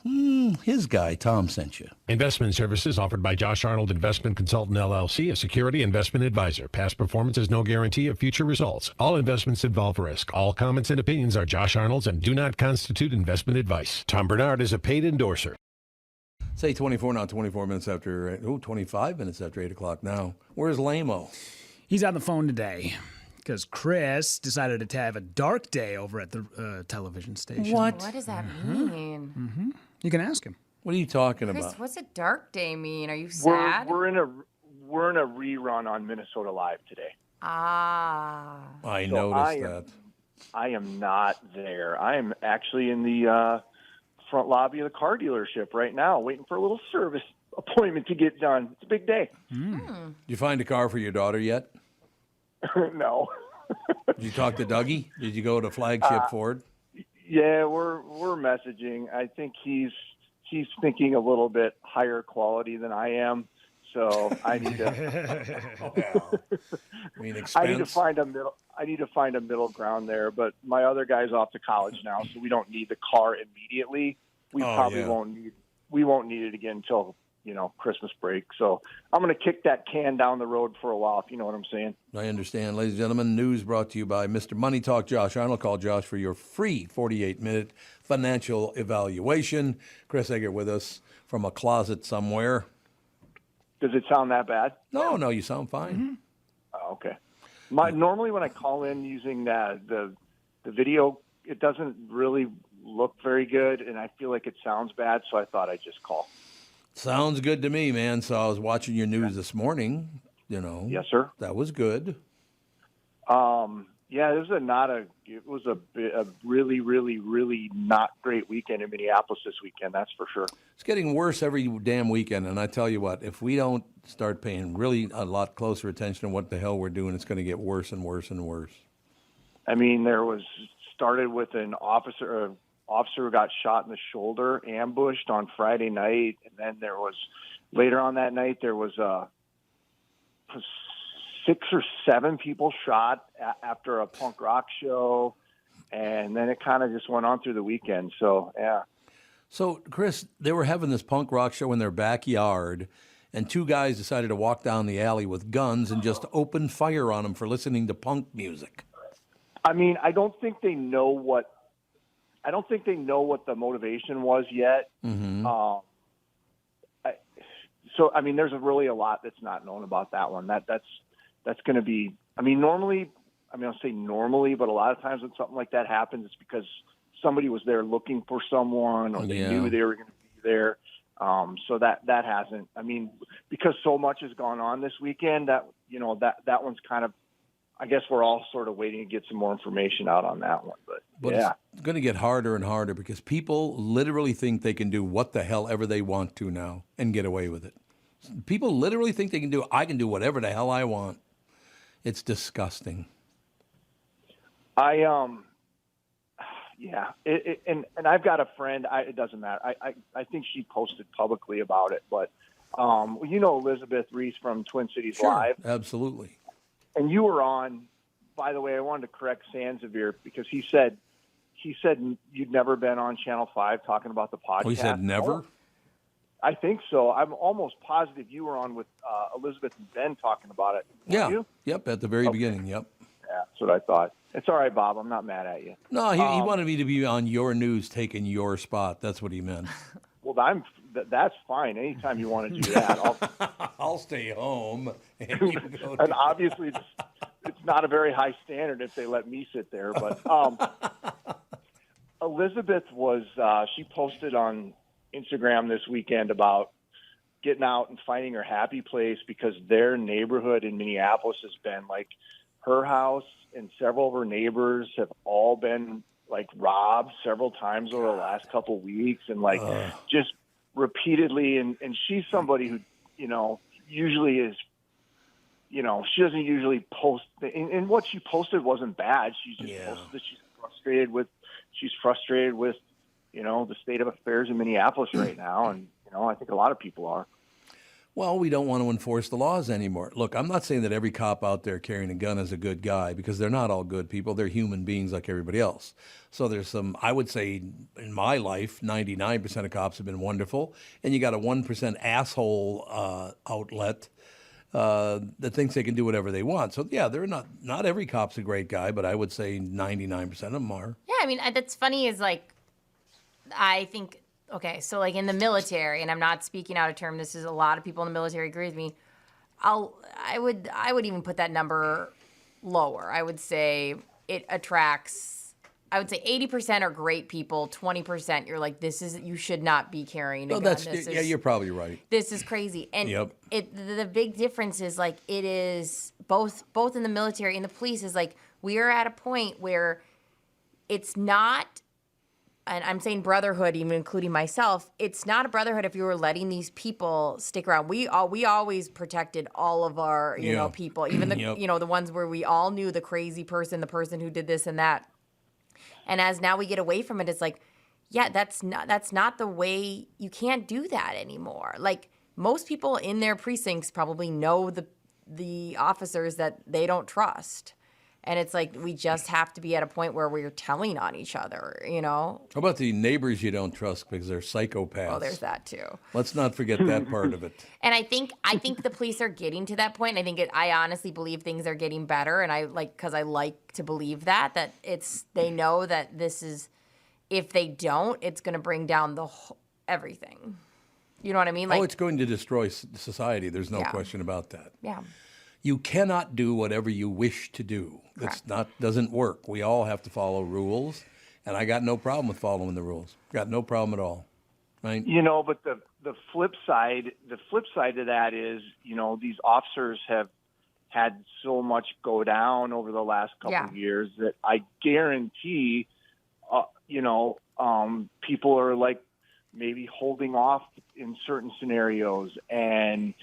guy, Tom, sent you. Investment services offered by Josh Arnold Investment Consultant, LLC, a security investment advisor. Past performance is no guarantee of future results. All investments involve risk. All comments and opinions are Josh Arnold's and do not constitute investment advice. Tom Barnard is a paid endorser. Say 24 now, 24 minutes after, 25 minutes after 8 o'clock now. Where's Lamo? He's on the phone today because Chris decided to have a dark day over at the television station. What does that mean? Mm-hmm. You can ask him. What are you talking Chris, about? what's a dark day mean? Are you sad? We're in a rerun on Minnesota Live today. Ah. I noticed that. I am not there. I am actually in the front lobby of the car dealership right now, waiting for a little service appointment to get done. It's a big day. Did you find a car for your daughter yet? No. Did you talk to Dougie? Did you go to Flagship Ford? Yeah, we're messaging. I think he's thinking a little bit higher quality than I am, so I need to. I need to find a middle. I need to find a middle ground there. But my other guy's off to college now, so we don't need the car immediately. We won't need. We won't need it again until Christmas break. So I'm going to kick that can down the road for a while, if you know what I'm saying. I understand. Ladies and gentlemen, news brought to you by Mr. Money Talk, Josh Arnold. Call Josh for your free 48-minute financial evaluation. Chris Egert with us from a closet somewhere. Does it sound that bad? No, you sound fine. Mm-hmm. Oh, okay. Normally when I call in using the video, it doesn't really look very good, and I feel like it sounds bad, so I thought I'd just call. Sounds good to me, man. So I was watching your news this morning. Yes, sir. That was good. Yeah, it was a really, really, really not great weekend in Minneapolis this weekend. That's for sure. It's getting worse every damn weekend, and I tell you what, if we don't start paying really a lot closer attention to what the hell we're doing, it's going to get worse and worse and worse. I mean, started with an officer who got shot in the shoulder, ambushed on Friday night, and then later on that night there was 6 or 7 people shot after a punk rock show, and then it kind of just went on through the weekend. So yeah. So Chris, they were having this punk rock show in their backyard, and 2 guys decided to walk down the alley with guns and just open fire on them for listening to punk music. I mean, I don't think they know what the motivation was yet. Mm-hmm. So, I mean, there's really a lot that's not known about that one. That's going to be, I mean, I'll say normally, but a lot of times when something like that happens, it's because somebody was there looking for someone, or they knew they were going to be there. So that hasn't, I mean, because so much has gone on this weekend that one's kind of, I guess we're all sort of waiting to get some more information out on that one. But yeah. It's going to get harder and harder because people literally think they can do what the hell ever they want to now and get away with it. People literally think I can do whatever the hell I want. It's disgusting. Yeah, and I've got a friend. It doesn't matter. I think she posted publicly about it, but Elizabeth Reese from Twin Cities Live. Absolutely. And you were on. By the way, I wanted to correct Sansevere because he said you'd never been on Channel 5 talking about the podcast. Oh, he said never? Oh, I think so. I'm almost positive you were on with Elizabeth and Ben talking about it. Yeah. You? Yep. At the very beginning. Yep. Yeah, that's what I thought. It's all right, Bob. I'm not mad at you. No, he wanted me to be on your news, taking your spot. That's what he meant. Well, that's fine. Anytime you want to do that, I'll stay home. And, and obviously, it's not a very high standard if they let me sit there. But Elizabeth she posted on Instagram this weekend about getting out and finding her happy place because their neighborhood in Minneapolis has been like her house and several of her neighbors have all been like robbed several times over the last couple of weeks and like just repeatedly. And she's somebody who, usually is, she doesn't usually post. And what she posted wasn't bad. She just posted that she's frustrated with, the state of affairs in Minneapolis right now. And, I think a lot of people are. Well, we don't want to enforce the laws anymore. Look, I'm not saying that every cop out there carrying a gun is a good guy because they're not all good people. They're human beings like everybody else. So there's I would say in my life, 99% of cops have been wonderful. And you got a 1% asshole outlet that thinks they can do whatever they want. So, yeah, they're not every cop's a great guy, but I would say 99% of them are. Yeah, I mean, that's funny is like, I think, okay, so like in the military, and I'm not speaking out of term, this is a lot of people in the military agree with me. I would even put that number lower. I would say it attracts, I would say 80% are great people, 20% you're like, you should not be carrying a gun. You're probably right. This is crazy. And the big difference is like it is both in the military and the police is like we are at a point where it's not, and I'm saying brotherhood, even including myself, it's not a brotherhood if you were letting these people stick around. We always protected all of our, people, even the, the ones where we all knew the crazy person, the person who did this and that. And as now we get away from it, it's like, yeah, that's not the way. You can't do that anymore. Like most people in their precincts probably know the officers that they don't trust. And it's like we just have to be at a point where we're telling on each other, How about the neighbors you don't trust because they're psychopaths? Oh, there's that too. Let's not forget that part of it. And I think the police are getting to that point. And I honestly believe things are getting better. And because I like to believe that they know that this is, if they don't, it's going to bring down everything. You know what I mean? It's going to destroy society. There's no question about that. Yeah. You cannot do whatever you wish to do. Doesn't work. We all have to follow rules, and I got no problem with following the rules. Got no problem at all. Right? But the flip side of that is, these officers have had so much go down over the last couple of years that I guarantee, people are like maybe holding off in certain scenarios, and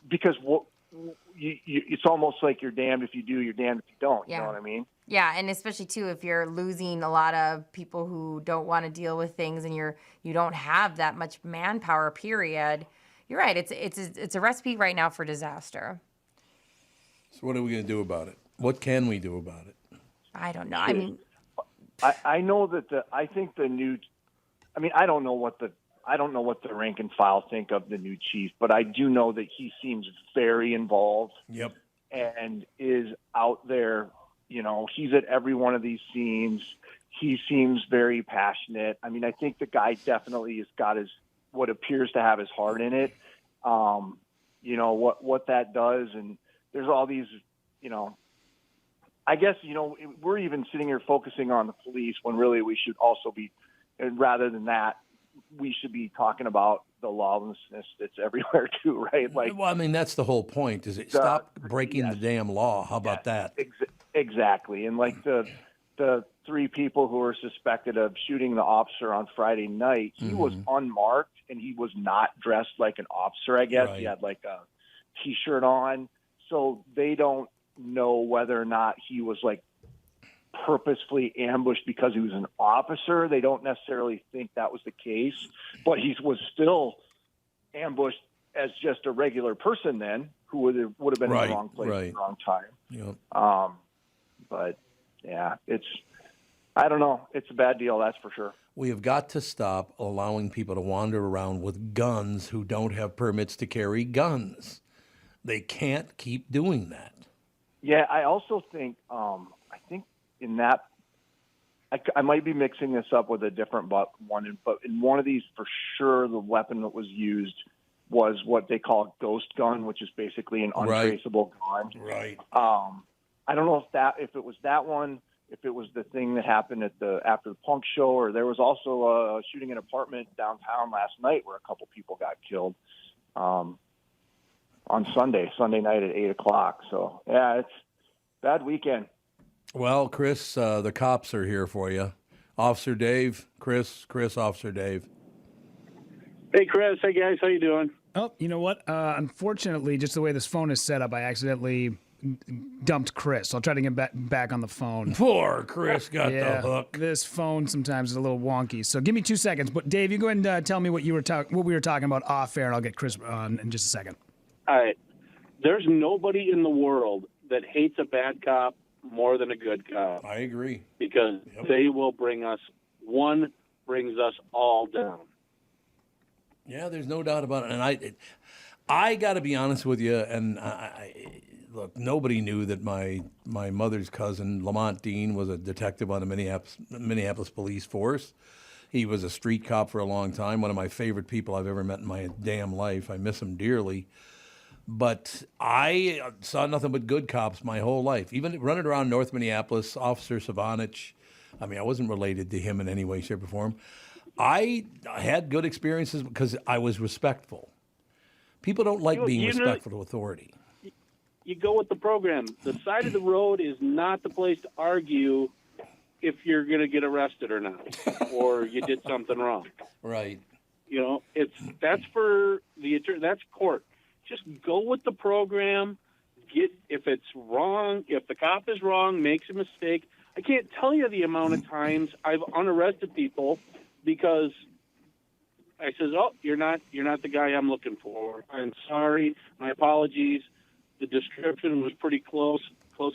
because it's almost like you're damned if you do, you're damned if you don't. You know what I mean? Yeah, and especially too if you're losing a lot of people who don't want to deal with things, and you don't have that much manpower. Period. You're right. It's a recipe right now for disaster. So what are we going to do about it? What can we do about it? I don't know. I mean, I know that I think the new. I mean, I don't know what the rank and file think of the new chief, but I do know that he seems very involved. Yep. And is out there, he's at every one of these scenes. He seems very passionate. I mean, I think the guy definitely has got what appears to have his heart in it. What that does. And there's all these, I guess, we're even sitting here focusing on the police when really we should also be, and rather than that, we should be talking about the lawlessness that's everywhere too, right? Like, well, I mean, that's the whole point. Is it stop breaking the damn law? How about that? Exactly. And like the three people who were suspected of shooting the officer on Friday night, he was unmarked and he was not dressed like an officer. I guess he had like a T-shirt on, so they don't know whether or not he was like purposefully ambushed because he was an officer. They don't necessarily think that was the case, but he was still ambushed as just a regular person then, who would have been in the wrong place at the wrong time. Yep. But yeah, I don't know. It's a bad deal, that's for sure. We have got to stop allowing people to wander around with guns who don't have permits to carry guns. They can't keep doing that. Yeah, I also think, I think in that, I might be mixing this up with a different one, but in one of these, for sure, the weapon that was used was what they call a ghost gun, which is basically an untraceable gun. Right. I don't know if it was that one, if it was the thing that happened after the punk show, or there was also a shooting an apartment downtown last night where a couple people got killed on Sunday night at 8:00. So yeah, it's a bad weekend. Well, Chris, the cops are here for you. Officer Dave, Chris, Officer Dave. Hey, Chris. Hey, guys. How you doing? Oh, you know what? Unfortunately, just the way this phone is set up, I accidentally dumped Chris. I'll try to get back on the phone. Poor Chris got the hook. This phone sometimes is a little wonky. So give me 2 seconds. But Dave, you go ahead and tell me what we were talking about off air, and I'll get Chris on in just a second. All right. There's nobody in the world that hates a bad cop more than a good cop. I agree. Because they will brings us all down. Yeah, there's no doubt about it. And I got to be honest with you, and look, nobody knew that my mother's cousin, Lamont Dean, was a detective on the Minneapolis police force. He was a street cop for a long time, one of my favorite people I've ever met in my damn life. I miss him dearly. But I saw nothing but good cops my whole life. Even running around North Minneapolis, Officer Savanich, I mean, I wasn't related to him in any way, shape, or form. I had good experiences because I was respectful. People don't like being respectful to authority. You go with the program. The side of the road is not the place to argue if you're going to get arrested or not, or you did something wrong. Right. You know, that's for the attorney. That's court. Just go with the program. If it's wrong, if the cop is wrong, makes a mistake. I can't tell you the amount of times I've unarrested people because I says, "Oh, you're not the guy I'm looking for. I'm sorry. My apologies. The description was pretty close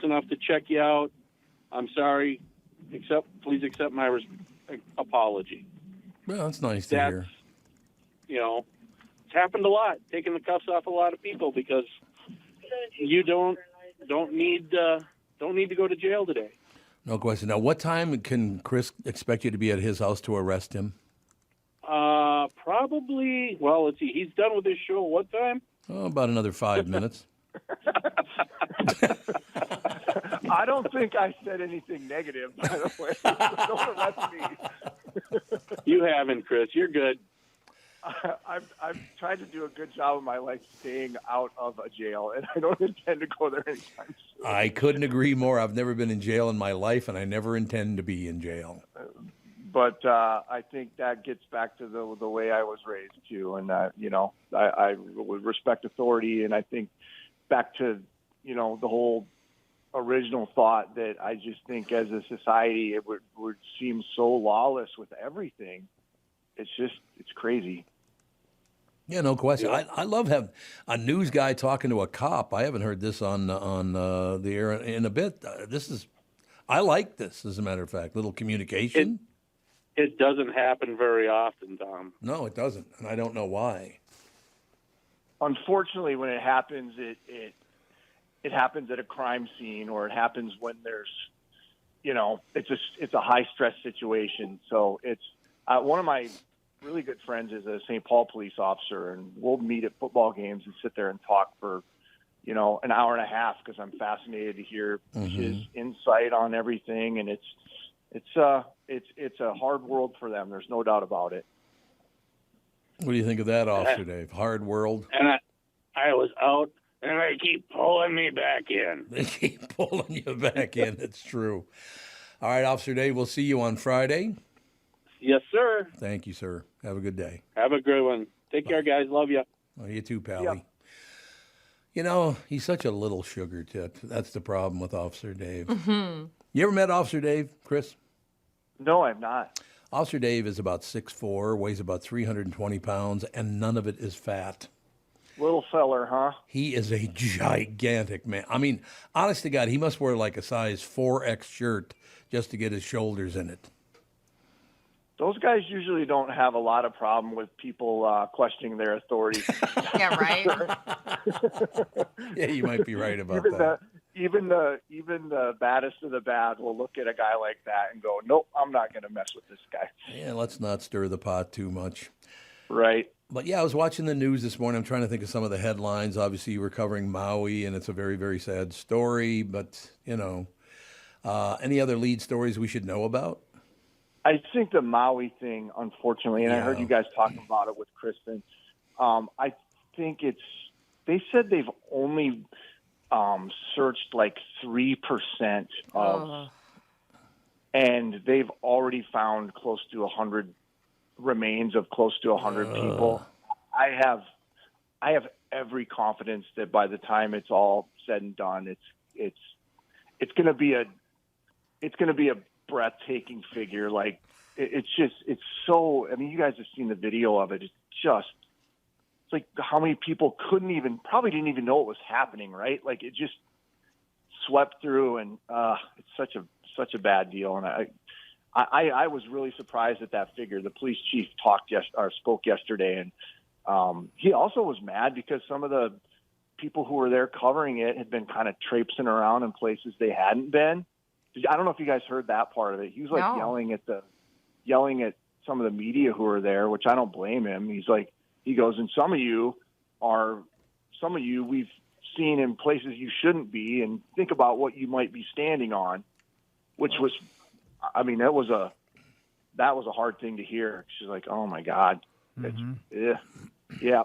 enough to check you out. I'm sorry. Please accept my apology." Well, that's nice to hear. You know, it's happened a lot, taking the cuffs off a lot of people because you don't need to go to jail today. No question. Now, what time can Chris expect you to be at his house to arrest him? Probably. Well, let's see. He's done with his show. What time? Oh, about another 5 minutes. I don't think I said anything negative, by the way. Don't arrest me. You haven't, Chris. You're good. I've tried to do a good job of my life staying out of a jail, and I don't intend to go there anytime soon. I couldn't agree more. I've never been in jail in my life, and I never intend to be in jail. But I think that gets back to the way I was raised, too. And, I would respect authority, and I think back to, the whole original thought that I just think as a society it would seem so lawless with everything. It's crazy. Yeah, no question. Yeah. I love having a news guy talking to a cop. I haven't heard this on the air in a bit. I like this, as a matter of fact. Little communication. It doesn't happen very often, Tom. No, it doesn't, and I don't know why. Unfortunately, when it happens, it happens at a crime scene, or it happens when there's, it's a high stress situation. So it's one of my really good friends is a St. Paul police officer, and we'll meet at football games and sit there and talk for, an hour and a half because I'm fascinated to hear his insight on everything, and it's a hard world for them. There's no doubt about it. What do you think of that, Officer Dave? Hard world. And I was out, and they keep pulling me back in. They keep pulling you back in. It's true. All right, Officer Dave, we'll see you on Friday. Yes, sir. Thank you, sir. Have a good day. Have a good one. Take care, guys. Love you. Oh, you too, Pally. Yep. He's such a little sugar tip. That's the problem with Officer Dave. You ever met Officer Dave, Chris? No, I've not. Officer Dave is about 6'4", weighs about 320 pounds, and none of it is fat. Little feller, huh? He is a gigantic man. I mean, honest to God, he must wear like a size 4X shirt just to get his shoulders in it. Those guys usually don't have a lot of problem with people questioning their authority. Yeah, right. Yeah, you might be right about that. Even the baddest of the bad will look at a guy like that and go, nope, I'm not going to mess with this guy. Yeah, let's not stir the pot too much. Right. But yeah, I was watching the news this morning. I'm trying to think of some of the headlines. Obviously, you were covering Maui, and it's a very, very sad story. But, any other lead stories we should know about? I think the Maui thing, unfortunately, and I heard you guys talking about it with Kristyn, I think they said they've only searched like 3% of, and they've already found close to 100 remains of close to 100 people. I have every confidence that by the time it's all said and done, it's going to be a breathtaking figure. Like it's so, I mean, you guys have seen the video of it. It's like how many people probably didn't even know it was happening, right? Like it just swept through, and it's such a bad deal. And I was really surprised at that figure. The police chief spoke yesterday, and he also was mad because some of the people who were there covering it had been kind of traipsing around in places they hadn't been. I don't know if you guys heard that part of it. He was like yelling at some of the media who were there, which I don't blame him. He goes, and some of you we've seen in places you shouldn't be, and think about what you might be standing on, which was, I mean, that was a hard thing to hear. She's like, oh my God. Yeah.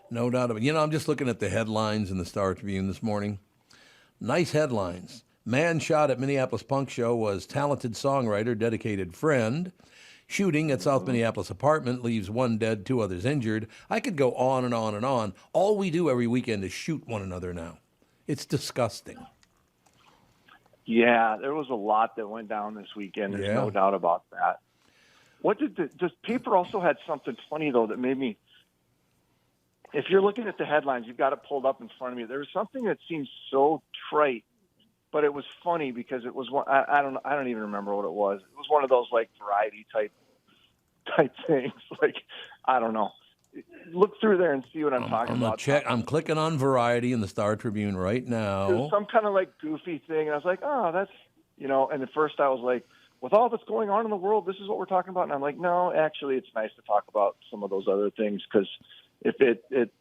No doubt about it. I'm just looking at the headlines in the Star Tribune this morning. Nice headlines. Man shot at Minneapolis punk show was talented songwriter, dedicated friend. Shooting at South Minneapolis apartment leaves one dead, 2 others injured. I could go on and on and on. All we do every weekend is shoot one another now. It's disgusting. Yeah, there was a lot that went down this weekend. There's no doubt about that. This paper also had something funny, though, that made me, if you're looking at the headlines, you've got it pulled up in front of me. There was something that seemed so trite, but it was funny because it was one, I don't even remember what it was. It was one of those like variety type things. Like, I don't know. Look through there and see what I'm talking about. I'm clicking on Variety in the Star Tribune right now. There's some kind of like goofy thing, and I was like, oh, that's, and at first I was like, with all that's going on in the world, this is what we're talking about. And I'm like, no, actually, it's nice to talk about some of those other things, because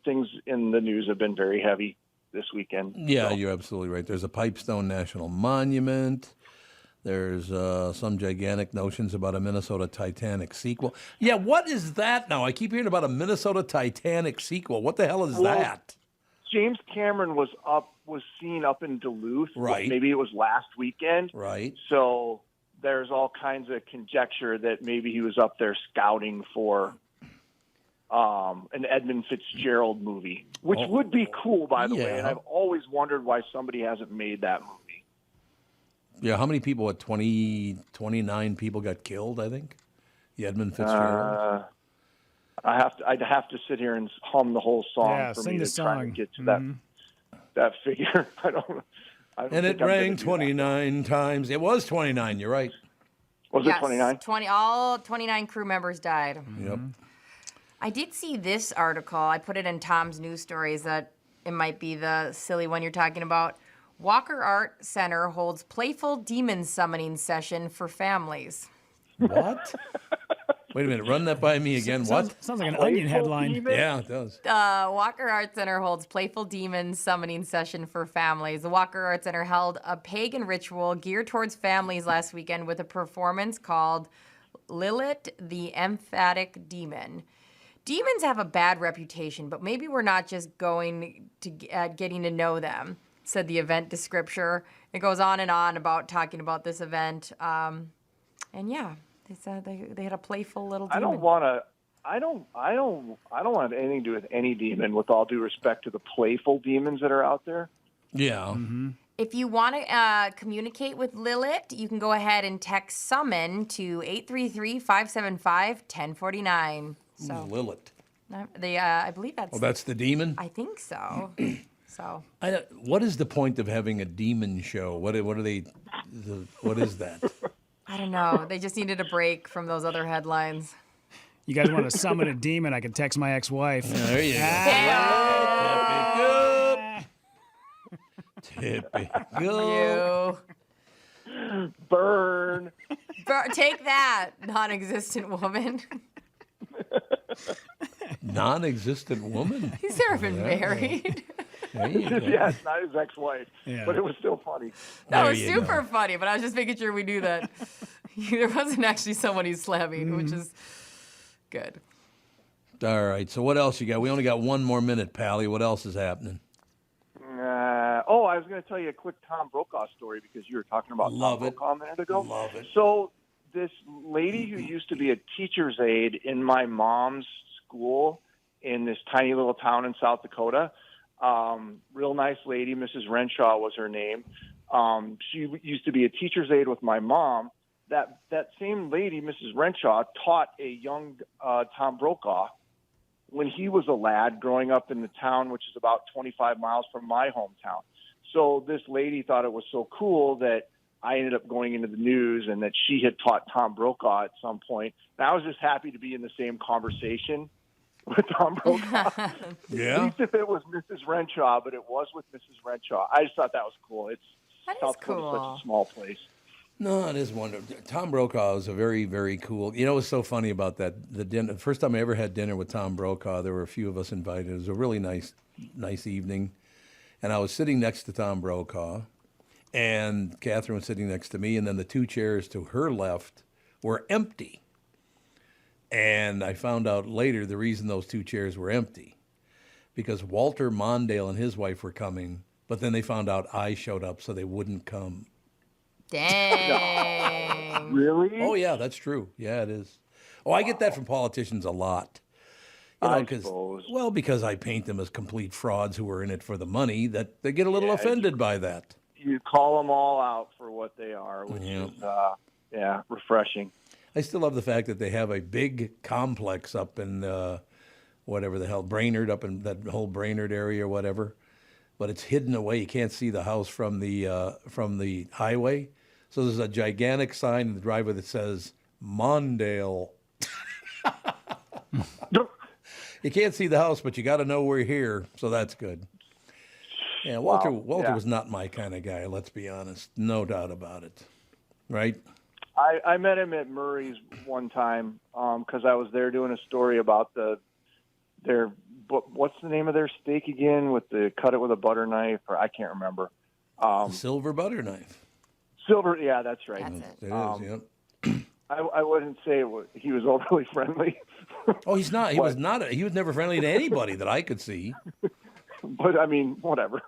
things in the news have been very heavy this weekend. Yeah, you're absolutely right. There's a Pipestone National Monument. There's some gigantic notions about a Minnesota Titanic sequel. Yeah, what is that now? I keep hearing about a Minnesota Titanic sequel. What the hell is that? James Cameron was seen up in Duluth. Right. Maybe it was last weekend. Right. So there's all kinds of conjecture that maybe he was up there scouting for an Edmund Fitzgerald movie, which would be cool, by the way. And I've always wondered why somebody hasn't made that movie. Yeah, how many people? 29 people got killed, I think? The Edmund Fitzgerald? I'd have to sit here and hum the whole song for me to try and get to that figure. I don't and it rang 29 times. It was 29, you're right. Was it 29? All 29 crew members died. Yep. I did see this article. I put it in Tom's news stories that it might be the silly one you're talking about. Walker Art Center holds playful demon summoning session for families. What? Wait a minute. Run that by me again. What? Sounds like an Onion headline. Demon? Yeah, it does. Walker Art Center holds playful demon summoning session for families. The Walker Art Center held a pagan ritual geared towards families last weekend with a performance called Lilith the Emphatic Demon. Demons have a bad reputation, but maybe we're not just going to getting to know them, said the event descriptor. It goes on and on about talking about this event. And yeah, they said they had a playful little demon. I don't want anything to do with any demon, with all due respect to the playful demons that are out there. Yeah. Mm-hmm. If you want to communicate with Lilith, you can go ahead and text summon to 833-575-1049. So Lilith. I believe that's. Oh, that's the demon? I think so. So. What is the point of having a demon show? What are they? What is that? I don't know. They just needed a break from those other headlines. You guys want to summon a demon? I can text my ex-wife. There you go. Typical. Burn. Take that, non-existent woman. Non-existent woman? He's never been married. Yeah, it's not his ex-wife, but it was still funny. No, it was super funny, but I was just making sure we knew that there wasn't actually someone he's slamming, which is good. All right, so what else you got? We only got 1 more minute, Pally. What else is happening? I was going to tell you a quick Tom Brokaw story because you were talking about Tom Brokaw a minute ago. Love it. So this lady who used to be a teacher's aide in my mom's school in this tiny little town in South Dakota, real nice lady, Mrs. Renshaw was her name. She used to be a teacher's aide with my mom. That same lady, Mrs. Renshaw, taught a young Tom Brokaw when he was a lad growing up in the town, which is about 25 miles from my hometown. So this lady thought it was so cool that I ended up going into the news and that she had taught Tom Brokaw at some point. And I was just happy to be in the same conversation with Tom Brokaw. Yeah. At least if it was Mrs. Renshaw, but it was with Mrs. Renshaw. I just thought that was cool. South Dakota's such a small place. No, it is wonderful. Tom Brokaw is a very, very cool. You know what's so funny about that? The dinner, first time I ever had dinner with Tom Brokaw, there were a few of us invited. It was a really nice evening. And I was sitting next to Tom Brokaw, and Catherine was sitting next to me, and then the 2 chairs to her left were empty. And I found out later the reason those 2 chairs were empty, because Walter Mondale and his wife were coming, but then they found out I showed up, so they wouldn't come. Dang. Really? Oh, yeah, that's true. Yeah, it is. Oh, I get that from politicians a lot. I suppose. Well, because I paint them as complete frauds who are in it for the money, that they get a little offended by that. You call them all out for what they are, which is, refreshing. I still love the fact that they have a big complex up in whatever the hell, Brainerd, up in that whole Brainerd area or whatever. But it's hidden away. You can't see the house from the highway. So there's a gigantic sign in the driveway that says Mondale. You can't see the house, but you got to know we're here, so that's good. Yeah, Walter was not my kind of guy, let's be honest. No doubt about it. Right? I met him at Murray's one time because I was there doing a story about their what's the name of their steak again? With the cut it with a butter knife, or I can't remember. Silver butter knife. Silver, yeah, that's right. That's it is, yep. I wouldn't say he was overly friendly. Oh, he's not. He was not. He was never friendly to anybody that I could see. But I mean, whatever.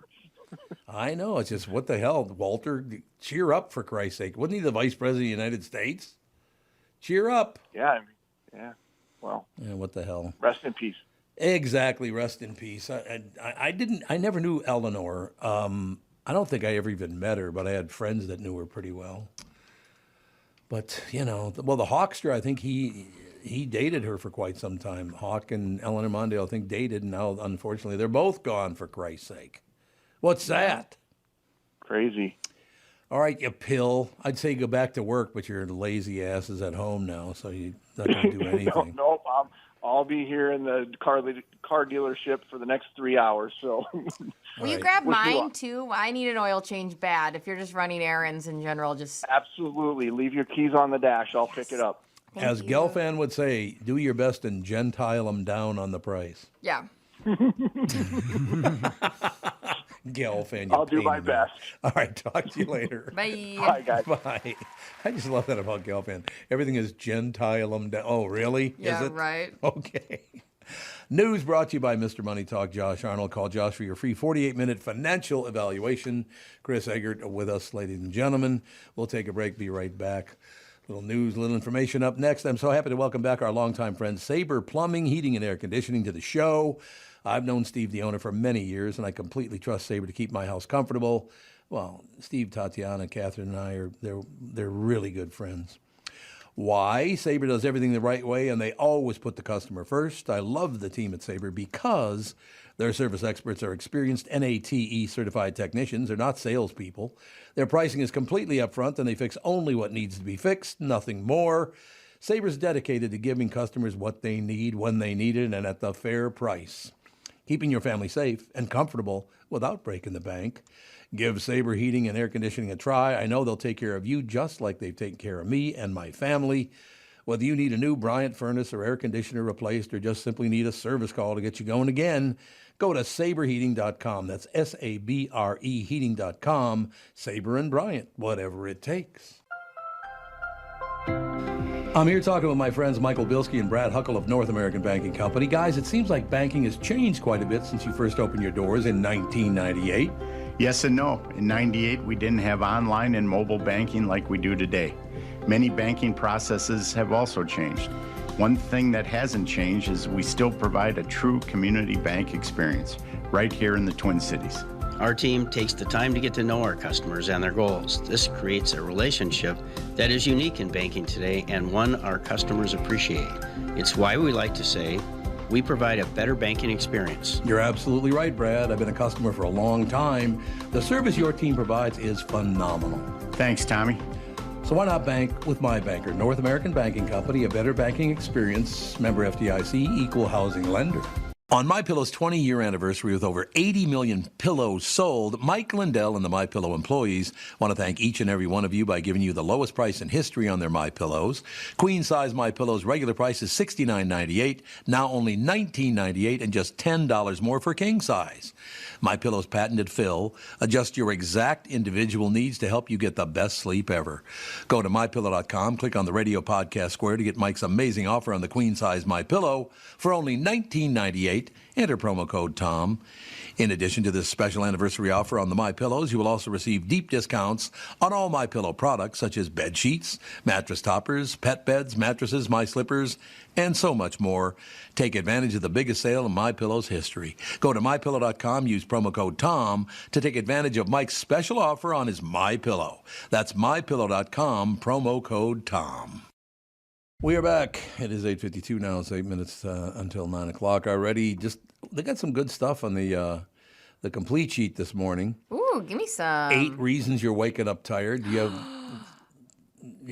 I know. It's just, what the hell, Walter? Cheer up, for Christ's sake! Wasn't he the Vice President of the United States? Cheer up. Yeah. Well. Yeah. What the hell? Rest in peace. Exactly. Rest in peace. I never knew Eleanor. I don't think I ever even met her, but I had friends that knew her pretty well. But, the Hawkster, I think he dated her for quite some time. Hawk and Eleanor Mondale, I think, dated, and now, unfortunately, they're both gone, for Christ's sake. What's that? Crazy. All right, you pill. I'd say go back to work, but your lazy ass is at home now, so you're not going to do anything. Nope. I'll be here in the car dealership for the next 3 hours. So, will you grab mine too? I need an oil change bad. If you're just running errands in general, just absolutely leave your keys on the dash. I'll pick it up. As Gelfand would say, do your best and Gentile them down on the price. Yeah. Gelfand, I'll do my best. All right, talk to you later. Bye. Bye, guys. Bye. I just love that about Gelfand. Everything is Gentile them down. Oh, really? Yeah, is it? right. Okay. News brought to you by Mr. Money Talk, Josh Arnold. Call Josh for your free 48-minute financial evaluation. Chris Egert with us, ladies and gentlemen. We'll take a break, be right back. Little news, little information up next. I'm so happy to welcome back our longtime friend, Sabre Plumbing, Heating, and Air Conditioning, to the show. I've known Steve, the owner, for many years, and I completely trust Sabre to keep my house comfortable. Well, Steve, Tatiana, Catherine, and I they're really good friends. Why? Sabre does everything the right way, and they always put the customer first. I love the team at Sabre because their service experts are experienced NATE certified technicians. They're not salespeople. Their pricing is completely upfront, and they fix only what needs to be fixed, nothing more. Sabre's dedicated to giving customers what they need when they need it and at the fair price, keeping your family safe and comfortable without breaking the bank. Give Sabre Heating and Air Conditioning a try. I know they'll take care of you just like they've taken care of me and my family. Whether you need a new Bryant furnace or air conditioner replaced or just simply need a service call to get you going again, go to saberheating.com. That's SABRE heating.com. Sabre and Bryant, whatever it takes. I'm here talking with my friends Michael Bilski and Brad Huckle of North American Banking Company. Guys, it seems like banking has changed quite a bit since you first opened your doors in 1998. Yes and no. In 98, we didn't have online and mobile banking like we do today. Many banking processes have also changed. One thing that hasn't changed is we still provide a true community bank experience right here in the Twin Cities. Our team takes the time to get to know our customers and their goals. This creates a relationship that is unique in banking today and one our customers appreciate. It's why we like to say, we provide a better banking experience. You're absolutely right, Brad. I've been a customer for a long time. The service your team provides is phenomenal. Thanks, Tommy. So why not bank with my banker, North American Banking Company, a better banking experience, member FDIC, equal housing lender. On MyPillow's 20-year anniversary with over 80 million pillows sold, Mike Lindell and the MyPillow employees want to thank each and every one of you by giving you the lowest price in history on their MyPillows. Queen-size MyPillow's regular price is $69.98, now only $19.98 and just $10 more for king size. MyPillow's patented fill adjusts your exact individual needs to help you get the best sleep ever. Go to MyPillow.com, click on the radio podcast square to get Mike's amazing offer on the queen-size MyPillow for only $19.98. Enter promo code TOM. In addition to this special anniversary offer on the MyPillows, you will also receive deep discounts on all MyPillow products such as bed sheets, mattress toppers, pet beds, mattresses, My Slippers, and so much more. Take advantage of the biggest sale in MyPillow's history. Go to MyPillow.com, use promo code TOM to take advantage of Mike's special offer on his MyPillow. That's MyPillow.com, promo code TOM. We are back. It is 8:52 now. It's 8 minutes until 9 o'clock already. They got some good stuff on the complete sheet this morning. Ooh, give me some. 8 reasons you're waking up tired. Do you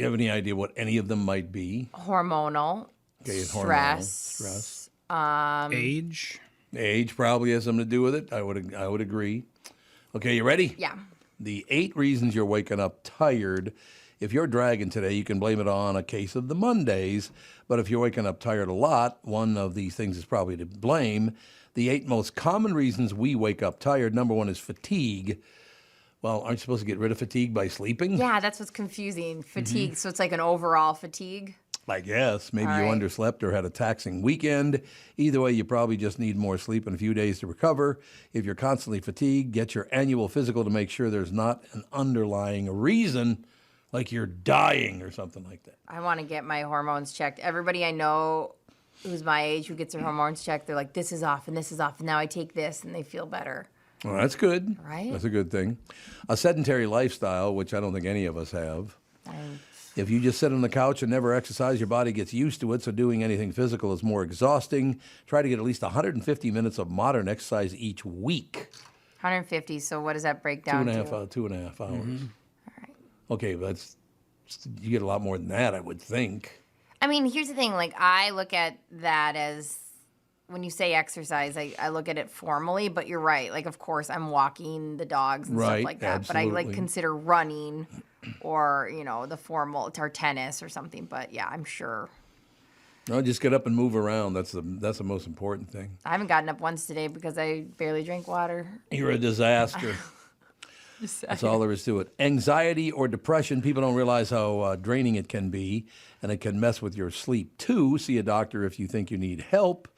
have any idea what any of them might be? Hormonal. Okay, Stress. Age. Age probably has something to do with it. I would agree. Okay, you ready? Yeah. The 8 reasons you're waking up tired. If you're dragging today, you can blame it on a case of the Mondays. But if you're waking up tired a lot, one of these things is probably to blame. The 8 most common reasons we wake up tired. Number 1 is fatigue. Well, aren't you supposed to get rid of fatigue by sleeping? Yeah, that's what's confusing. Fatigue. So it's like an overall fatigue. I guess. Maybe you underslept or had a taxing weekend. Either way, you probably just need more sleep and a few days to recover. If you're constantly fatigued, get your annual physical to make sure there's not an underlying reason, like you're dying or something like that. I want to get my hormones checked. Everybody I know who's my age who gets their hormones checked, they're like, this is off and this is off. And now I take this and they feel better. Well, that's good. Right? That's a good thing. A sedentary lifestyle, which I don't think any of us have. If you just sit on the couch and never exercise, your body gets used to it, so doing anything physical is more exhausting. Try to get at least 150 minutes of modern exercise each week. 150, so what does that break down to? 2.5 hours. Mm-hmm. All right. Okay, but you get a lot more than that, I would think. I mean, here's the thing. Like, I look at that as, when you say exercise, I look at it formally, but you're right. Like, of course, I'm walking the dogs and stuff like that. Absolutely. But I, like, consider running or, you know, the formal, or tennis or something. But, yeah, I'm sure. No, just get up and move around. That's the most important thing. I haven't gotten up once today because I barely drink water. You're a disaster. That's all there is to it. Anxiety or depression, people don't realize how draining it can be, and it can mess with your sleep, too. See a doctor if you think you need help.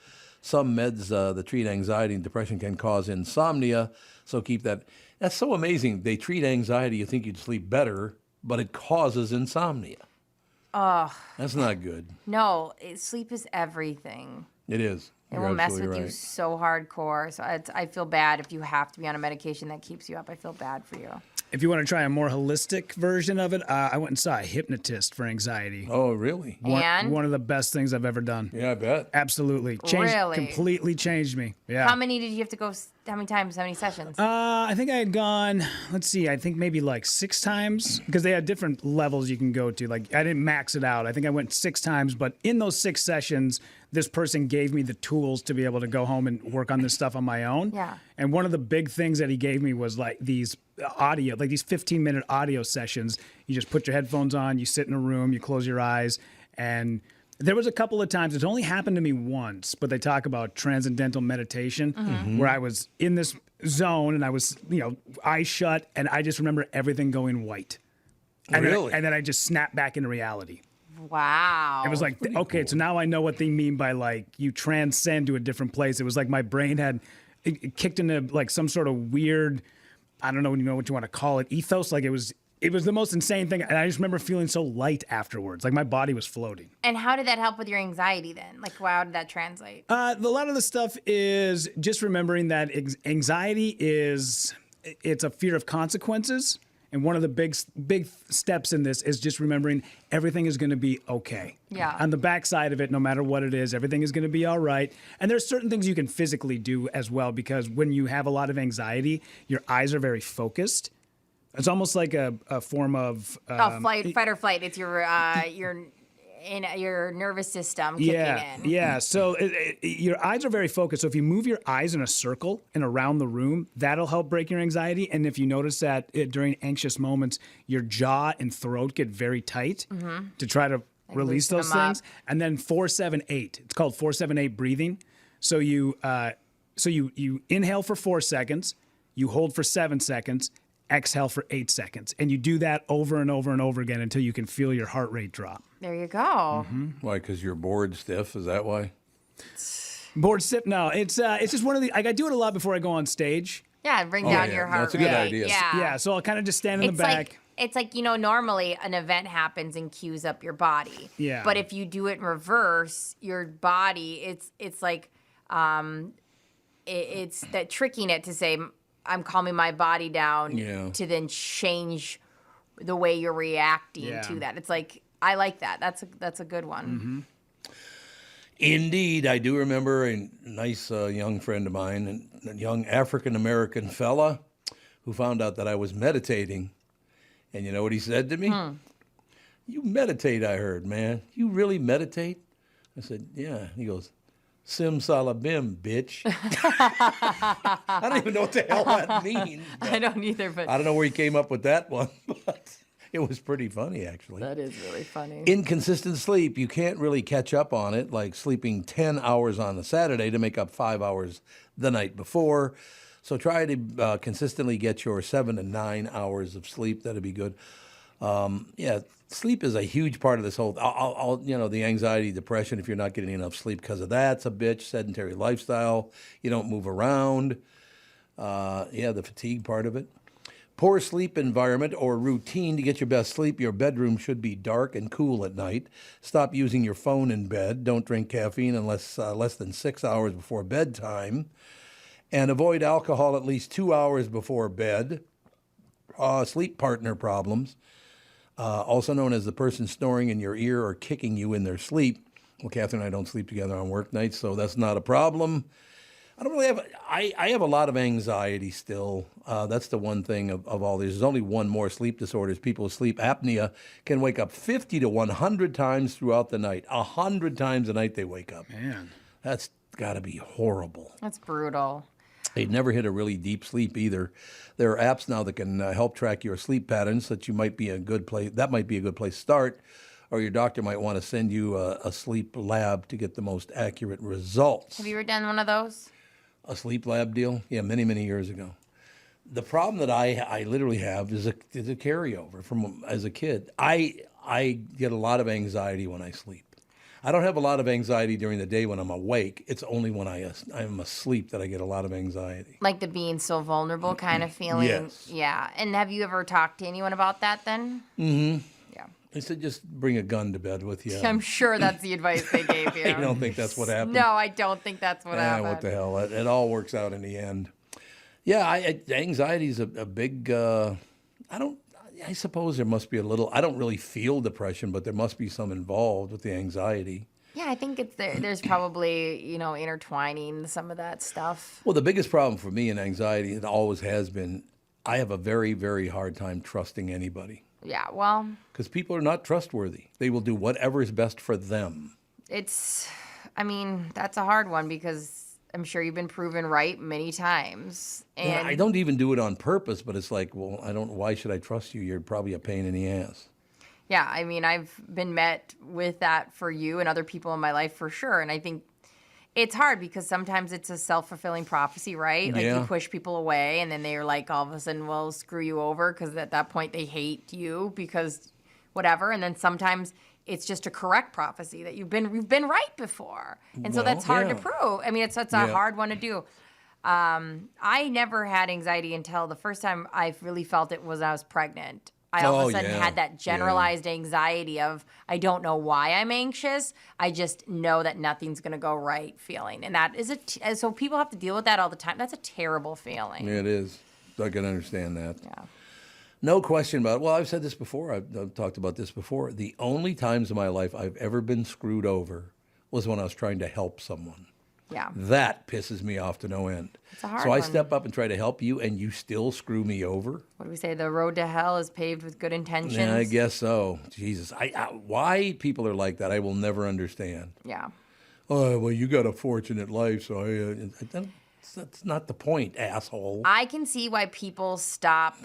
Some meds that treat anxiety and depression can cause insomnia, so keep that. That's so amazing. They treat anxiety, you think you'd sleep better, but it causes insomnia. Oh. That's not good. No, sleep is everything. It is. It will mess with you so hardcore. So I feel bad if you have to be on a medication that keeps you up. I feel bad for you. If you want to try a more holistic version of it, I went and saw a hypnotist for anxiety. Oh, really? One of the best things I've ever done. Yeah, I bet. Absolutely. Completely changed me. Yeah. How many did you have to go? How many times? How many sessions? I think I had gone, let's see, I think maybe like 6 times because they had different levels you can go to. Like I didn't max it out. I think I went 6 times, but in those 6 sessions, this person gave me the tools to be able to go home and work on this stuff on my own. Yeah. And one of the big things that he gave me was like these audio, like these 15-minute audio sessions. You just put your headphones on, you sit in a room, you close your eyes, and there was a couple of times, it's only happened to me once, but they talk about transcendental meditation, where I was in this zone and I was, eyes shut, and I just remember everything going white. And Really? and then I just snapped back into reality. Wow. It was like, okay, cool. So now I know what they mean by like you transcend to a different place. It was like my brain had it kicked into like some sort of weird, I don't know what you want to call it, ethos. Like it was the most insane thing. And I just remember feeling so light afterwards. Like my body was floating. And how did that help with your anxiety then? Like, how did that translate? A lot of the stuff is just remembering that anxiety it's a fear of consequences. And one of the big steps in this is just remembering everything is going to be okay. Yeah. On the backside of it, no matter what it is, everything is going to be all right. And there's certain things you can physically do as well, because when you have a lot of anxiety, your eyes are very focused. It's almost like a form of fight or flight. It's your nervous system kicking in. Yeah. So your eyes are very focused. So if you move your eyes in a circle and around the room, that'll help break your anxiety. And if you notice that during anxious moments, your jaw and throat get very tight to try to release those things. Up. And then 4-7-8. It's called 4-7-8 breathing. So you inhale for 4 seconds, you hold for 7 seconds, exhale for 8 seconds. And you do that over and over and over again until you can feel your heart rate drop. There you go. Why? Because you're bored stiff? Is that why? Bored stiff? No, it's just one of the. I do it a lot before I go on stage. Yeah, bring down your heart rate. That's a good idea. Yeah. So I'll kind of just stand in the back. It's like normally an event happens and cues up your body. Yeah. But if you do it in reverse, your body, it's like, it's that tricking it to say, I'm calming my body down to then change the way you're reacting to that. It's like, I like that. That's a good one. Indeed. I do remember a nice young friend of mine, a young African-American fella who found out that I was meditating. And you know what he said to me? You meditate, I heard, man. You really meditate? I said, yeah. He goes, Simsalabim, bitch. I don't even know what the hell that means. I don't either, but I don't know where he came up with that one, but it was pretty funny, actually. That is really funny. Inconsistent sleep, you can't really catch up on it, like sleeping 10 hours on a Saturday to make up 5 hours the night before. So try to consistently get your 7 to 9 hours of sleep. That'd be good. Sleep is a huge part of this whole, the anxiety, depression, if you're not getting enough sleep because of that, it's a bitch. Sedentary lifestyle, you don't move around. The fatigue part of it. Poor sleep environment or routine to get your best sleep. Your bedroom should be dark and cool at night. Stop using your phone in bed. Don't drink caffeine unless less than 6 hours before bedtime. And avoid alcohol at least 2 hours before bed. Sleep partner problems. Also known as the person snoring in your ear or kicking you in their sleep. Well, Catherine and I don't sleep together on work nights, so that's not a problem. I don't really have. I have a lot of anxiety still. That's the one thing of all these. There's only one more sleep disorders. People with sleep apnea can wake up 50 to 100 times throughout the night. 100 times a night they wake up. Man, that's got to be horrible. That's brutal. They'd never hit a really deep sleep either. There are apps now that can help track your sleep patterns, so that you might be a good place. That might be a good place to start, or your doctor might want to send you a sleep lab to get the most accurate results. Have you ever done one of those? A sleep lab deal? Yeah, many, many years ago. The problem that I literally have is a carryover from as a kid. I get a lot of anxiety when I sleep. I don't have a lot of anxiety during the day when I'm awake. It's only when I'm asleep that I get a lot of anxiety. Like the being so vulnerable kind of feeling? Yes. Yeah. And have you ever talked to anyone about that then? Mm-hmm. Yeah. They said just bring a gun to bed with you. I'm sure that's the advice they gave you. You don't think that's what happened? No, I don't think that's what happened. What the hell? It all works out in the end. Yeah, anxiety is a big... I suppose there must be a little, I don't really feel depression, but there must be some involved with the anxiety. Yeah, I think there's probably, intertwining some of that stuff. Well, the biggest problem for me in anxiety, it always has been, I have a very, very hard time trusting anybody. Yeah, well. Because people are not trustworthy. They will do whatever is best for them. That's a hard one because I'm sure you've been proven right many times. And I don't even do it on purpose, but it's like, well, why should I trust you? You're probably a pain in the ass. Yeah, I've been met with that for you and other people in my life for sure. And I think it's hard because sometimes it's a self-fulfilling prophecy, right? Like you push people away and then they're like all of a sudden, well, screw you over because at that point they hate you because whatever. And then sometimes it's just a correct prophecy that you've been right before. And so that's hard to prove. It's a hard one to do. I never had anxiety until the first time I really felt it was when I was pregnant. I all of a sudden had that generalized anxiety of, I don't know why I'm anxious. I just know that nothing's going to go right feeling. And that is so people have to deal with that all the time. That's a terrible feeling. It is. I can understand that. Yeah. No question about it. Well, I've said this before. I've talked about this before. The only times in my life I've ever been screwed over was when I was trying to help someone. Yeah. That pisses me off to no end. It's a hard so I one. step up and try to help you, and you still screw me over? What do we say? The road to hell is paved with good intentions? Yeah, I guess so. Jesus. Why people are like that, I will never understand. Yeah. Oh, well, you got a fortunate life, so that's not the point, asshole. I can see why people stop,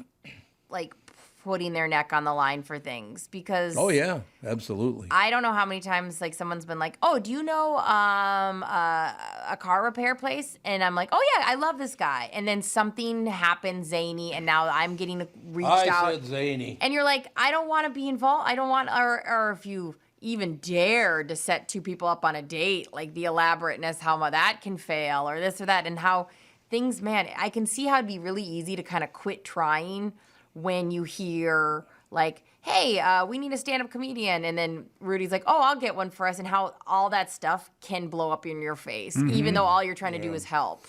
putting their neck on the line for things because... Oh, yeah, absolutely. I don't know how many times, someone's been like, oh, do you know a car repair place? And I'm like, oh, yeah, I love this guy. And then something happens zany, and now I'm getting reached out. I said zany. And you're like, I don't want to be involved. I don't want... Or if you even dare to set two people up on a date, the elaborateness, how that can fail, or this or that, and how things, man, I can see how it'd be really easy to kind of quit trying when you hear, hey, we need a stand-up comedian, and then Rudy's like, oh, I'll get one for us, and how all that stuff can blow up in your face, even though all you're trying to do is help.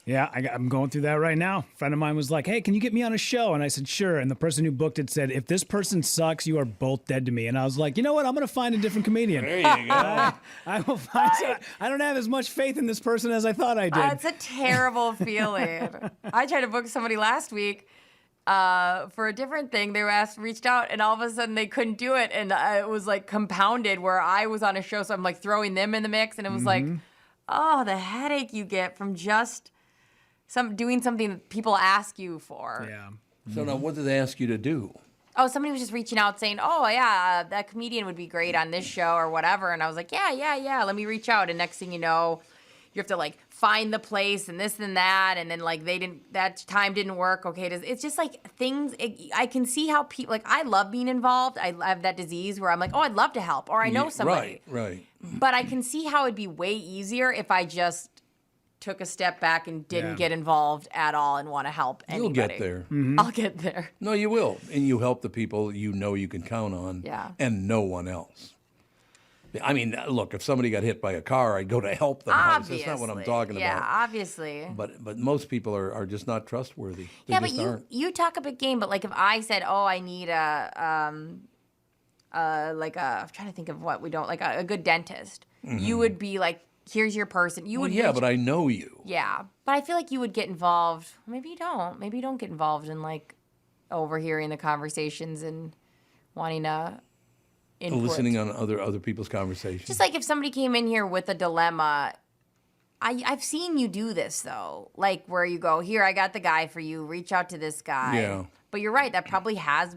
Yeah, I'm going through that right now. A friend of mine was like, hey, can you get me on a show? And I said, sure. And the person who booked it said, if this person sucks, you are both dead to me. And I was like, you know what? I'm going to find a different comedian. There you go. I will find I don't have as much faith in this person as I thought I did. It's a terrible feeling. I tried to book somebody last week for a different thing. They reached out, and all of a sudden they couldn't do it. And it was compounded where I was on a show, so I'm throwing them in the mix. And it was the headache you get from just... doing something that people ask you for. Yeah. So now what did they ask you to do? Oh, somebody was just reaching out saying, oh, yeah, that comedian would be great on this show or whatever. And I was like, yeah, let me reach out. And next thing you know, you have to find the place and this and that. And then that time didn't work. Okay. It's just things, I can see how people, I love being involved. I have that disease where I'm like, oh, I'd love to help. Or I know somebody. Right. But I can see how it'd be way easier if I just took a step back and didn't get involved at all and want to help anybody. You'll get there. I'll get there. No, you will. And you help the people you know you can count on and no one else. I mean, look, if somebody got hit by a car, I'd go to help them. Obviously. That's not what I'm talking about. Yeah, obviously. But most people are just not trustworthy. They but aren't. you talk a big game, but if I said, oh, I need I'm trying to think of what we don't, a good dentist, you would be like, here's your person. You would. Yeah, but I know you. Yeah, but I feel like you would get involved. Maybe you don't. Maybe you don't get involved in overhearing the conversations and wanting to input. Listening on other people's conversations. Just if somebody came in here with a dilemma, I've seen you do this though. Where you go, here, I got the guy for you. Reach out to this guy. Yeah. But you're right. That probably has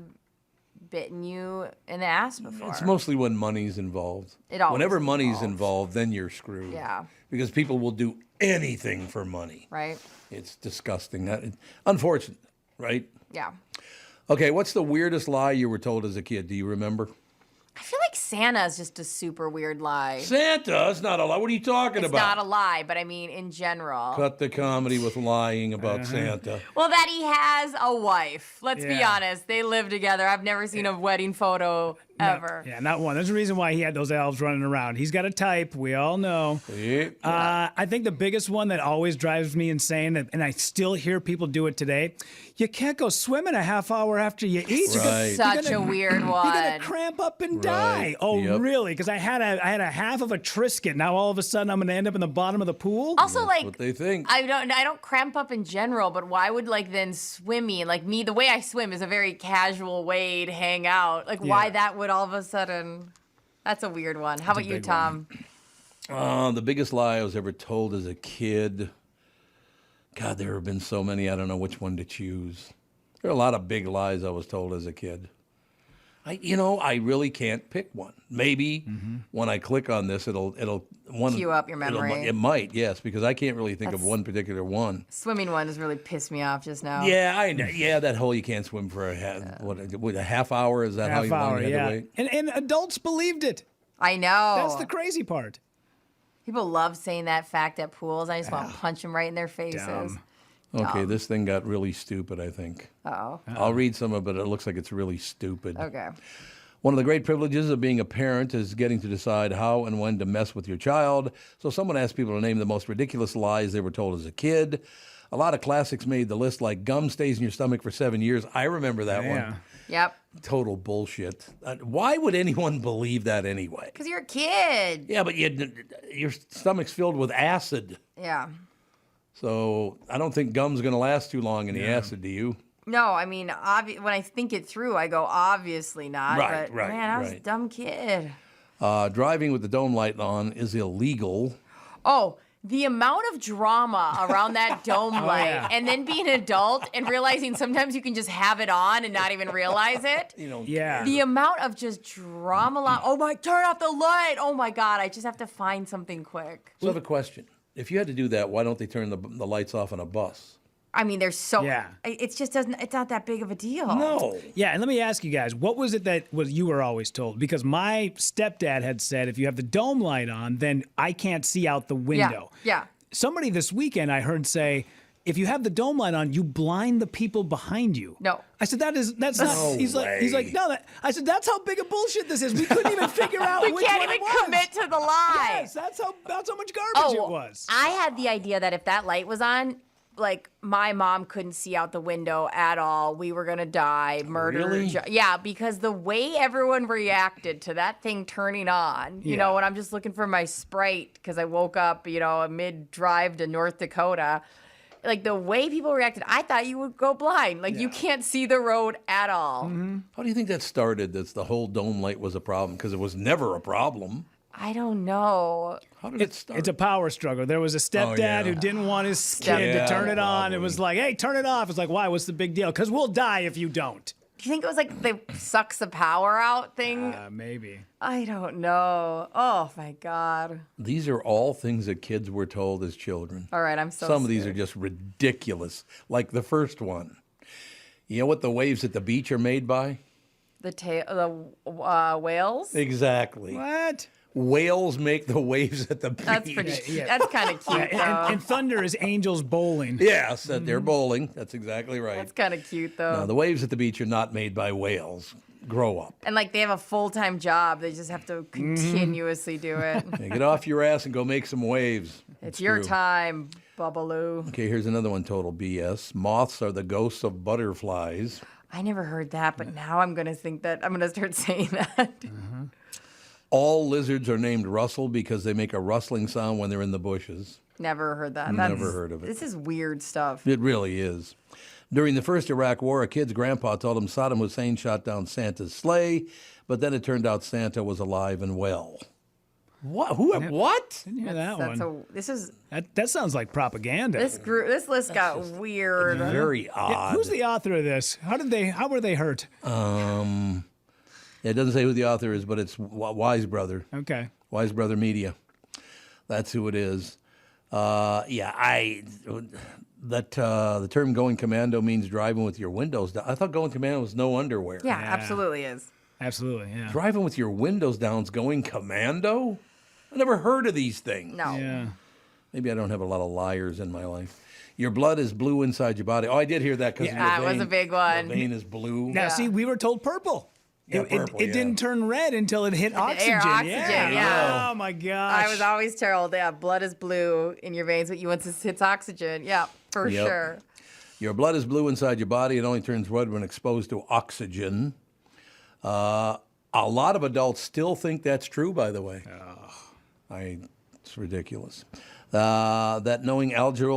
bitten you in the ass before. It's mostly when money's involved. Whenever money's involved, then you're screwed. Yeah. Because people will do anything for money. Right. It's disgusting. Unfortunate, right? Yeah. Okay, what's the weirdest lie you were told as a kid? Do you remember? I feel like Santa is just a super weird lie. Santa? It's not a lie. What are you talking about? It's not a lie, but I mean in general. Cut the comedy with lying about Santa. Well, that he has a wife. Let's be honest. They live together. I've never seen a wedding photo ever. Yeah, not one. There's a reason why he had those elves running around. He's got a type. We all know. I think the biggest one that always drives me insane, and I still hear people do it today, you can't go swimming a half hour after you eat. Such a weird one. You're going to cramp up and die. Oh, really? Because I had a half of a Triscuit. Now all of a sudden I'm going to end up in the bottom of the pool? Also, That's what they think. I don't cramp up in general, but why would then swimming, me, the way I swim is a very casual way to hang out. Why that would all of a sudden, that's a weird one. How about you, Tom? The biggest lie I was ever told as a kid. God, there have been so many, I don't know which one to choose. There are a lot of big lies I was told as a kid. I really can't pick one. Maybe when I click on this, it'll cue up your memory. It might, yes, because I can't really think of one particular one. Swimming one has really pissed me off just now. Yeah, I know. Yeah, that whole you can't swim for a half hour. Is that how long you had to wait? And adults believed it. I know. That's the crazy part. People love saying that fact at pools. I just want to punch them right in their faces. Dumb. Okay, this thing got really stupid, I think. Uh-oh. I'll read some of it. It looks like it's really stupid. Okay. One of the great privileges of being a parent is getting to decide how and when to mess with your child. So someone asked people to name the most ridiculous lies they were told as a kid. A lot of classics made the list, like gum stays in your stomach for 7 years. I remember that one. Yep. Total bullshit. Why would anyone believe that anyway? Because you're a kid. Yeah, but your stomach's filled with acid. Yeah. So I don't think gum's going to last too long in the acid, do you? No, I mean, when I think it through, I go, obviously not. Right, but, man, I was a dumb kid. Driving with the dome light on is illegal. Oh, the amount of drama around that dome light, and then being an adult and realizing sometimes you can just have it on and not even realize it. The amount of just drama. Oh my, turn off the light. Oh my God, I just have to find something quick. So I have a question. If you had to do that, why don't they turn the lights off on a bus? I mean, there's so. Yeah. It just doesn't. It's not that big of a deal. No. Yeah, and let me ask you guys, what was it that you were always told? Because my stepdad had said, if you have the dome light on, then I can't see out the window. Yeah. Somebody this weekend I heard say, if you have the dome light on, you blind the people behind you. No. I said, that's not. No he's way. like, no. I said, that's how big a bullshit this is. We couldn't even figure out. We which can't one even it was. commit to the lie. Yes, that's how much garbage it was. I had the idea that if that light was on, my mom couldn't see out the window at all. We were gonna die, murder. Really? Yeah, because the way everyone reacted to that thing turning on, you know, when I'm just looking for my Sprite because I woke up, mid-drive to North Dakota. The way people reacted, I thought you would go blind. You can't see the road at all. Mm-hmm. How do you think that started, that the whole dome light was a problem? Because it was never a problem. I don't know. How did it start? It's a power struggle. There was a stepdad who didn't want his kid to turn it on. It was like, hey, turn it off. It's like, why? What's the big deal? Because we'll die if you don't. Do you think it was the sucks the power out thing? Maybe. I don't know. Oh, my God. These are all things that kids were told as children. All right, I'm so Some of these scared. are just ridiculous. Like the first one. You know what the waves at the beach are made by? The whales? Exactly. What? Whales make the waves at the beach. That's pretty. That's kind of cute, though. And thunder is angels bowling. Yes, they're bowling. That's exactly right. That's kind of cute, though. No, the waves at the beach are not made by whales. Grow up. And they have a full-time job. They just have to continuously do it. Yeah, get off your ass and go make some waves. It's your time, Bubbaloo. Okay, here's another one, total BS. Moths are the ghosts of butterflies. I never heard that, but now I'm going to think that. I'm going to start saying that. All lizards are named Russell because they make a rustling sound when they're in the bushes. Never heard that. Never heard of it. This is weird stuff. It really is. During the first Iraq War, a kid's grandpa told him Saddam Hussein shot down Santa's sleigh, but then it turned out Santa was alive and well. What? What? Didn't hear that one. That sounds like propaganda. This list got weird. Very odd. Yeah, who's the author of this? How were they hurt? It doesn't say who the author is, but it's Wise Brother. Okay. Wise Brother Media. That's who it is. The term going commando means driving with your windows down. I thought going commando was no underwear. Yeah, absolutely is. Absolutely, yeah. Driving with your windows down is going commando? I never heard of these things. No. Yeah. Maybe I don't have a lot of liars in my life. Your blood is blue inside your body. Oh, I did hear that because of your vein. That was a big one. Your vein is blue. Now, see, we were told purple. It didn't turn red until it hit oxygen. Yeah. Oh, my gosh. I was always told, blood is blue in your veins, but once it hits oxygen. Yeah, for sure. Your blood is blue inside your body. It only turns red when exposed to oxygen. A lot of adults still think that's true, by the way. It's ridiculous. That knowing algebra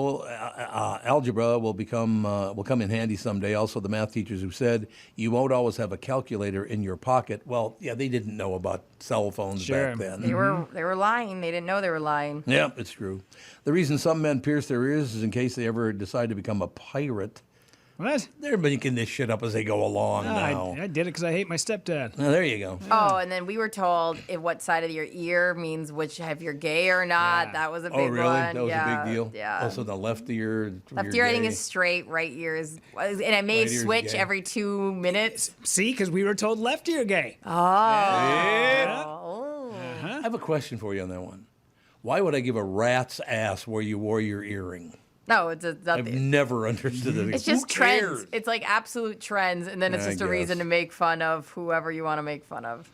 will come in handy someday. Also, the math teachers who said you won't always have a calculator in your pocket. Well, yeah, they didn't know about cell phones back then. They were lying. They didn't know they were lying. Yeah, it's true. The reason some men pierce their ears is in case they ever decide to become a pirate. What? They're making this shit up as they go along now. I did it because I hate my stepdad. Oh, there you go. Oh, and then we were told if what side of your ear means if you're gay or not. That was a big one. Oh, really? That was a big deal? Yeah. Also, the left ear. Left ear, I think, is straight. Right ear is. And I may Right ear's switch gay. every 2 minutes. See, because we were told left ear gay. Oh. I have a question for you on that one. Why would I give a rat's ass where you wore your earring? No, it's I've never understood it. It's just trends. It's like absolute trends, and then it's just a reason to make fun of whoever you want to make fun of.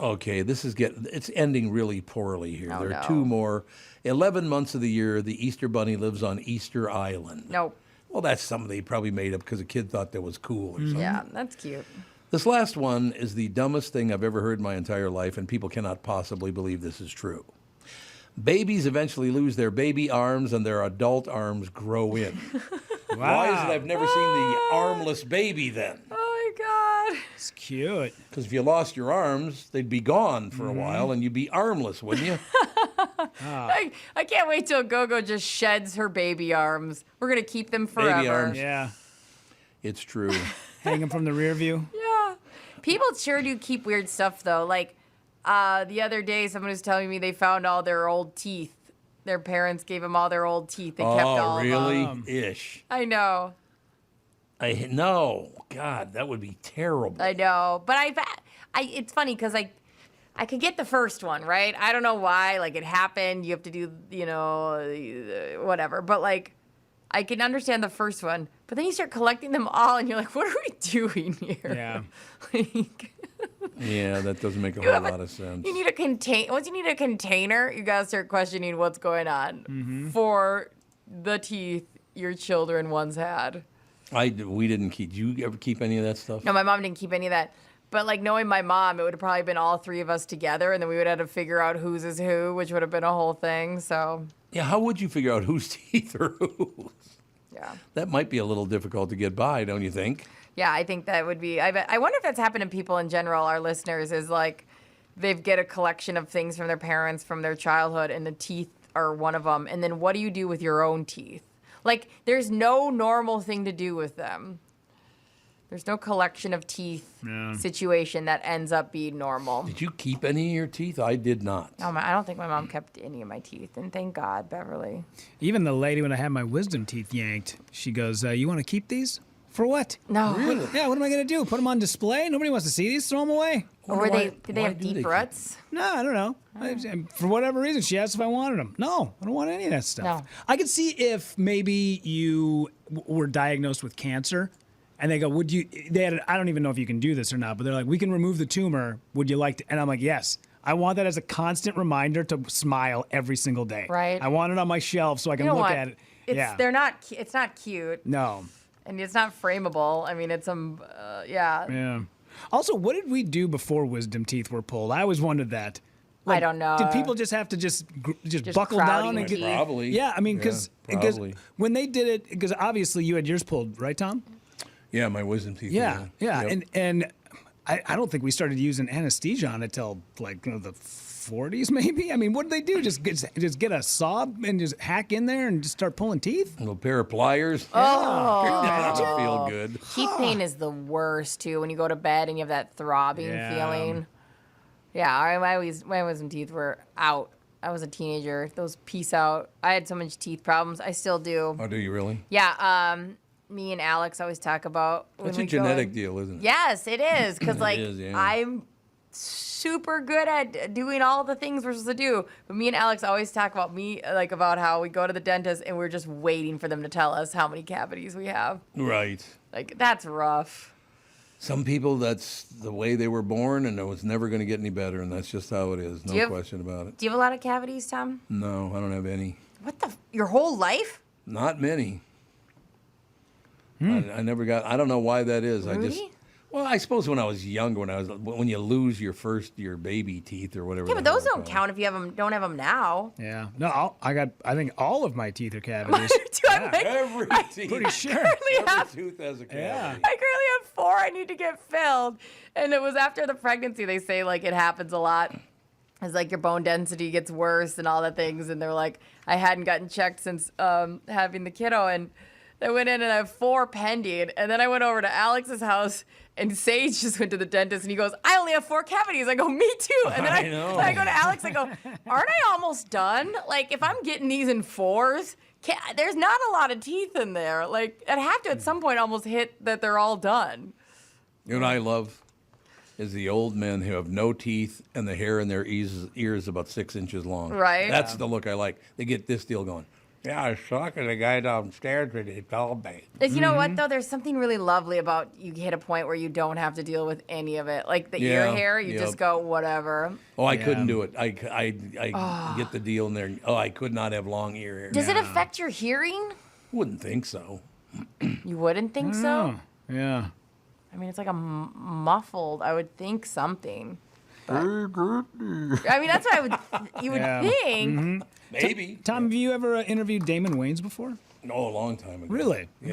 Okay, it's ending really poorly here. There are 2 more. 11 months of the year, the Easter Bunny lives on Easter Island. Nope. Well, that's something they probably made up because a kid thought that was cool or something. Yeah, that's cute. This last one is the dumbest thing I've ever heard in my entire life, and people cannot possibly believe this is true. Babies eventually lose their baby arms and their adult arms grow in. Why is it I've never seen the armless baby then? Oh, my God. It's cute. Because if you lost your arms, they'd be gone for a while, and you'd be armless, wouldn't you? I can't wait till Gogo just sheds her baby arms. We're going to keep them forever. Baby arms. Yeah. It's true. Hang them from the rear view. Yeah. People sure do keep weird stuff, though. Like, the other day, someone was telling me they found all their old teeth. Their parents gave them all their old teeth. They kept all of them. Oh, really? Ish. I know. No. God, that would be terrible. I know. But it's funny because I could get the first one, right? I don't know why. Like, it happened. You have to do, whatever. But, like, I can understand the first one. But then you start collecting them all, and you're like, what are we doing here? Yeah. Yeah, that doesn't make a whole lot of sense. You need once you need a container, you gotta start questioning what's going on for the teeth your children once had. We didn't keep. Did you ever keep any of that stuff? No, my mom didn't keep any of that. But like knowing my mom, it would have probably been all 3 of us together, and then we would have to figure out whose is who, which would have been a whole thing. So. Yeah, how would you figure out whose teeth are whose? Yeah. That might be a little difficult to get by, don't you think? Yeah, I think that would be. I wonder if that's happened to people in general. Our listeners is like, they get a collection of things from their parents from their childhood, and the teeth are one of them. And then what do you do with your own teeth? Like, there's no normal thing to do with them. There's no collection of teeth situation that ends up being normal. Did you keep any of your teeth? I did not. No, I don't think my mom kept any of my teeth, and thank God, Beverly. Even the lady, when I had my wisdom teeth yanked, she goes, you want to keep these? For what? No. Really? Yeah, what am I going to do? Put them on display? Nobody wants to see these. Throw them away. Or did they have deep roots? No, I don't know. For whatever reason, she asked if I wanted them. No, I don't want any of that stuff. No. I could see if maybe you were diagnosed with cancer, and they go, would you, I don't even know if you can do this or not, but they're like, we can remove the tumor. Would you like to? And I'm like, yes. I want that as a constant reminder to smile every single day. Right. I want it on my shelf so I can look at it. It's not cute. No. And it's not frameable. I mean, it's Yeah. Also, what did we do before wisdom teeth were pulled? I always wondered that. I don't know. Did people just have to just buckle down and get? Probably. Yeah, I mean, because when they did it, because obviously you had yours pulled, right, Tom? Yeah, my wisdom teeth. Yeah. Yep. And I don't think we started using anesthesia on it till like the 40s, maybe. I mean, what did they do? Just get a saw and just hack in there and just start pulling teeth? A little pair of pliers. Oh, that doesn't feel good. Teeth pain is the worst too. When you go to bed and you have that throbbing feeling. Yeah, my wisdom teeth were out. I was a teenager. Those peace out. I had so much teeth problems. I still do. Oh, do you really? Yeah. Me and Alex always talk about. It's a genetic deal, isn't it? Yes, it is. Because like yeah. I'm super good at doing all the things we're supposed to do. But me and Alex always talk about about how we go to the dentist and we're just waiting for them to tell us how many cavities we have. Right. Like, that's rough. Some people, that's the way they were born, and it was never going to get any better, and that's just how it is. No question about it. Do you have a lot of cavities, Tom? No, I don't have any. Your whole life? Not many. I never got. I don't know why that is. Rudy? I suppose when I was younger, when you lose your baby teeth or whatever. Yeah, but those don't count if you don't have them now. Yeah. No, I think all of my teeth are cavities. Every teeth. Pretty sure. Every tooth has a cavity. Yeah. I currently have 4 I need to get filled. And it was after the pregnancy. They say, like, it happens a lot. It's like your bone density gets worse and all the things. And they're like, I hadn't gotten checked since having the kiddo. And I went in and I have 4 pending. And then I went over to Alex's house. And Sage just went to the dentist, and he goes, I only have 4 cavities. I go, me too. And then I go to Alex, I go, aren't I almost done? Like, if I'm getting these in 4s, there's not a lot of teeth in there. Like, I'd have to at some point almost hit that they're all done. You know what I love is the old men who have no teeth and the hair in their ears about 6 inches long. Right. That's the look I like. They get this deal going. Yeah, I was talking to the guy downstairs and he told me. You know what, though? There's something really lovely about you hit a point where you don't have to deal with any of it. Like the ear hair, you just go, whatever. Oh, I couldn't do it. I get the deal in there. Oh, I could not have long ear hair. Does it affect your hearing? Wouldn't think so. You wouldn't think so? Yeah. I mean, it's like a muffled, I would think something. But, I mean, that's what you would think. Mm-hmm. Maybe. Tom, have you ever interviewed Damon Wayans before? No, a long time ago. Really? Yeah.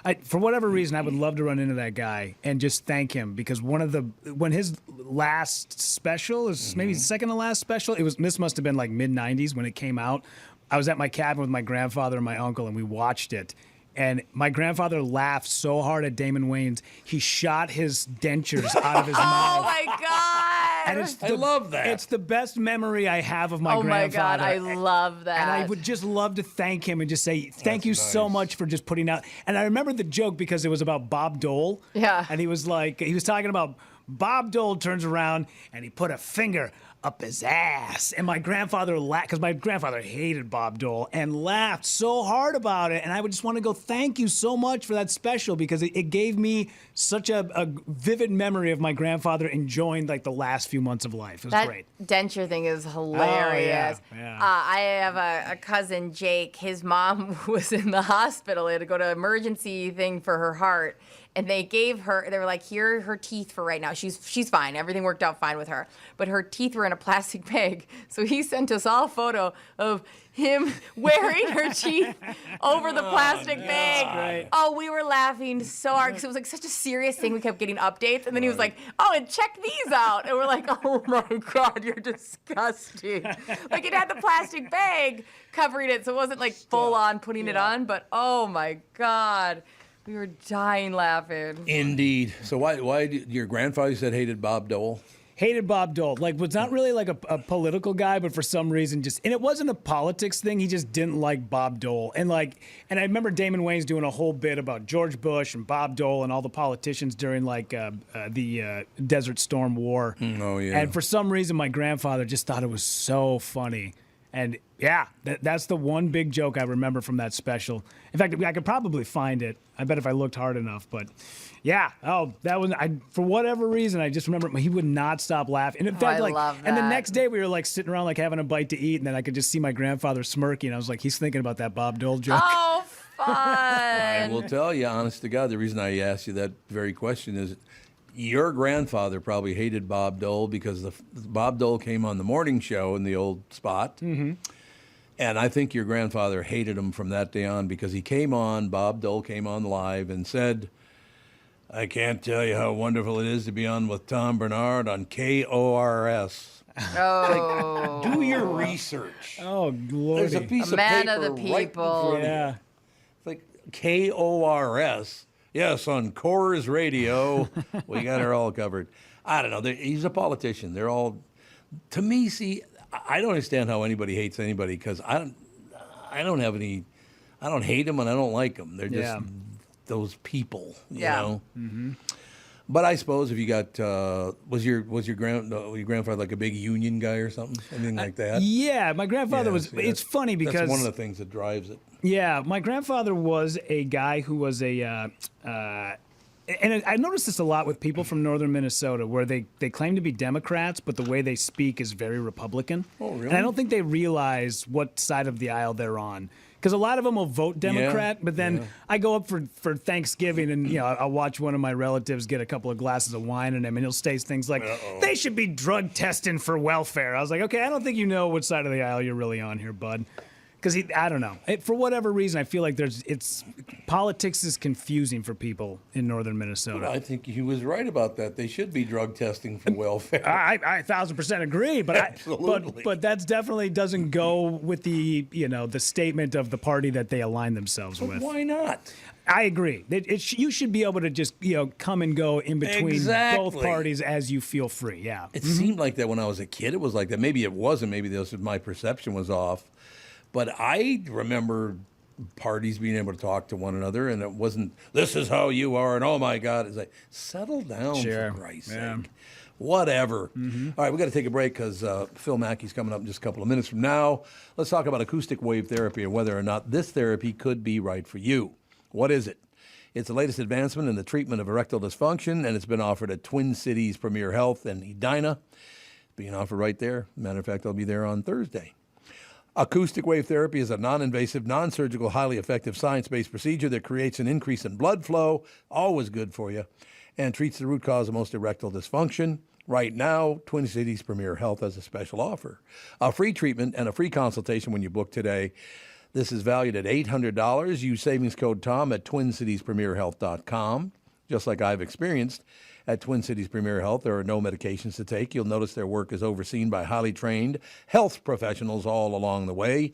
Okay. For whatever reason, I would love to run into that guy and just thank him because when his last special is maybe second to last special, this must have been like mid-90s when it came out. I was at my cabin with my grandfather and my uncle, and we watched it. And my grandfather laughed so hard at Damon Wayans, he shot his dentures out of his mouth. Oh, my God. And I love that. It's the best memory I have of my grandfather. Oh, my God. I love that. And I would just love to thank him and just say, thank you so much for just putting out. And I remember the joke because it was about Bob Dole. Yeah. And he was talking about Bob Dole turns around and he put a finger up his ass. And my grandfather laughed, because my grandfather hated Bob Dole, and laughed so hard about it. And I would just want to go, thank you so much for that special, because it gave me such a vivid memory of my grandfather enjoying like the last few months of life. It was great. Denture thing is hilarious. Oh, yeah. I have a cousin, Jake. His mom was in the hospital. They had to go to emergency thing for her heart. And they were like, here are her teeth for right now. She's fine. Everything worked out fine with her. But her teeth were in a plastic bag. So he sent us all a photo of him wearing her teeth over the plastic bag. Right. Oh, we were laughing so hard because it was like such a serious thing. We kept getting updates. And then he was like, oh, and check these out. And we're like, oh my God, you're disgusting. Like it had the plastic bag covering it. So it wasn't like full on putting it on. But oh my God. We were dying laughing. Indeed. So why did your grandfather said hated Bob Dole? Hated Bob Dole. Like, was not really like a political guy, but for some reason and it wasn't a politics thing. He just didn't like Bob Dole. And I remember Damon Wayans doing a whole bit about George Bush and Bob Dole and all the politicians during the Desert Storm War. Oh, yeah. And for some reason, my grandfather just thought it was so funny. And yeah, that's the one big joke I remember from that special. In fact, I could probably find it. I bet if I looked hard enough. But yeah, for whatever reason, I just remember he would not stop laughing. And in fact, I love that. And the next day we were like sitting around like having a bite to eat, and then I could just see my grandfather smirking. I was like, he's thinking about that Bob Dole joke. Oh, fun! I will tell you, honest to God, the reason I asked you that very question is, your grandfather probably hated Bob Dole because Bob Dole came on the morning show in the old spot. Mm-hmm. And I think your grandfather hated him from that day on because Bob Dole came on live and said, I can't tell you how wonderful it is to be on with Tom Barnard on KORS. Oh. Like, do your research. Oh, glory. There's a piece of man paper of the right people. before you. It's like KORS. Yes, on Coors Radio, we got her all covered. I don't know. He's a politician. They're all, to me, see, I don't understand how anybody hates anybody because I don't hate them and I don't like them. They're just those people, you know. Mm-hmm. But I suppose if you got, was your grandfather like a big union guy or something, anything like that? Yeah, my grandfather was. It's funny because that's one of the things that drives it. Yeah, my grandfather was a guy who was And I noticed this a lot with people from northern Minnesota where they claim to be Democrats, but the way they speak is very Republican. Oh, really? And I don't think they realize what side of the aisle they're on. Because a lot of them will vote Democrat, but then I go up for Thanksgiving and I'll watch one of my relatives get a couple of glasses of wine in him, and he'll say things like, they should be drug testing for welfare. I was like, okay, I don't think you know which side of the aisle you're really on here, bud. Because I don't know. For whatever reason, I feel like politics is confusing for people in northern Minnesota. Well, I think he was right about that. They should be drug testing for welfare. I 1,000% agree, but Absolutely. but that definitely doesn't go with the the statement of the party that they align themselves with. Why not? I agree. You should be able to just come and go in between both parties as you feel free. Yeah. It seemed like that when I was a kid. It was like that. Maybe it wasn't. Maybe my perception was off. But I remember parties being able to talk to one another, and it wasn't, this is how you are, and oh my God. It's like, settle down, for Christ's sake. Whatever. All right, we got to take a break because Phil Mackey's coming up in just a couple of minutes from now. Let's talk about acoustic wave therapy and whether or not this therapy could be right for you. What is it? It's the latest advancement in the treatment of erectile dysfunction, and it's been offered at Twin Cities Premier Health in Edina. Being offered right there. Matter of fact, I'll be there on Thursday. Acoustic wave therapy is a non-invasive, non-surgical, highly effective science-based procedure that creates an increase in blood flow, always good for you, and treats the root cause of most erectile dysfunction. Right now, Twin Cities Premier Health has a special offer. A free treatment and a free consultation when you book today. This is valued at $800. Use savings code TOM at TwinCitiesPremierHealth.com. Just like I've experienced at Twin Cities Premier Health, there are no medications to take. You'll notice their work is overseen by highly trained health professionals all along the way.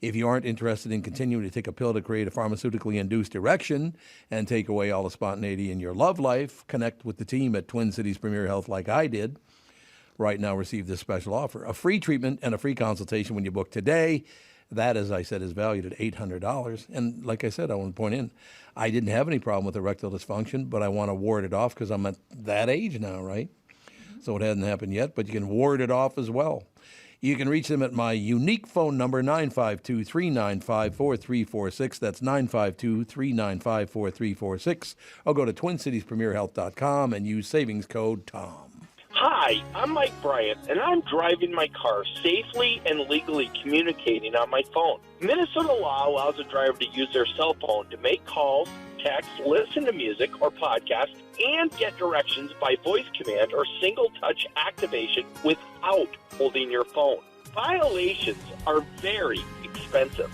If you aren't interested in continuing to take a pill to create a pharmaceutically induced erection and take away all the spontaneity in your love life, connect with the team at Twin Cities Premier Health like I did. Right now, receive this special offer. A free treatment and a free consultation when you book today. That, as I said, is valued at $800. And like I said, I want to point in, I didn't have any problem with erectile dysfunction, but I want to ward it off because I'm at that age now, right? So it hasn't happened yet, but you can ward it off as well. You can reach them at my unique phone number, 952-395-4346. That's 952-395-4346. Or go to TwinCitiesPremierHealth.com and use savings code TOM. Hi, I'm Mike Bryant, and I'm driving my car safely and legally communicating on my phone. Minnesota law allows a driver to use their cell phone to make calls, text, listen to music or podcasts, and get directions by voice command or single-touch activation without holding your phone. Violations are very expensive.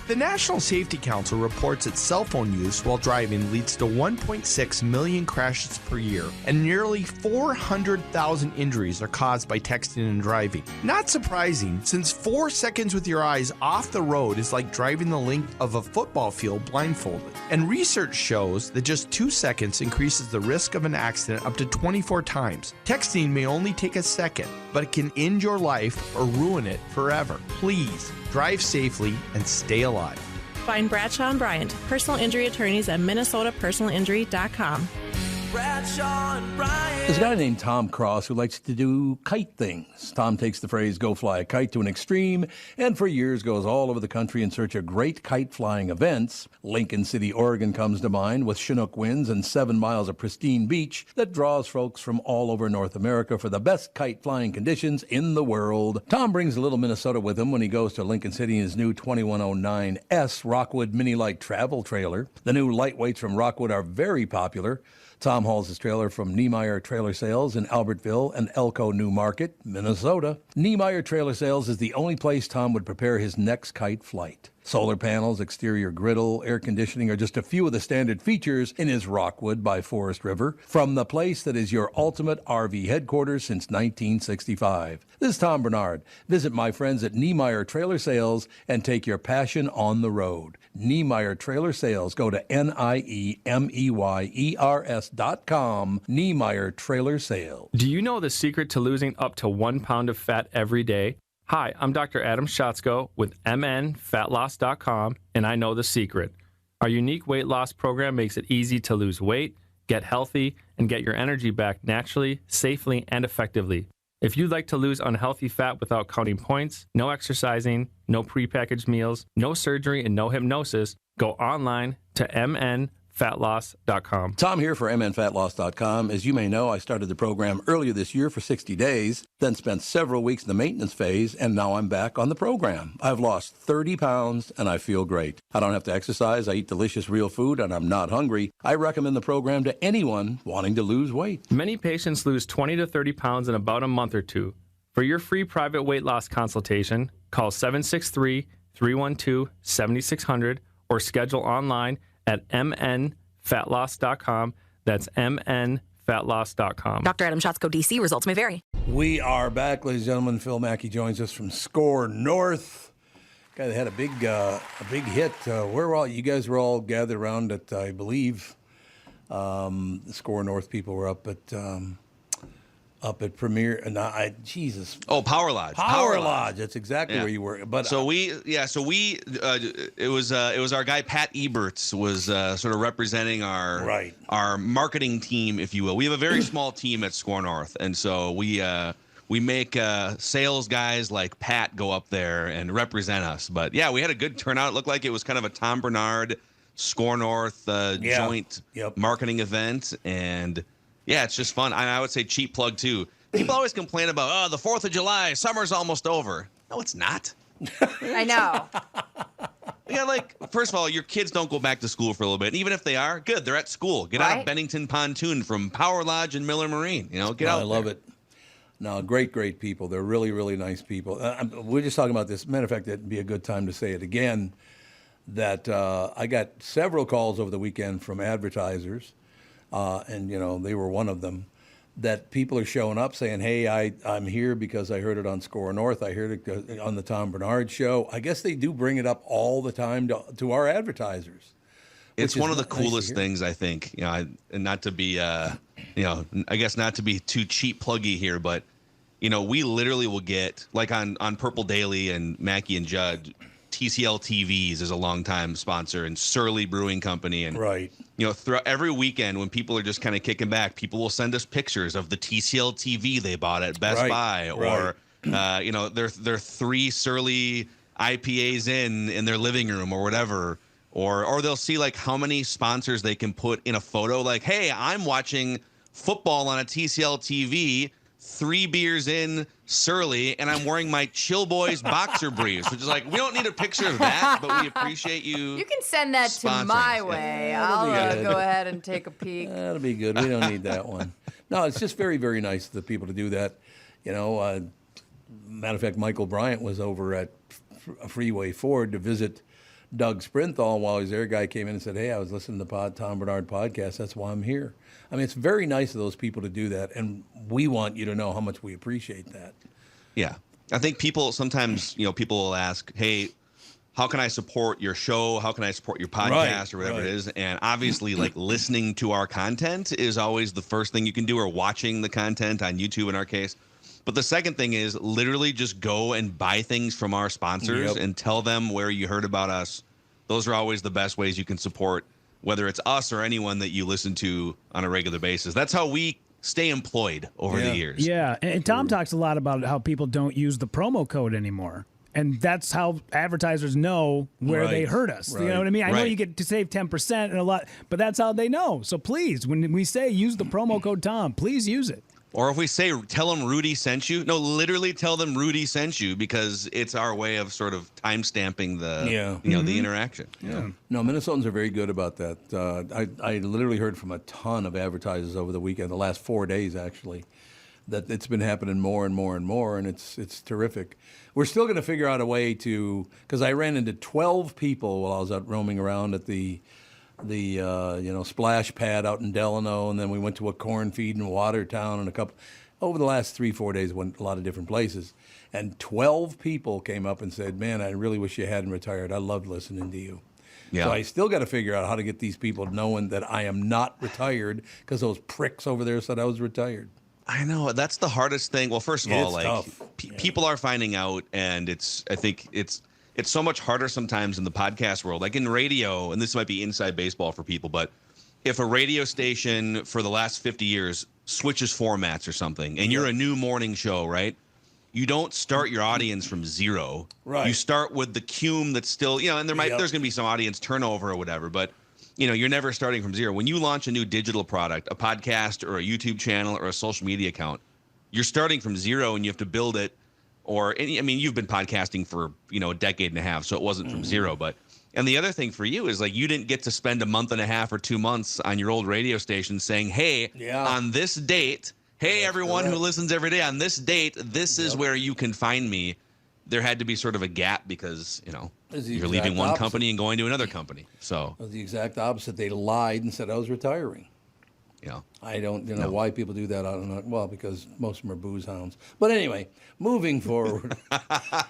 The National Safety Council reports that cell phone use while driving leads to 1.6 million crashes per year, and nearly 400,000 injuries are caused by texting and driving. Not surprising, since 4 seconds with your eyes off the road is like driving the length of a football field blindfolded. And research shows that just 2 seconds increases the risk of an accident up to 24 times. Texting may only take a second, but it can end your life or ruin it forever. Please drive safely and stay alive. Find Bradshaw and Bryant, personal injury attorneys at minnesotapersonalinjury.com. Bradshaw and Bryant. There's a guy named Tom Cross who likes to do kite things. Tom takes the phrase, go fly a kite, to an extreme, and for years goes all over the country in search of great kite flying events. Lincoln City, Oregon comes to mind with Chinook winds and 7 miles of pristine beach that draws folks from all over North America for the best kite flying conditions in the world. Tom brings a little Minnesota with him when he goes to Lincoln City in his new 2109S Rockwood Mini Light travel trailer. The new lightweights from Rockwood are very popular. Tom hauls his trailer from Niemeyer Trailer Sales in Albertville and Elko New Market, Minnesota. Niemeyer Trailer Sales is the only place Tom would prepare his next kite flight. Solar panels, exterior griddle, air conditioning are just a few of the standard features in his Rockwood by Forest River, from the place that is your ultimate RV headquarters since 1965. This is Tom Barnard. Visit my friends at Niemeyer Trailer Sales and take your passion on the road. Niemeyer Trailer Sales. Go to NIEMEYERS.com. Niemeyer Trailer Sales. Do you know the secret to losing up to 1 pound of fat every day? Hi, I'm Dr. Adam Schatzko with MNFatLoss.com, and I know the secret. Our unique weight loss program makes it easy to lose weight, get healthy, and get your energy back naturally, safely, and effectively. If you'd like to lose unhealthy fat without counting points, no exercising, no prepackaged meals, no surgery, and no hypnosis, go online to MNFatLoss.com mnfatloss.com. Tom here for mnfatloss.com. As you may know, I started the program earlier this year for 60 days, then spent several weeks in the maintenance phase, and now I'm back on the program. I've lost 30 pounds, and I feel great. I don't have to exercise. I eat delicious real food, and I'm not hungry. I recommend the program to anyone wanting to lose weight. Many patients lose 20 to 30 pounds in about a month or two. For your free private weight loss consultation, call 763-312-7600 or schedule online at mnfatloss.com. That's mnfatloss.com. Dr. Adam Schatzko, D.C. Results may vary. We are back, ladies and gentlemen. Phil Mackey joins us from SKOR North. Guy that had a big hit. Where were all you guys were all gathered around at? I believe the SKOR North people were up at Premier. Jesus. Oh, Power Lodge. Power Lodge. That's exactly where you were. But it was our guy Pat Egert was sort of representing our marketing team, if you will. We have a very small team at SKOR North, and so we make sales guys like Pat go up there and represent us. But yeah, we had a good turnout. It looked like it was kind of a Tom Barnard SKOR North joint marketing event, and yeah, it's just fun. I would say cheap plug, too. People always complain about, the 4th of July, summer's almost over. No, it's not. I know. Yeah, first of all, your kids don't go back to school for a little bit. And even if they are, good, they're at school. Get out of Bennington Pontoon from Power Lodge and Miller Marine. Get out there. I love it. No, great people. They're really, really nice people. We're just talking about this. Matter of fact, it'd be a good time to say it again, that I got several calls over the weekend from advertisers. And, they were one of them, that people are showing up saying, hey, I'm here because I heard it on SKOR North. I heard it on the Tom Barnard Show. I guess they do bring it up all the time to our advertisers. It's one of the coolest things, I think, and not to be, I guess not to be too cheap pluggy here, but, we literally will get, like on Purple Daily and Mackey and Judd, TCL TVs is a longtime sponsor, and Surly Brewing Company. And every weekend when people are just kind of kicking back, people will send us pictures of the TCL TV they bought at Best Buy, or their 3 Surly IPAs in their living room or whatever, or they'll see how many sponsors they can put in a photo. Like, hey, I'm watching football on a TCL TV. 3 beers in, Surly, and I'm wearing my Chill Boys boxer briefs, which is we don't need a picture of that, but we appreciate you. You can send that to my way. I'll go ahead and take a peek. That'll be good. We don't need that one. No, it's just very, very nice of the people to do that. Matter of fact, Michael Bryant was over at Freeway Ford to visit Doug Sprinthal. While he was there, a guy came in and said, hey, I was listening to the Tom Barnard podcast. That's why I'm here. I mean, it's very nice of those people to do that, and we want you to know how much we appreciate that. Yeah. I think people sometimes, people will ask, hey, how can I support your show? How can I support your podcast or whatever it is? And obviously, listening to our content is always the first thing you can do, or watching the content on YouTube in our case. But the second thing is literally just go and buy things from our sponsors and tell them where you heard about us. Those are always the best ways you can support, whether it's us or anyone that you listen to on a regular basis. That's how we stay employed over the years. Yeah, and Tom talks a lot about how people don't use the promo code anymore. And that's how advertisers know where they heard us. You know what I mean? I know you get to save 10% and a lot, but that's how they know. So please, when we say use the promo code Tom, please use it. Or if we say, tell them Rudy sent you. No, literally tell them Rudy sent you, because it's our way of sort of time stamping the, the interaction. Yeah. No, Minnesotans are very good about that. I literally heard from a ton of advertisers over the weekend, the last 4 days actually, that it's been happening more and more and more, and it's terrific. We're still going to figure out a way to, because I ran into 12 people while I was out roaming around at the splash pad out in Delano, and then we went to a corn feed in Watertown, and over the last 3-4 days went a lot of different places, and 12 people came up and said, man, I really wish you hadn't retired. I loved listening to you. Yeah. So I still got to figure out how to get these people knowing that I am not retired, because those pricks over there said I was retired. I know, that's the hardest thing. Well, first of all, people are finding out, and I think it's so much harder sometimes in the podcast world. Like in radio, and this might be inside baseball for people, but if a radio station for the last 50 years switches formats or something, and you're a new morning show, right? You don't start your audience from zero. Right. You start with the cume that's still, and there's going to be some audience turnover or whatever, but you're never starting from zero. When you launch a new digital product, a podcast or a YouTube channel or a social media account, you're starting from zero and you have to build it. You've been podcasting for, a decade and a half, so it wasn't from zero. And the other thing for you is, like, you didn't get to spend a month and a half or 2 months on your old radio station saying, hey, on this date, hey, everyone who listens every day, on this date, this is where you can find me. There had to be sort of a gap because, you're leaving one company and going to another company. So it was the exact opposite. They lied and said I was retiring. Yeah. I don't know why people do that. I don't know. Well, because most of them are booze hounds. But anyway, moving forward.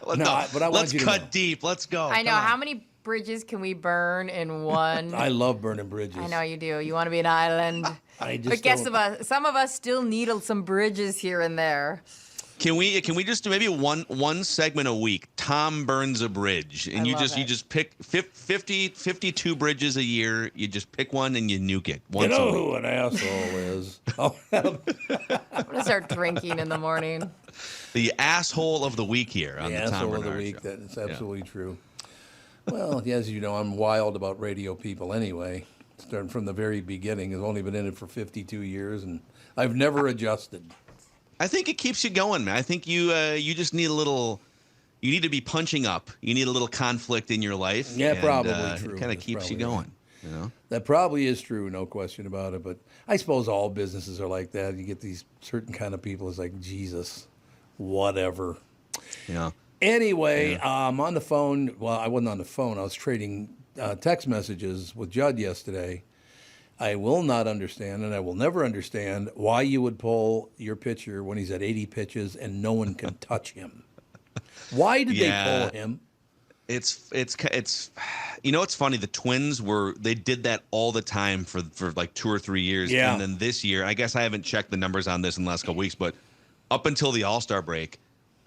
Let's cut deep. Let's go. I know. How many bridges can we burn in one? I love burning bridges. I know you do. You want to be an island. But some of us still need some bridges here and there. Can we just do maybe one segment a week? Tom burns a bridge, and you just pick 52 bridges a year. You just pick one and you nuke it. You know who an asshole is? I'm gonna start drinking in the morning. The asshole of the week here on the Tom Barnard Show. The week. Show. That's absolutely true. Well, as you know, I'm wild about radio people anyway. Starting from the very beginning, I've only been in it for 52 years, and I've never adjusted. I think it keeps you going, man. I think you just need a little. You need to be punching up. You need a little conflict in your life. Yeah, probably true. It kind of keeps you going. That probably is true, no question about it. But I suppose all businesses are like that. You get these certain kind of people. It's like, Jesus, whatever. Yeah. Anyway, on the phone. Well, I wasn't on the phone. I was trading text messages with Judd yesterday. I will not understand, and I will never understand, why you would pull your pitcher when he's at 80 pitches and no one can touch him. Why did they pull him? It's it's funny. The Twins they did that all the time for like 2 or 3 years. Yeah. And then this year, I guess I haven't checked the numbers on this in the last couple weeks, but up until the All-Star break,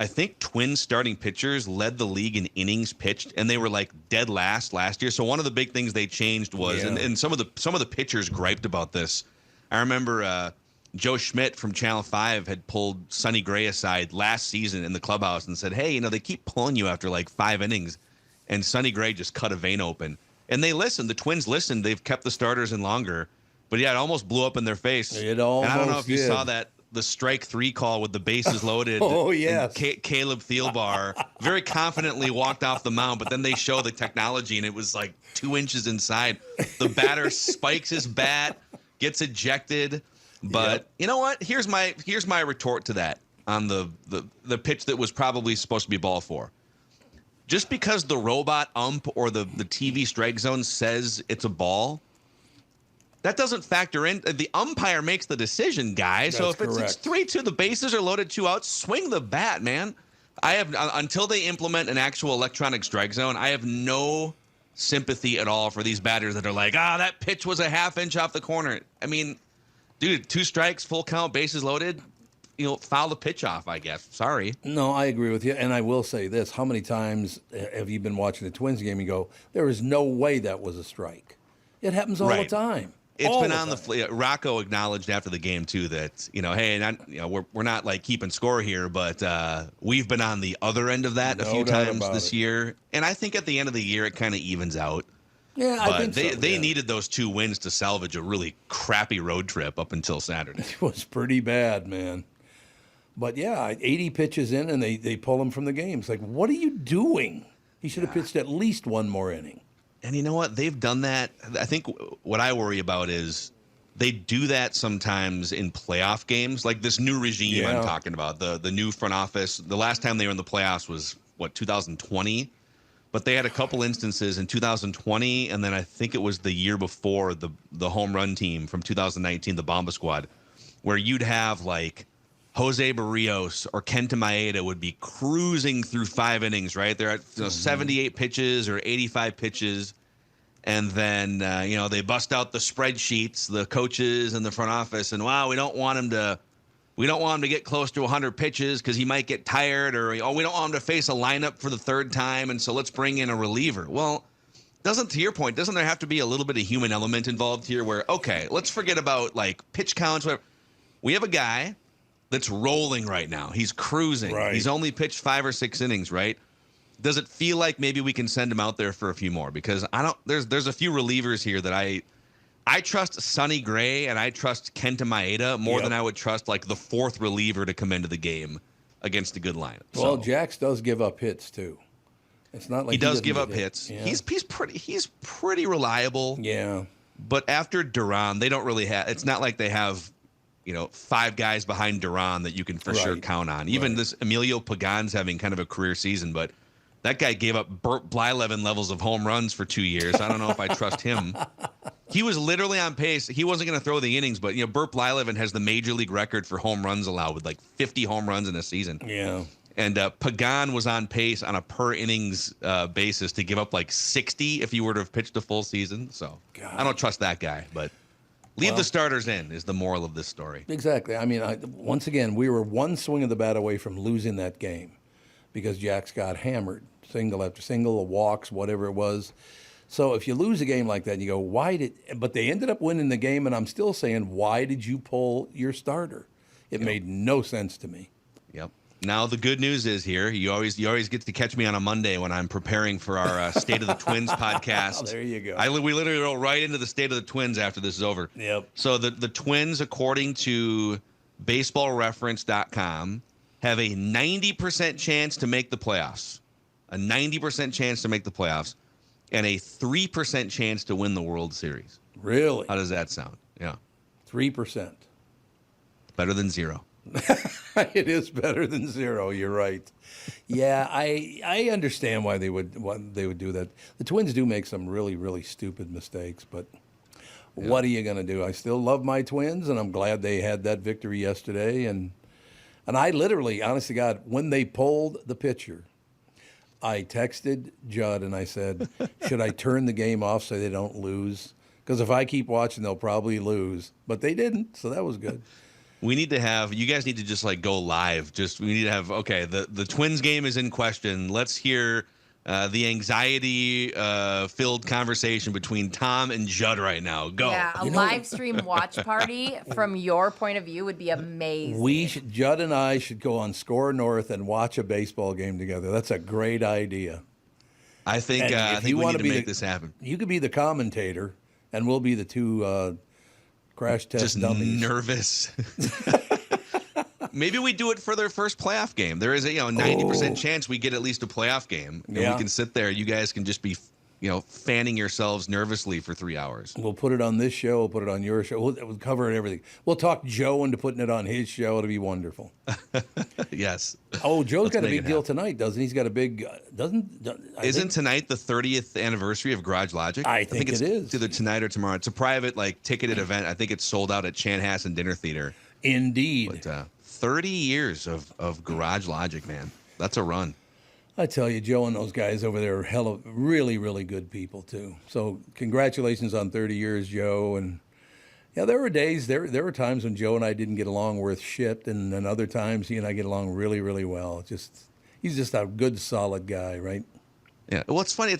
I think Twins starting pitchers led the league in innings pitched, and they were like dead last year. So one of the big things they changed was, and some of the pitchers griped about this. I remember Joe Schmidt from Channel 5 had pulled Sonny Gray aside last season in the clubhouse and said, hey, they keep pulling you after like 5 innings. And Sonny Gray just cut a vein open. And they listened. The Twins listened. They've kept the starters in longer. But it almost blew up in their face. It almost and I don't know if you did. saw that. The strike 3 call with the bases loaded. Oh, yes. Caleb Thielbar very confidently walked off the mound, but then they show the technology, and it was like 2 inches inside. The batter spikes his bat, gets ejected. But you know what? Here's my retort to that on the pitch that was probably supposed to be ball 4. Just because the robot ump or the TV strike zone says it's a ball, that doesn't factor in. The umpire makes the decision, guys. So if it's 3-2, the bases are loaded, 2 outs, swing the bat, man. I have until they implement an actual electronic strike zone, I have no sympathy at all for these batters that are like, that pitch was a half inch off the corner. I mean, dude, 2 strikes, full count, bases loaded. Foul the pitch off, I guess. Sorry. No, I agree with you. And I will say this. How many times have you been watching the Twins game and go, there is no way that was a strike? It happens all the time. It's been on the Rocco acknowledged after the game too that hey, we're not like keeping score here, but we've been on the other end of that a few times this year, and I think at the end of the year it kind of evens out. Yeah, but I think they needed those 2 wins to salvage a really crappy road trip up until Saturday. It was pretty bad, man. But yeah, 80 pitches in and they pull him from the game. It's like, what are you doing? He should have pitched at least 1 more inning. And you know what? They've done that. I think what I worry about is they do that sometimes in playoff games, like this new regime I'm talking about, the new front office. The last time they were in the playoffs was, 2020? But they had a couple instances in 2020, and then I think it was the year before the home run team from 2019, the Bomba Squad, where you'd have like Jose Barrios or Kenta Maeda would be cruising through 5 innings, right? They're at 78 pitches or 85 pitches. And then, they bust out the spreadsheets, the coaches and the front office, and we don't want him to get close to 100 pitches because he might get tired, or we don't want him to face a lineup for the 3rd time, and so let's bring in a reliever. Well, to your point, doesn't there have to be a little bit of human element involved here where, okay, let's forget about like pitch counts, whatever. We have a guy that's rolling right now. He's cruising. Right. He's only pitched 5 or 6 innings, right? does it feel like maybe we can send him out there for a few more? Because I don't. There's a few relievers here that I trust Sonny Gray and I trust Kenta Maeda more than I would trust like the fourth reliever to come into the game against a good lineup. Well, Jax does give up hits too. It's not like he does give up hits. Yeah. He's pretty reliable. Yeah. But after Duran, they don't really have. It's not like they have, 5 guys behind Duran that you can for sure count on. Even this Emilio Pagan's having kind of a career season, but that guy gave up Burt Blyleven levels of home runs for 2 years. I don't know if I trust him. He was literally on pace. He wasn't going to throw the innings, but Burt Blyleven has the major league record for home runs allowed with like 50 home runs in a season. Yeah. And Pagan was on pace on a per innings basis to give up like 60 if he were to have pitched a full season. So I don't trust that guy, but leave the starters in is the moral of this story. Exactly. I mean, once again, we were one swing of the bat away from losing that game because Jax got hammered, single after single, walks, whatever it was. So if you lose a game like that, you go, but they ended up winning the game, and I'm still saying, why did you pull your starter? It made no sense to me. Yep. Now the good news is here. You always get to catch me on a Monday when I'm preparing for our State of the Twins podcast. There you go. We literally roll right into the State of the Twins after this is over. Yep. So the Twins, according to BaseballReference.com, have a 90% chance to make the playoffs. A 90% chance to make the playoffs, and a 3% chance to win the World Series. Really? How does that sound? Yeah. 3%. Better than 0. It is better than 0. You're right. Yeah, I understand why they would do that. The Twins do make some really, really stupid mistakes, but what are you going to do? I still love my Twins, and I'm glad they had that victory yesterday. And I literally, honest to God, when they pulled the pitcher, I texted Judd and I said, should I turn the game off so they don't lose? Because if I keep watching, they'll probably lose. But they didn't, so that was good. We need to have, you guys need to just like go live. We need to have, the Twins game is in question. Let's hear the anxiety filled conversation between Tom and Judd right now. Go. Yeah, a live stream watch party from your point of view would be amazing. Judd and I should go on SKOR North and watch a baseball game together. That's a great idea. I think we need to make this happen. You could be the commentator, and we'll be the two crash test dummies. Nervous. Maybe we do it for their first playoff game. There is a 90% chance we get at least a playoff game. And we can sit there. You guys can just be, fanning yourselves nervously for 3 hours. We'll put it on this show. We'll put it on your show. We'll cover everything. We'll talk Joe into putting it on his show. It'll be wonderful. Yes. Oh, Joe's got a big deal tonight, doesn't he? He's got a big, Isn't tonight the 30th anniversary of Garage Logic? I think it's it is. Either tonight or tomorrow. It's a private, ticketed event. I think it's sold out at Chanhassen Dinner Theater. Indeed. But 30 years of Garage Logic, man. That's a run. I tell you, Joe and those guys over there are really, really good people, too. So congratulations on 30 years, Joe. And, there were days, there were times when Joe and I didn't get along worth shit, and then other times he and I get along really, really well. He's just a good, solid guy, right? Yeah. Well, it's funny.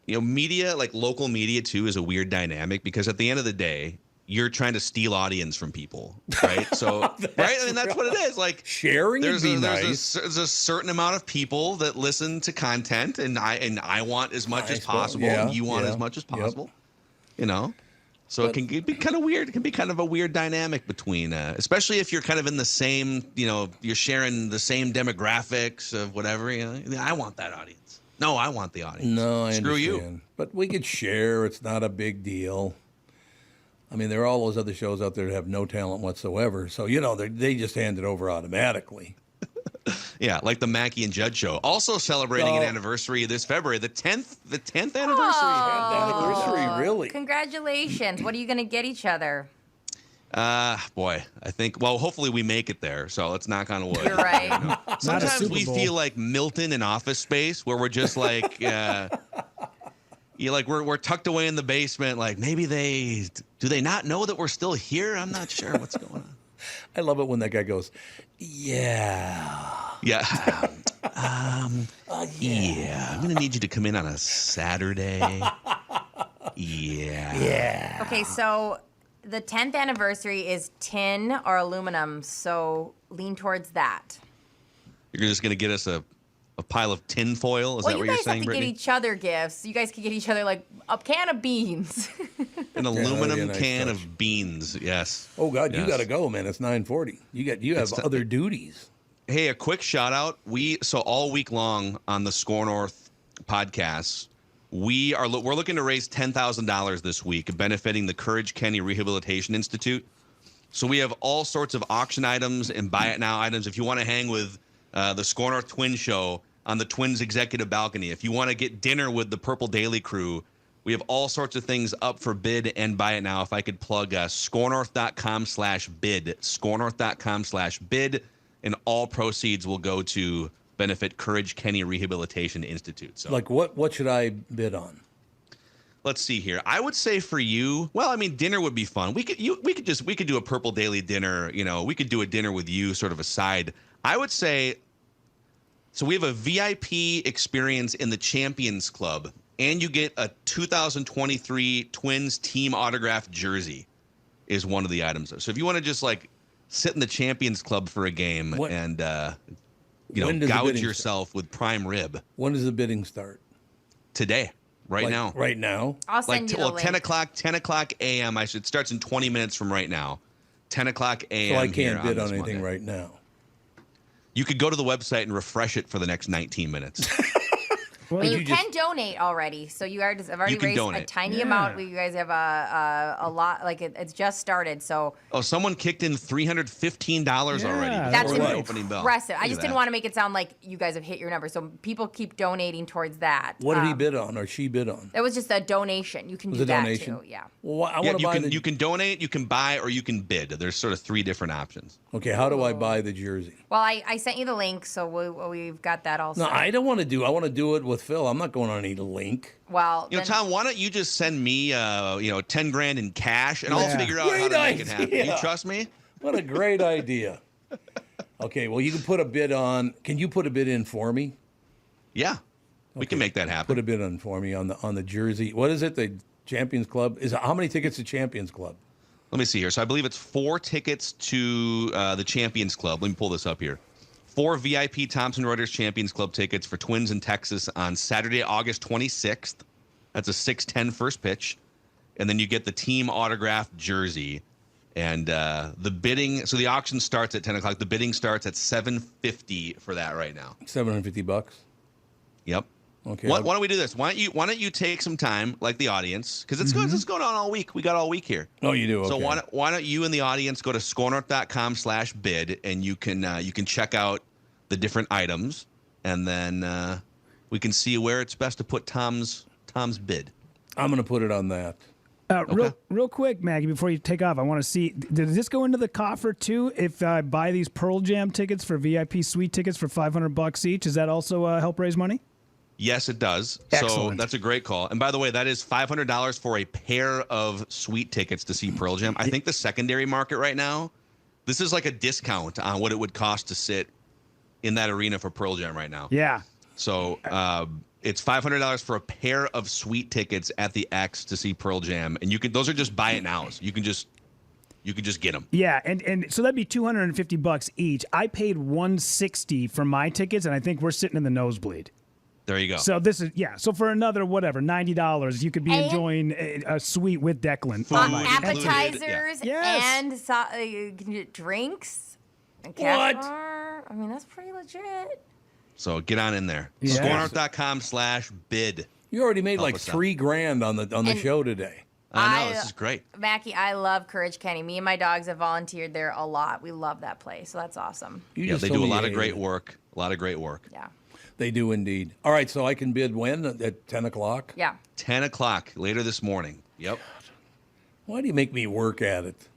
Media, like local media, too, is a weird dynamic because at the end of the day, you're trying to steal audience from people, right? So, right? I mean, that's what it is. Like sharing would be nice. There's a certain amount of people that listen to content, and I want as much as possible, and you want as much as possible. So it can be kind of weird. It can be kind of a weird dynamic between, especially if you're kind of in the same, you're sharing the same demographics of whatever. I want that audience. No, I want the audience. No, I Screw understand. You. But we could share. It's not a big deal. I mean, there are all those other shows out there that have no talent whatsoever. So, they just hand it over automatically. Yeah, like the Mackey and Judd show. Also celebrating an anniversary this February, the 10th anniversary. Anniversary, really? Congratulations. What are you going to get each other? Boy, I think, hopefully we make it there. So let's knock on wood. You're right. Sometimes we feel like Milton in Office Space where we're just like... we're tucked away in the basement. Like maybe do they not know that we're still here? I'm not sure what's going on. I love it when that guy goes, yeah. Yeah. Yeah. I'm gonna need you to come in on a Saturday. Yeah. Yeah. Okay, so the 10th anniversary is tin or aluminum, so lean towards that. You're just gonna get us a a pile of tin foil. Is that what you're saying, You guys have to Brittany? get each other gifts. You guys could get each other like a can of beans. An aluminum can of beans. Yes. Oh God, you Yes. got to go, man. It's 9:40. You have other duties. Hey, a quick shout out. So all week long on the SKOR North podcast, we're looking to raise $10,000 this week, benefiting the Courage Kenny Rehabilitation Institute. So we have all sorts of auction items and buy it now items. If you want to hang with the SKOR North Twins show on the Twins executive balcony, if you want to get dinner with the Purple Daily crew, we have all sorts of things up for bid and buy it now. If I could plug skornorth.com/bid, skornorth.com/bid, and all proceeds will go to benefit Courage Kenny Rehabilitation Institute. So, like what should I bid on? Let's see here. I would say for you, well, I mean, dinner would be fun. We could do a Purple Daily dinner. We could do a dinner with you, sort of a side. I would say, so we have a VIP experience in the Champions Club, and you get a 2023 Twins team autographed jersey is one of the items. So if you want to just like sit in the Champions Club for a game and gouge yourself with prime rib. When does the bidding start? Today. Right now. Right now? I'll send you the link. 10 o'clock a.m. It starts in 20 minutes from right now. 10 o'clock a.m. So I can't bid on this anything Monday. right now. You could go to the website and refresh it for the next 19 minutes. But you can donate already. So I've already raised a tiny amount. You guys have a lot. Like it's just started. So Someone kicked in $315 already. That's before the opening bell. impressive. I Look just at didn't that. want to make it sound like you guys have hit your number. So people keep donating towards that. What did he bid on or she bid on? It was just a donation. You can Was do a that donation? too. Yeah. Well, I want to buy you can donate, you can buy, or you can bid. There's sort of three different options. Okay, how do I buy the jersey? Well, I sent you the link, so we've got that also. No, I don't want to do. I want to do it with Phil. I'm not going on any link. Well, Tom, why don't you just send me, $10,000 in cash, and I'll figure out how to make it happen. You trust me? What a great idea. Okay, well, you can put a bid on. Can you put a bid in for me? Yeah, we can make that happen. Put a bid on for me on the jersey. What is it? The Champions Club how many tickets to Champions Club? Let me see here. So I believe it's 4 tickets to the Champions Club. Let me pull this up here. 4 VIP Thomson Reuters Champions Club tickets for Twins in Texas on Saturday, August 26th. That's a 6:10 first pitch. And then you get the team autographed jersey. And the bidding, so the auction starts at 10 o'clock. The bidding starts at $750 for that right now. $750. Yep. Okay. Why don't we do this? Why don't you take some time, like the audience, because it's going on all week. We got all week here. Oh, you do. Okay. So why don't you and the audience go to skornorth.com/bid, and you can check out the different items, and then we can see where it's best to put Tom's bid. I'm going to put it on that. Real quick, Maggie, before you take off, I want to see, does this go into the coffer too? If I buy these Pearl Jam tickets for VIP suite tickets for $500 each, does that also help raise money? Yes, it does. Excellent. So that's a great call. And by the way, that is $500 for a pair of suite tickets to see Pearl Jam. I think the secondary market right now, this is like a discount on what it would cost to sit in that arena for Pearl Jam right now. Yeah. So it's $500 for a pair of suite tickets at the X to see Pearl Jam, and those are just buy it nows. You can just get them. Yeah, and so that'd be $250 each. I paid $160 for my tickets, and I think we're sitting in the nosebleed. There you go. So this is So for another $90, you could be enjoying a suite with Declan. Appetizers and drinks and cash bar. I mean, that's pretty legit. So get on in there. Yeah. SKORNorth.com/bid. You already made Help like us $3,000 on the show today. I know, this is great. Mackey, I love Courage Kenny. Me and my dogs have volunteered there a lot. We love that place, so that's awesome. They do a lot of great work. Yeah. They do indeed. All right, so I can bid when? At 10 o'clock? Yeah. 10 o'clock later this morning. Yep. Why do you make me work at it?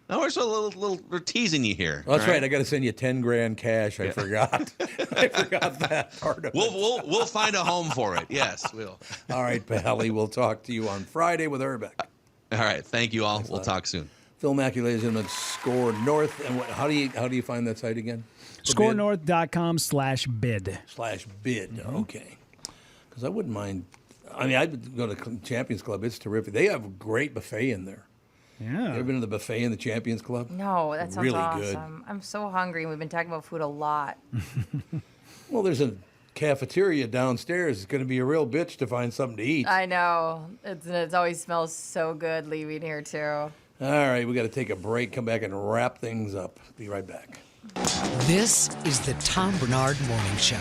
No, we're teasing you here. Well, that's right. I got to send you $10,000 cash. I forgot. I forgot that part of it. We'll find a home for it. Yes, we'll. All right, Pally. We'll talk to you on Friday with Urbeck. All right. Thank you all. Thanks, we'll talk soon. Phil Mackey, ladies and gentlemen, SKOR North. And how do you find that site again? SKORNorth.com/bid. /bid. Okay. Because I wouldn't mind. I mean, I'd go to Champions Club. It's terrific. They have a great buffet in there. Yeah. You ever been to the buffet in the Champions Club? No, that sounds really awesome. good. I'm so hungry. We've been talking about food a lot. Well, there's a cafeteria downstairs is going to be a real bitch to find something to eat. I know. It always smells so good leaving here, too. All right, we got to take a break, come back and wrap things up. Be right back. This is the Tom Barnard Morning Show.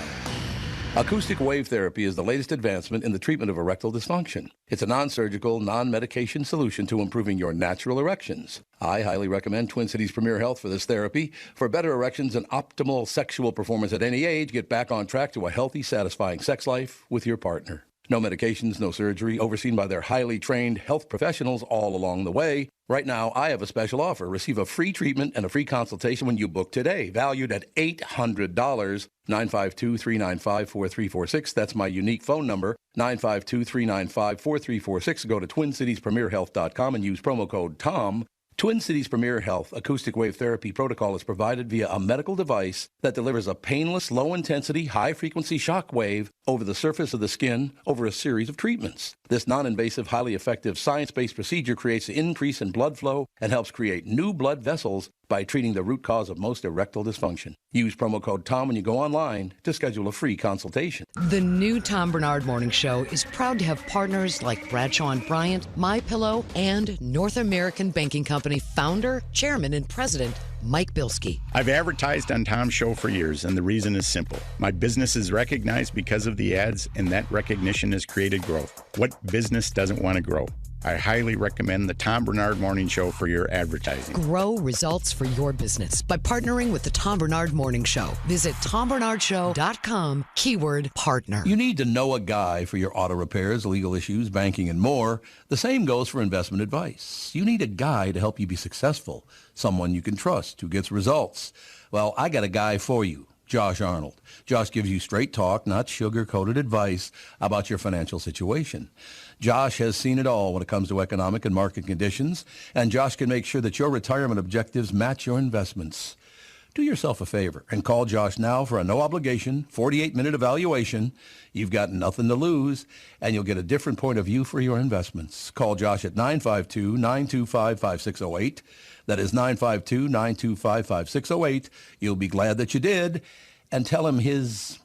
Acoustic wave therapy is the latest advancement in the treatment of erectile dysfunction. It's a non-surgical, non-medication solution to improving your natural erections. I highly recommend Twin Cities Premier Health for this therapy. For better erections and optimal sexual performance at any age, get back on track to a healthy, satisfying sex life with your partner. No medications, no surgery, overseen by their highly trained health professionals all along the way. Right now, I have a special offer. Receive a free treatment and a free consultation when you book today, valued at $800. 952-395-4346. That's my unique phone number, 952-395-4346. Go to TwinCitiesPremierHealth.com and use promo code TOM. Twin Cities Premier Health acoustic wave therapy protocol is provided via a medical device that delivers a painless, low-intensity, high-frequency shock wave over the surface of the skin over a series of treatments. This non-invasive, highly effective, science-based procedure creates an increase in blood flow and helps create new blood vessels by treating the root cause of most erectile dysfunction. Use promo code TOM when you go online to schedule a free consultation. The new Tom Barnard Morning Show is proud to have partners like Bradshaw & Bryant, MyPillow, and North American Banking Company founder, chairman, and president, Mike Bilski. I've advertised on Tom's show for years, and the reason is simple. My business is recognized because of the ads, and that recognition has created growth. What business doesn't want to grow? I highly recommend the Tom Barnard Morning Show for your advertising. Grow results for your business by partnering with the Tom Barnard Morning Show. Visit TomBarnardShow.com, keyword partner. You need to know a guy for your auto repairs, legal issues, banking, and more. The same goes for investment advice. You need a guy to help you be successful, someone you can trust who gets results. Well, I got a guy for you. Josh Arnold. Josh gives you straight talk, not sugar-coated advice about your financial situation. Josh has seen it all when it comes to economic and market conditions, and Josh can make sure that your retirement objectives match your investments. Do yourself a favor and call Josh now for a no-obligation, 48-minute evaluation. You've got nothing to lose, and you'll get a different point of view for your investments. Call Josh at 952-925-5608. That is 952-925-5608. You'll be glad that you did. And tell him his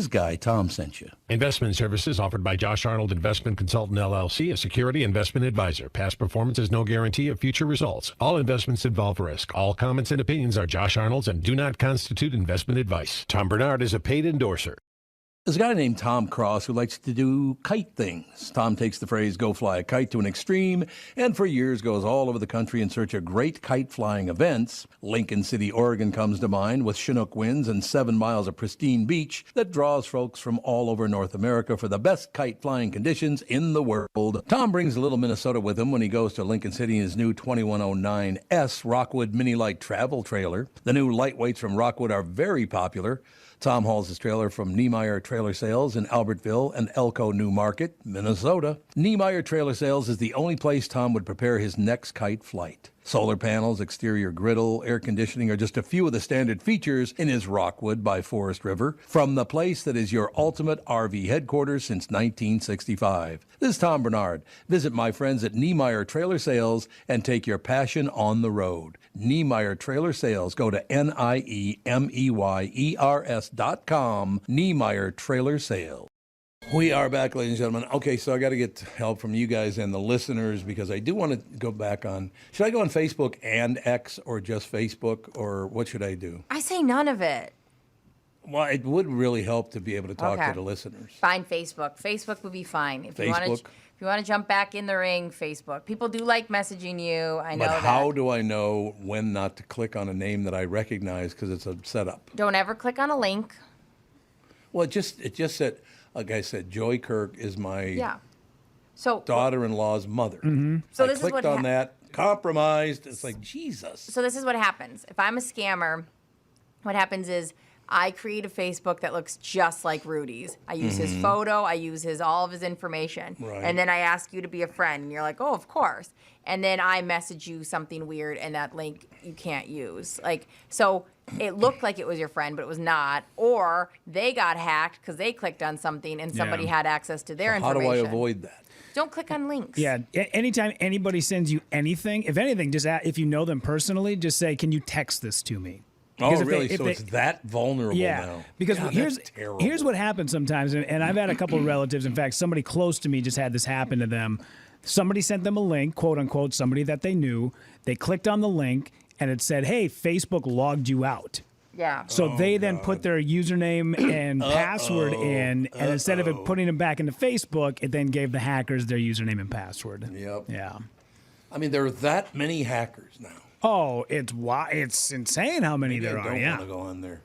guy, Tom, sent you. Investment services offered by Josh Arnold Investment Consultant, LLC, a security investment advisor. Past performance is no guarantee of future results. All investments involve risk. All comments and opinions are Josh Arnold's and do not constitute investment advice. Tom Barnard is a paid endorser. There's a guy named Tom Cross who likes to do kite things. Tom takes the phrase, go fly a kite, to an extreme, and for years goes all over the country in search of great kite flying events. Lincoln City, Oregon comes to mind with Chinook winds and 7 miles of pristine beach that draws folks from all over North America for the best kite flying conditions in the world. Tom brings a little Minnesota with him when he goes to Lincoln City in his new 2109S Rockwood Mini Light travel trailer. The new lightweights from Rockwood are very popular. Tom hauls his trailer from Niemeyer Trailer Sales in Albertville and Elko New Market, Minnesota. Niemeyer Trailer Sales is the only place Tom would prepare his next kite flight. Solar panels, exterior griddle, air conditioning are just a few of the standard features in his Rockwood by Forest River, from the place that is your ultimate RV headquarters since 1965. This is Tom Barnard. Visit my friends at Niemeyer Trailer Sales and take your passion on the road. Niemeyer Trailer Sales. Go to NIEMEYERS.com. Niemeyer Trailer Sales. We are back, ladies and gentlemen. Okay, so I got to get help from you guys and the listeners because I do want to go back on. Should I go on Facebook and X or just Facebook, or what should I do? I say none of it. Well, it would really help to be able to talk to the listeners. Fine, Facebook. Facebook would be fine. If you Facebook? If you want to jump back in the ring, Facebook. People do like messaging you. I know but that. How do I know when not to click on a name that I recognize because it's a setup? Don't ever click on a link. Well, it just said, like I said, Joy Kirk is my daughter-in-law's mother. Mm-hmm. So I this clicked is what on that, compromised. It's like, Jesus. So this is what happens. If I'm a scammer, what happens is I create a Facebook that looks just like Rudy's. I use his photo. I use all of his information. Right. And then I ask you to be a friend. And you're like, oh, of course. And then I message you something weird, and that link you can't use. So it looked like it was your friend, but it was not. Or they got hacked because they clicked on something, and somebody had access to their information. How do I avoid that? Don't click on links. Yeah, anytime anybody sends you anything, if anything, just if you know them personally, just say, can you text this to me? Oh, really? So it's that vulnerable now. Because God, here's what happens sometimes, and I've had a couple of relatives. In fact, somebody close to me just had this happen to them. Somebody sent them a link, quote unquote, somebody that they knew. They clicked on the link, and it said, "Hey, Facebook logged you out." Yeah. So they then put their username and password in, and instead of it putting them back into Facebook, it then gave the hackers their username and password. Yep. Yeah. I mean, there are that many hackers now. Oh, it's insane how many there are. I don't Yeah. want to go on there.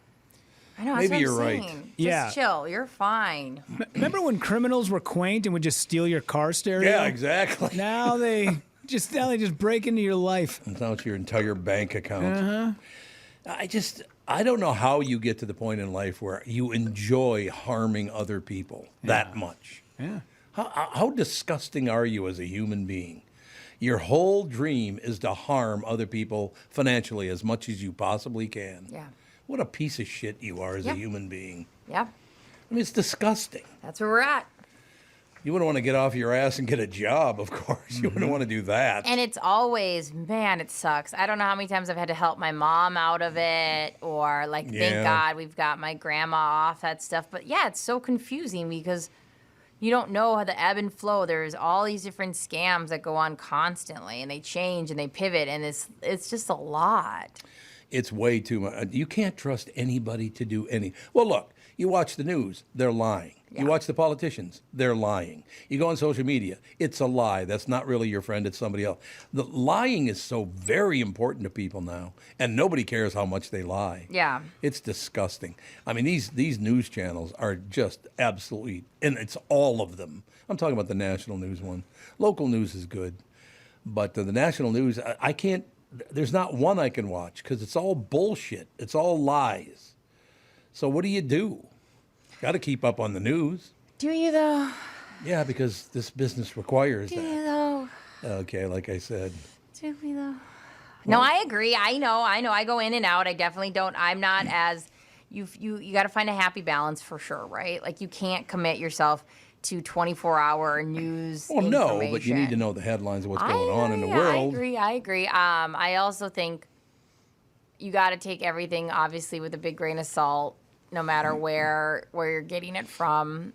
I know. Maybe that's you're what I'm right. saying. Yeah. Just chill. You're fine. Remember when criminals were quaint and would just steal your car stereo? Yeah, exactly. Now they just break into your life. And now it's your entire bank account. Uh-huh. I don't know how you get to the point in life where you enjoy harming other people that much. Yeah. How disgusting are you as a human being? Your whole dream is to harm other people financially as much as you possibly can. Yeah. What a piece of shit you are as a human being. Yeah. I mean, it's disgusting. That's where we're at. You wouldn't want to get off your ass and get a job, of course. You wouldn't want to do that. And it's always, man, it sucks. I don't know how many times I've had to help my mom out of it, or like, thank God we've got my grandma off that stuff. But yeah, it's so confusing because you don't know how the ebb and flow. There's all these different scams that go on constantly, and they change and they pivot, and it's just a lot. It's way too much. You can't trust anybody to do any. Well, look, you watch the news, they're lying. Yeah. You watch the politicians, they're lying. You go on social media, it's a lie. That's not really your friend, it's somebody else. The lying is so very important to people now, and nobody cares how much they lie. Yeah. It's disgusting. I mean, these news channels are just absolutely, and it's all of them. I'm talking about the national news one. Local news is good, but the national news, I can't, there's not one I can watch because it's all bullshit. It's all lies. So what do? Got to keep up on the news. Do you, though? Yeah, because this business requires Do that. you, though? Okay, like I said. Do we, though? No, I agree. I know. I go in and out. I definitely don't. I'm not as, you got to find a happy balance for sure, right? Like, you can't commit yourself to 24-hour news Well, no, information. but you need to know the headlines of what's going on in the world. I agree. I also think you got to take everything, obviously, with a big grain of salt, no matter where you're getting it from.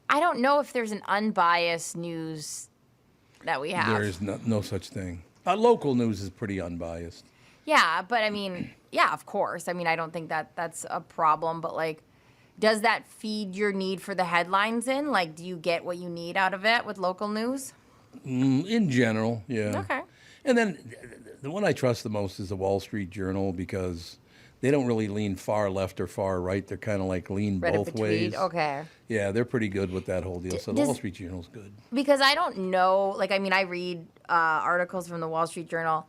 I don't know if there's an unbiased news that we have. There is no such thing. Local news is pretty unbiased. Yeah, but I mean, yeah, of course. I mean, I don't think that's a problem, but like, does that feed your need for the headlines in? Like, do you get what you need out of it with local news? In general, yeah. Okay. And then the one I trust the most is the Wall Street Journal because they don't really lean far left or far right. They're kind of like lean both ways. Okay. Yeah, they're pretty good with that whole deal. So the Wall Street Journal's good. Because I don't know, like, I mean, I read articles from the Wall Street Journal.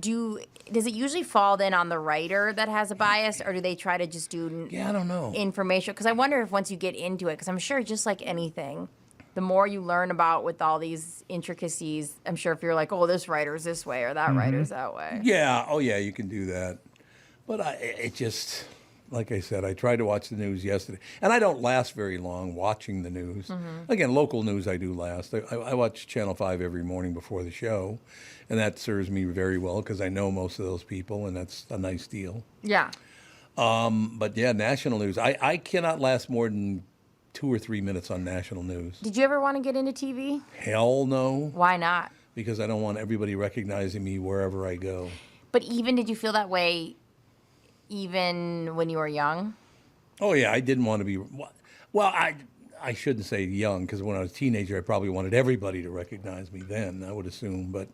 Does it usually fall then on the writer that has a bias, or do they try to just do I don't know. information? Because I wonder if once you get into it, because I'm sure just like anything, the more you learn about with all these intricacies, I'm sure if you're like, oh, this writer's this way or that writer's that way. Yeah, oh yeah, you can do that. But it just, like I said, I tried to watch the news yesterday. And I don't last very long watching the news. Again, local news I do last. I watch Channel 5 every morning before the show. And that serves me very well because I know most of those people, and that's a nice deal. Yeah. But yeah, national news. I cannot last more than 2 or 3 minutes on national news. Did you ever want to get into TV? Hell no. Why not? Because I don't want everybody recognizing me wherever I go. But did you feel that way even when you were young? Oh, yeah, I didn't want to be... Well, I shouldn't say young, because when I was a teenager, I probably wanted everybody to recognize me then, I would assume. But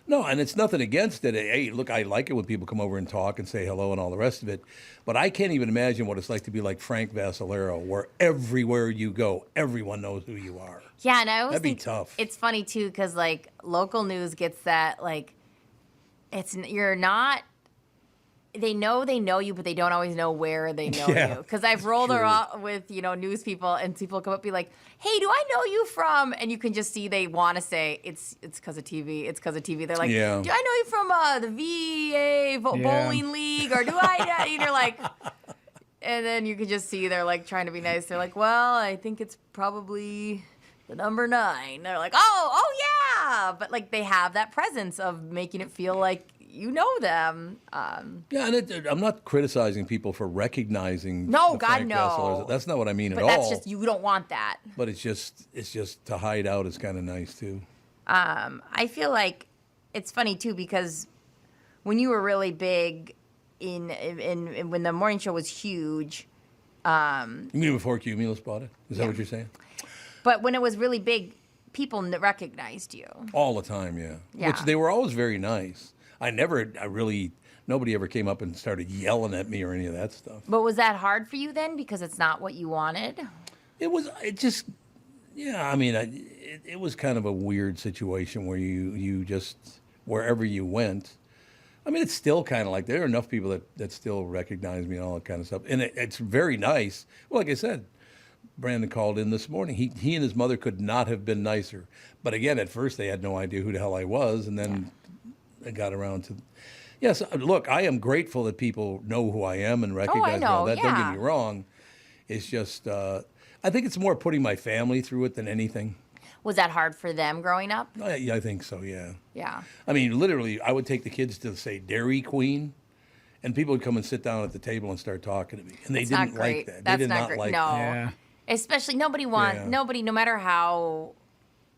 no, and it's nothing against it. Hey, look, I like it when people come over and talk and say hello and all the rest of it. But I can't even imagine what it's like to be like Frank Vassalero, where everywhere you go, everyone knows who you are. Yeah, and I always That'd be think tough. It's funny, too, because, like, local news gets that, like, you're not... They know you, but they don't always know where they know you. Because I've rolled around with, news people, and people come up and be like, hey, do I know you from? And you can just see they want to say, it's because of TV. It's because of TV. They're like, do I know you from the VA Bowling League? Or do I? And you're like, and then you can just see they're like trying to be nice. They're like, well, I think it's probably the number 9. They're like, oh, yeah. But like they have that presence of making it feel like, you know them. Yeah, and I'm not criticizing people for recognizing. No, the God, Frank no. Castle. That's not what I mean But at that's all. just, you don't want that. But it's just to hide out is kind of nice too. I feel like it's funny too because when you were really big in when the morning show was huge. You mean before Cumulus bought it? Is that what you're saying? But when it was really big, people recognized you. All the time, yeah. Yeah. Which they were always very nice. Nobody ever came up and started yelling at me or any of that stuff. But was that hard for you then because it's not what you wanted? It was kind of a weird situation where you just, wherever you went. I mean, it's still kind of like there are enough people that still recognize me and all that kind of stuff. And it's very nice. Well, like I said, Brandon called in this morning. He and his mother could not have been nicer. But again, at first they had no idea who the hell I was. And then I got around to, yes, look, I am grateful that people know who I am and recognize me. All that. Don't get me wrong. It's just, I think it's more putting my family through it than anything. Was that hard for them growing up? Yeah, I think so, yeah. Yeah. I mean, literally, I would take the kids to, say, Dairy Queen, and people would come and sit down at the table and start talking to me. And they didn't like that. That's they did not not great. like No. that. Yeah. Especially no matter how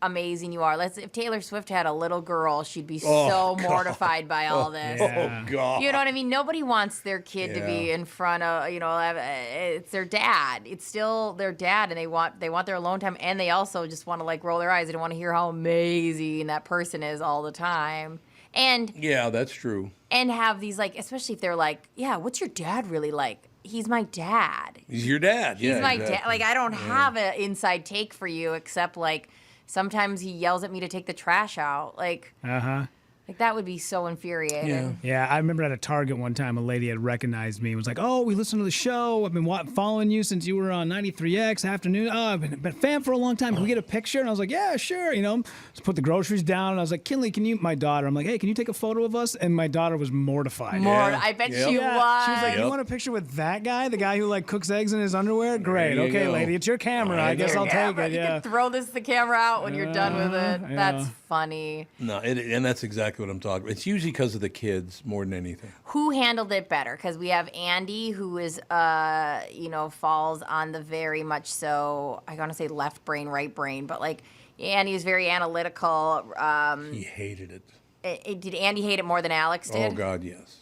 amazing you are. If Taylor Swift had a little girl, she'd be so mortified by all this. Oh, God. You know what I mean? Nobody wants their kid to be in front of, it's their dad. It's still their dad, and they want their alone time, and they also just want to, like, roll their eyes. They don't want to hear how amazing that person is all the time. And yeah, that's true. And have these, like, especially if they're like, yeah, what's your dad really like? He's my dad. He's your dad. He's my dad. Like, I don't have an inside take for you except, like, sometimes he yells at me to take the trash out. Like, like that would be so infuriating. Yeah, I remember at a Target one time, a lady had recognized me and was like, "Oh, we listened to the show. I've been following you since you were on 93X afternoon. Oh, I've been a fan for a long time. Can we get a picture?" And I was like, "Yeah, sure." Just put the groceries down. And I was like, "Kinley, my daughter?" I'm like, "Hey, can you take a photo of us?" And my daughter was mortified. I bet she was. She was like, "You want a picture with that guy, the guy who like cooks eggs in his underwear? Great. Okay, lady, it's your camera. I guess I'll take it." You can throw the camera out when you're done with it. Yeah. That's funny. No, and that's exactly what I'm talking about. It's usually because of the kids more than anything. Who handled it better? Because we have Andy, who is, falls on the very much so, I want to say left brain, right brain, but like Andy is very analytical. He hated it. Did Andy hate it more than Alex did? Oh, God, yes.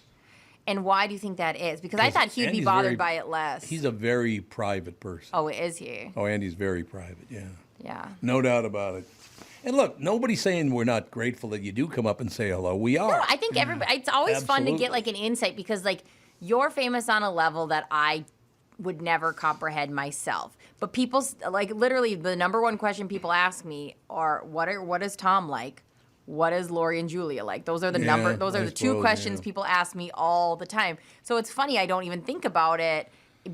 And why do you think that is? Because I thought he'd be bothered by it less. He's a very private person. Oh, is he? Oh, Andy's very private, yeah. Yeah. No doubt about it. And look, nobody's saying we're not grateful that you do come up and say hello. We are. No, I think everybody. It's always fun to get like an insight because like you're famous on a level that I would never comprehend myself. But people like literally the number one question people ask me are what is Tom like? What is Lori and Julia like? Those are the two questions people ask me all the time. So it's funny I don't even think about it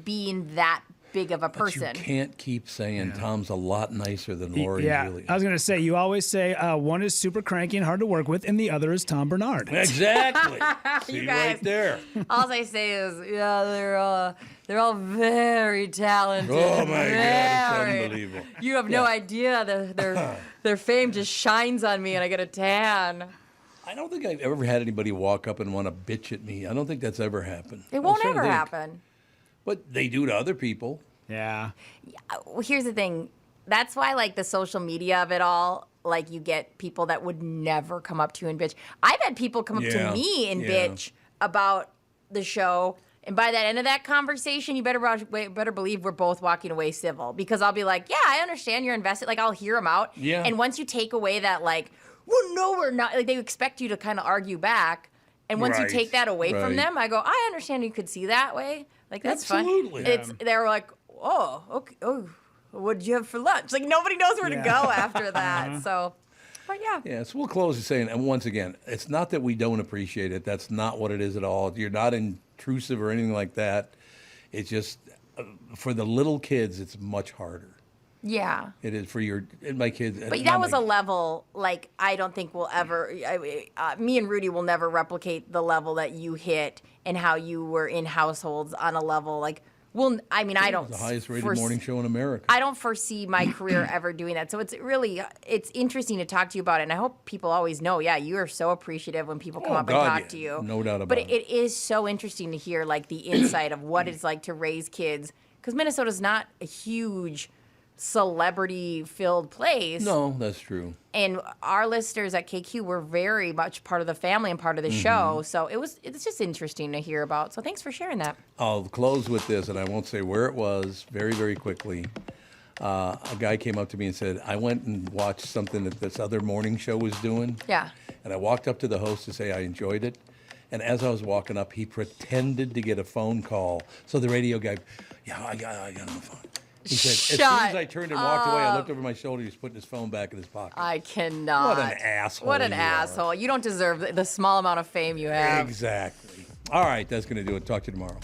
being that big of a person. But you can't keep saying Tom's a lot nicer than Lori and Julia. I was going to say, you always say one is super cranky and hard to work with, and the other is Tom Barnard. Exactly. See, You guys, right there. All I say is, they're all very talented. Oh, my God, Very. it's unbelievable. You have no idea. Their fame just shines on me, and I get a tan. I don't think I've ever had anybody walk up and want to bitch at me. I don't think that's ever happened. It won't ever happen. But they do to other people. Yeah. Well, here's the thing. That's why, like, the social media of it all, like, you get people that would never come up to you and bitch. I've had people come up to me and bitch about the show. And by the end of that conversation, you better believe we're both walking away civil. Because I'll be like, yeah, I understand you're invested. Like, I'll hear them out. Yeah. And once you take away that, like, well, no, we're not. Like, they expect you to kind of argue back. And once you take that away from them, I go, I understand you could see that way. Like, that's Absolutely. fun. They're like, oh, okay. Oh, what did you have for lunch? Like, nobody knows where to go after that. So, but yeah. Yeah, so we'll close with saying, and once again, it's not that we don't appreciate it. That's not what it is at all. You're not intrusive or anything like that. It's just, for the little kids, it's much harder. Yeah. It is for my kids. But that was a level, like, I don't think we'll ever, me and Rudy will never replicate the level that you hit and how you were in households on a level, like, Well, I mean, I don't. The highest rated morning show in America. I don't foresee my career ever doing that. So it's interesting to talk to you about it. And I hope people always know, you are so appreciative when people come up and talk to you. No doubt about it. it. But it is so interesting to hear like the insight of what it's like to raise kids. Because Minnesota's not a huge celebrity-filled place. No, that's true. And our listeners at KQ were very much part of the family and part of the show. So it's just interesting to hear about. So thanks for sharing that. I'll close with this, and I won't say where it was, very, very quickly. A guy came up to me and said, I went and watched something that this other morning show was doing. Yeah. And I walked up to the host to say I enjoyed it. And as I was walking up, he pretended to get a phone call. So the radio guy, I got on the phone. He said, as soon as I turned and walked away, I looked over my shoulder. He's putting his phone back in his pocket. I cannot. What an asshole. What an asshole. You don't deserve the small amount of fame you have. Exactly. All right, that's going to do it. Talk to you tomorrow.